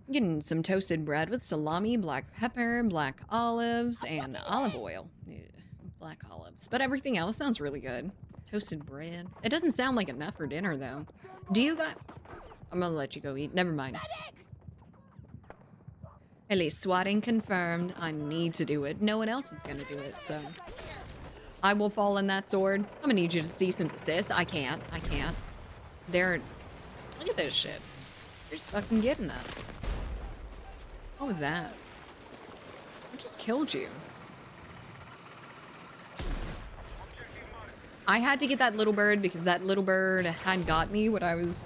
Getting some toasted bread with salami, black pepper, black olives, and olive oil. Ugh. Black olives. But everything else sounds really good. Toasted bread. It doesn't sound like enough for dinner, though. Do you guys... I'm gonna let you go eat. Never mind. Helis, swatting confirmed. I need to do it. No one else is gonna do it, so... I will fall in that sword. I'm gonna need you to cease and desist. I can't. I can't. They're... Look at this shit. They're just fucking getting us. What was that? I just killed you. I had to get that little bird because that little bird had got me when I was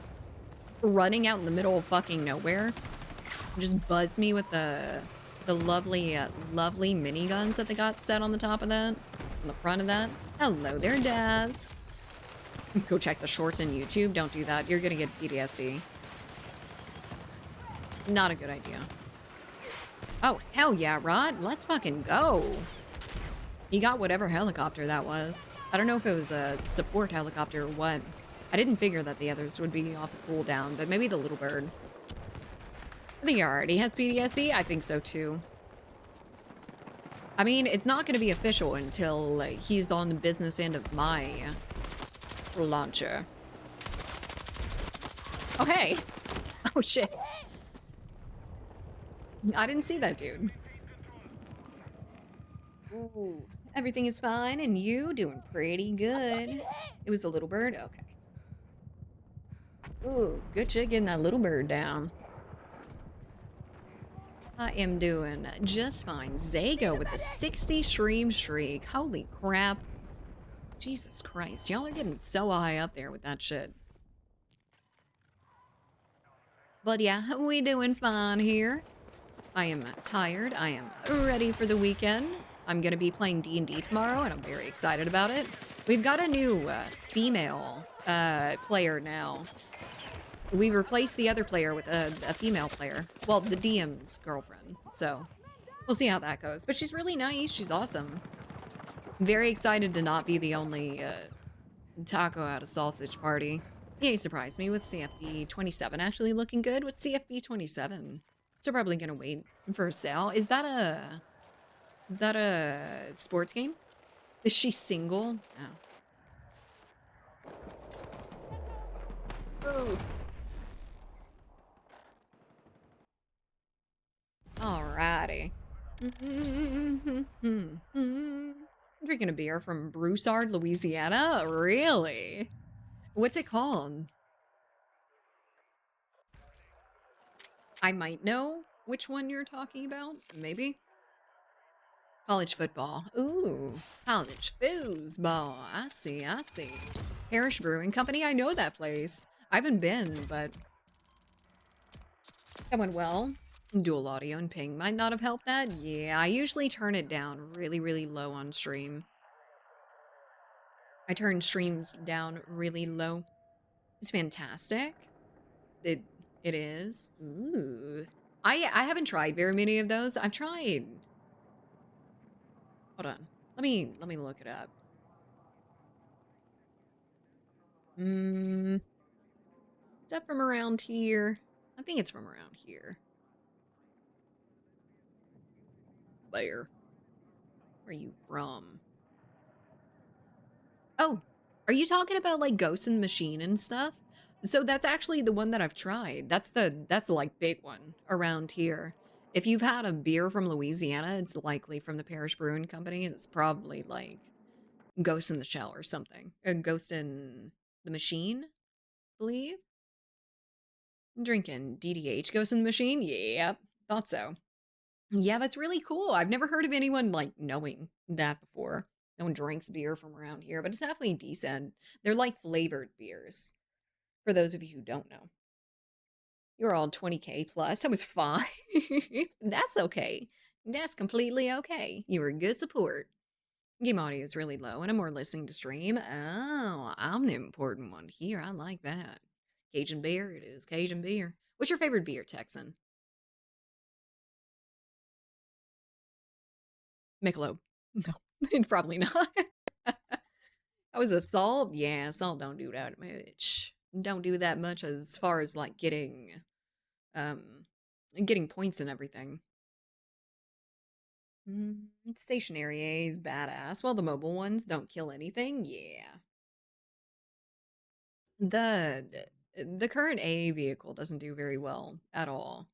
running out in the middle of fucking nowhere. It just buzzed me with the lovely, lovely miniguns that they got set on the top of that, on the front of that. Hello there, Daz. Go check the shorts on YouTube. Don't do that. You're gonna get PTSD. Not a good idea. Oh, hell yeah, Rod. Let's fucking go. He got whatever helicopter that was. I don't know if it was a support helicopter or what. I didn't figure that the others would be off a cooldown, but maybe the little bird. I think he already has PTSD. I think so too. I mean, it's not going to be official until he's on the business end of my launcher. Oh, hey. Oh, shit. I didn't see that dude. Ooh. Everything is fine, and you doing pretty good. It was the little bird? Okay. Ooh, good shit getting that little bird down. I am doing just fine. Zago with a 60 stream streak. Holy crap. Jesus Christ. Y'all are getting so high up there with that shit. But yeah, we doing fine here. I am tired. I am ready for the weekend. I'm going to be playing D&D tomorrow, and I'm very excited about it. We've got a new female player now. We replaced the other player with a female player. Well, the DM's girlfriend. So, we'll see how that goes. But she's really nice. She's awesome. Very excited to not be the only Taco at a sausage party. Yeah, he surprised me with CFB 27 actually looking good with CFB 27. So probably gonna wait for a sale. Is that a sports game? Is she single? Oh. Alrighty. I'm drinking a beer from Broussard, Louisiana. Really? What's it called? I might know which one you're talking about. Maybe. College football. Ooh, college foosball. I see, I see. Parish Brewing Company. I know that place. I haven't been, but that went well. Dual audio and ping might not have helped that. Yeah, I usually turn it down really, really low on stream. I turn streams down really low. It's fantastic. It it is. Ooh. I haven't tried very many of those. I've tried. Hold on. Let me look it up. Is that from around here? I think it's from around here. Where? Where are you from? Oh, are you talking about like Ghost in the Machine and stuff? So that's actually the one that I've tried. That's the like big one around here. If you've had a beer from Louisiana, it's likely from the Parish Brewing Company, and it's probably like Ghost in the Shell or something. Ghost in the Machine, I believe. I'm drinking DDH Ghost in the Machine. Yep, thought so. Yeah, that's really cool. I've never heard of anyone like knowing that before. No one drinks beer from around here, but it's definitely decent. They're like flavored beers, for those of you who don't know. You're all 20K plus. That was fine. That's okay. That's completely okay. You were good support. Game audio is really low, and I'm more listening to stream. Oh, I'm the important one here. I like that. Cajun beer, it is Cajun beer. What's your favorite beer, Texan? Michelob. No, probably not. I was a salt. Yeah, salt don't do that much. Don't do that much as far as like um getting points and everything. Stationary A is badass. While the mobile ones don't kill anything. Yeah. The current A vehicle doesn't do very well at all.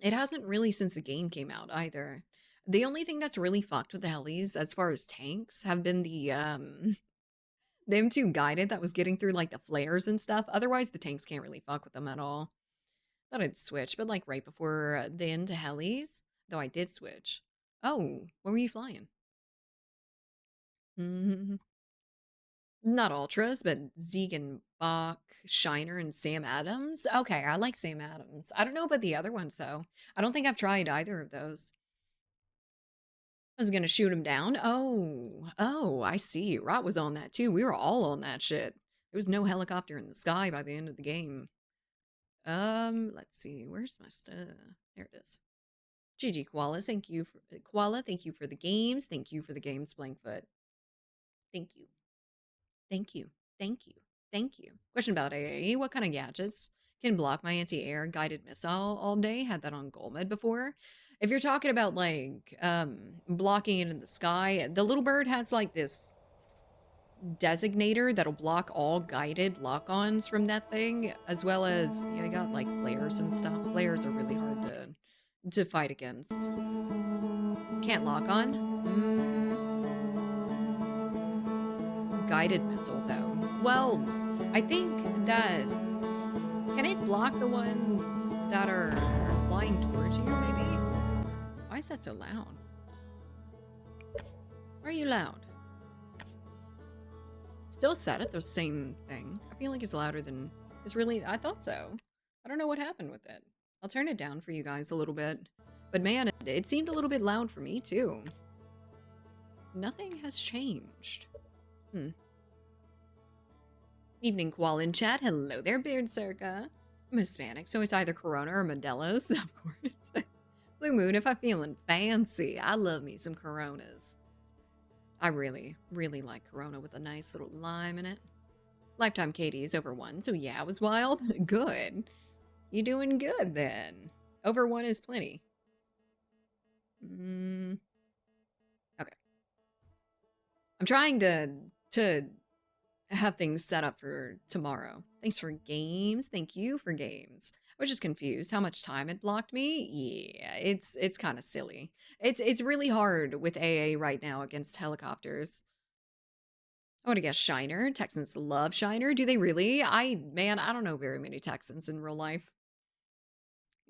It hasn't really since the game came out either. The only thing that's really fucked with the helis as far as tanks have been the M2 guided that was getting through like the flares and stuff. Otherwise, the tanks can't really fuck with them at all. Thought I'd switch, but like right before the end to helis, though I did switch. Oh, where were you flying? Not ultras, but Bach, Shiner, and Sam Adams. Okay, I like Sam Adams. I don't know about the other ones though. I don't think I've tried either of those. I was gonna shoot him down. Oh, I see. Rot was on that too. We were all on that shit. There was no helicopter in the sky by the end of the game. Let's see. Where's my stuff? There it is. GG Koala, thank you for Koala, thank you for the games. Thank you for the games, Blankfoot. Thank you. Thank you. Thank you. Thank you. Question about AA. What kind of gadgets can block my anti-air guided missile all day? Had that on Golmed before. If you're talking about like blocking it in the sky, the little bird has like this designator that'll block all guided lock-ons from that thing, as well as you got like flares and stuff. Flares are really hard to fight against. Can't lock on. Guided missile though. Well, I think that can it block the ones that are flying towards you maybe? Why is that so loud? Why are you loud? Still set at the same thing. I feel like it's louder than it's really. I thought so. I don't know what happened with it. I'll turn it down for you guys a little bit. But man, it seemed a little bit loud for me too. Nothing has changed. Evening Qual in chat. Hello there, Beard Circa. I'm Hispanic, so it's either Corona or Modelo's, of course. Blue Moon, if I'm feeling fancy, I love me some Coronas. I really, really like Corona with a nice little lime in it. Lifetime Katie is over 1, so yeah, it was wild. Good. You doing good then. Over 1 is plenty. Okay. I'm trying to have things set up for tomorrow. Thanks for games. Thank you for games. I was just confused how much time it blocked me. Yeah, it's kind of silly. It's really hard with AA right now against helicopters. I want to guess Shiner. Texans love Shiner. Do they really? Man, I don't know very many Texans in real life.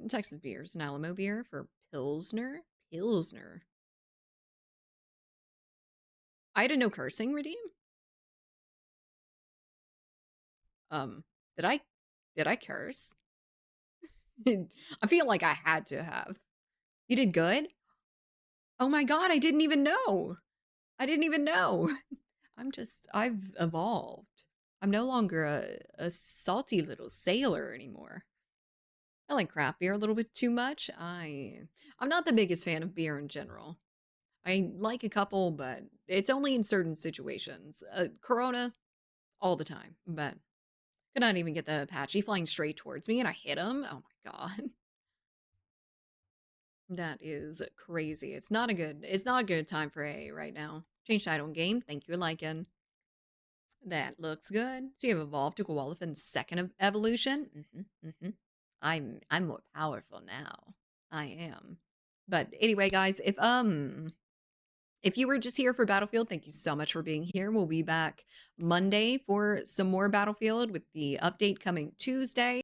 Texas beers, an Alamo beer for Pilsner. Pilsner. I had a no cursing redeem. Um, did I curse? I feel like I had to have. You did good? Oh my god, I didn't even know. I didn't even know. I've evolved. I'm no longer a salty little sailor anymore. I like craft beer a little bit too much. I'm not the biggest fan of beer in general. I like a couple, but it's only in certain situations. Corona, all the time, but could not even get the Apache flying straight towards me and I hit him. Oh my god. That is crazy. It's not a good time for A right now. Change title game. Thank you, Lycan. That looks good. So you have evolved to Koalafin's second evolution. I'm more powerful now. I am. But anyway, guys, if you were just here for Battlefield, thank you so much for being here. We'll be back Monday for some more Battlefield with the update coming Tuesday.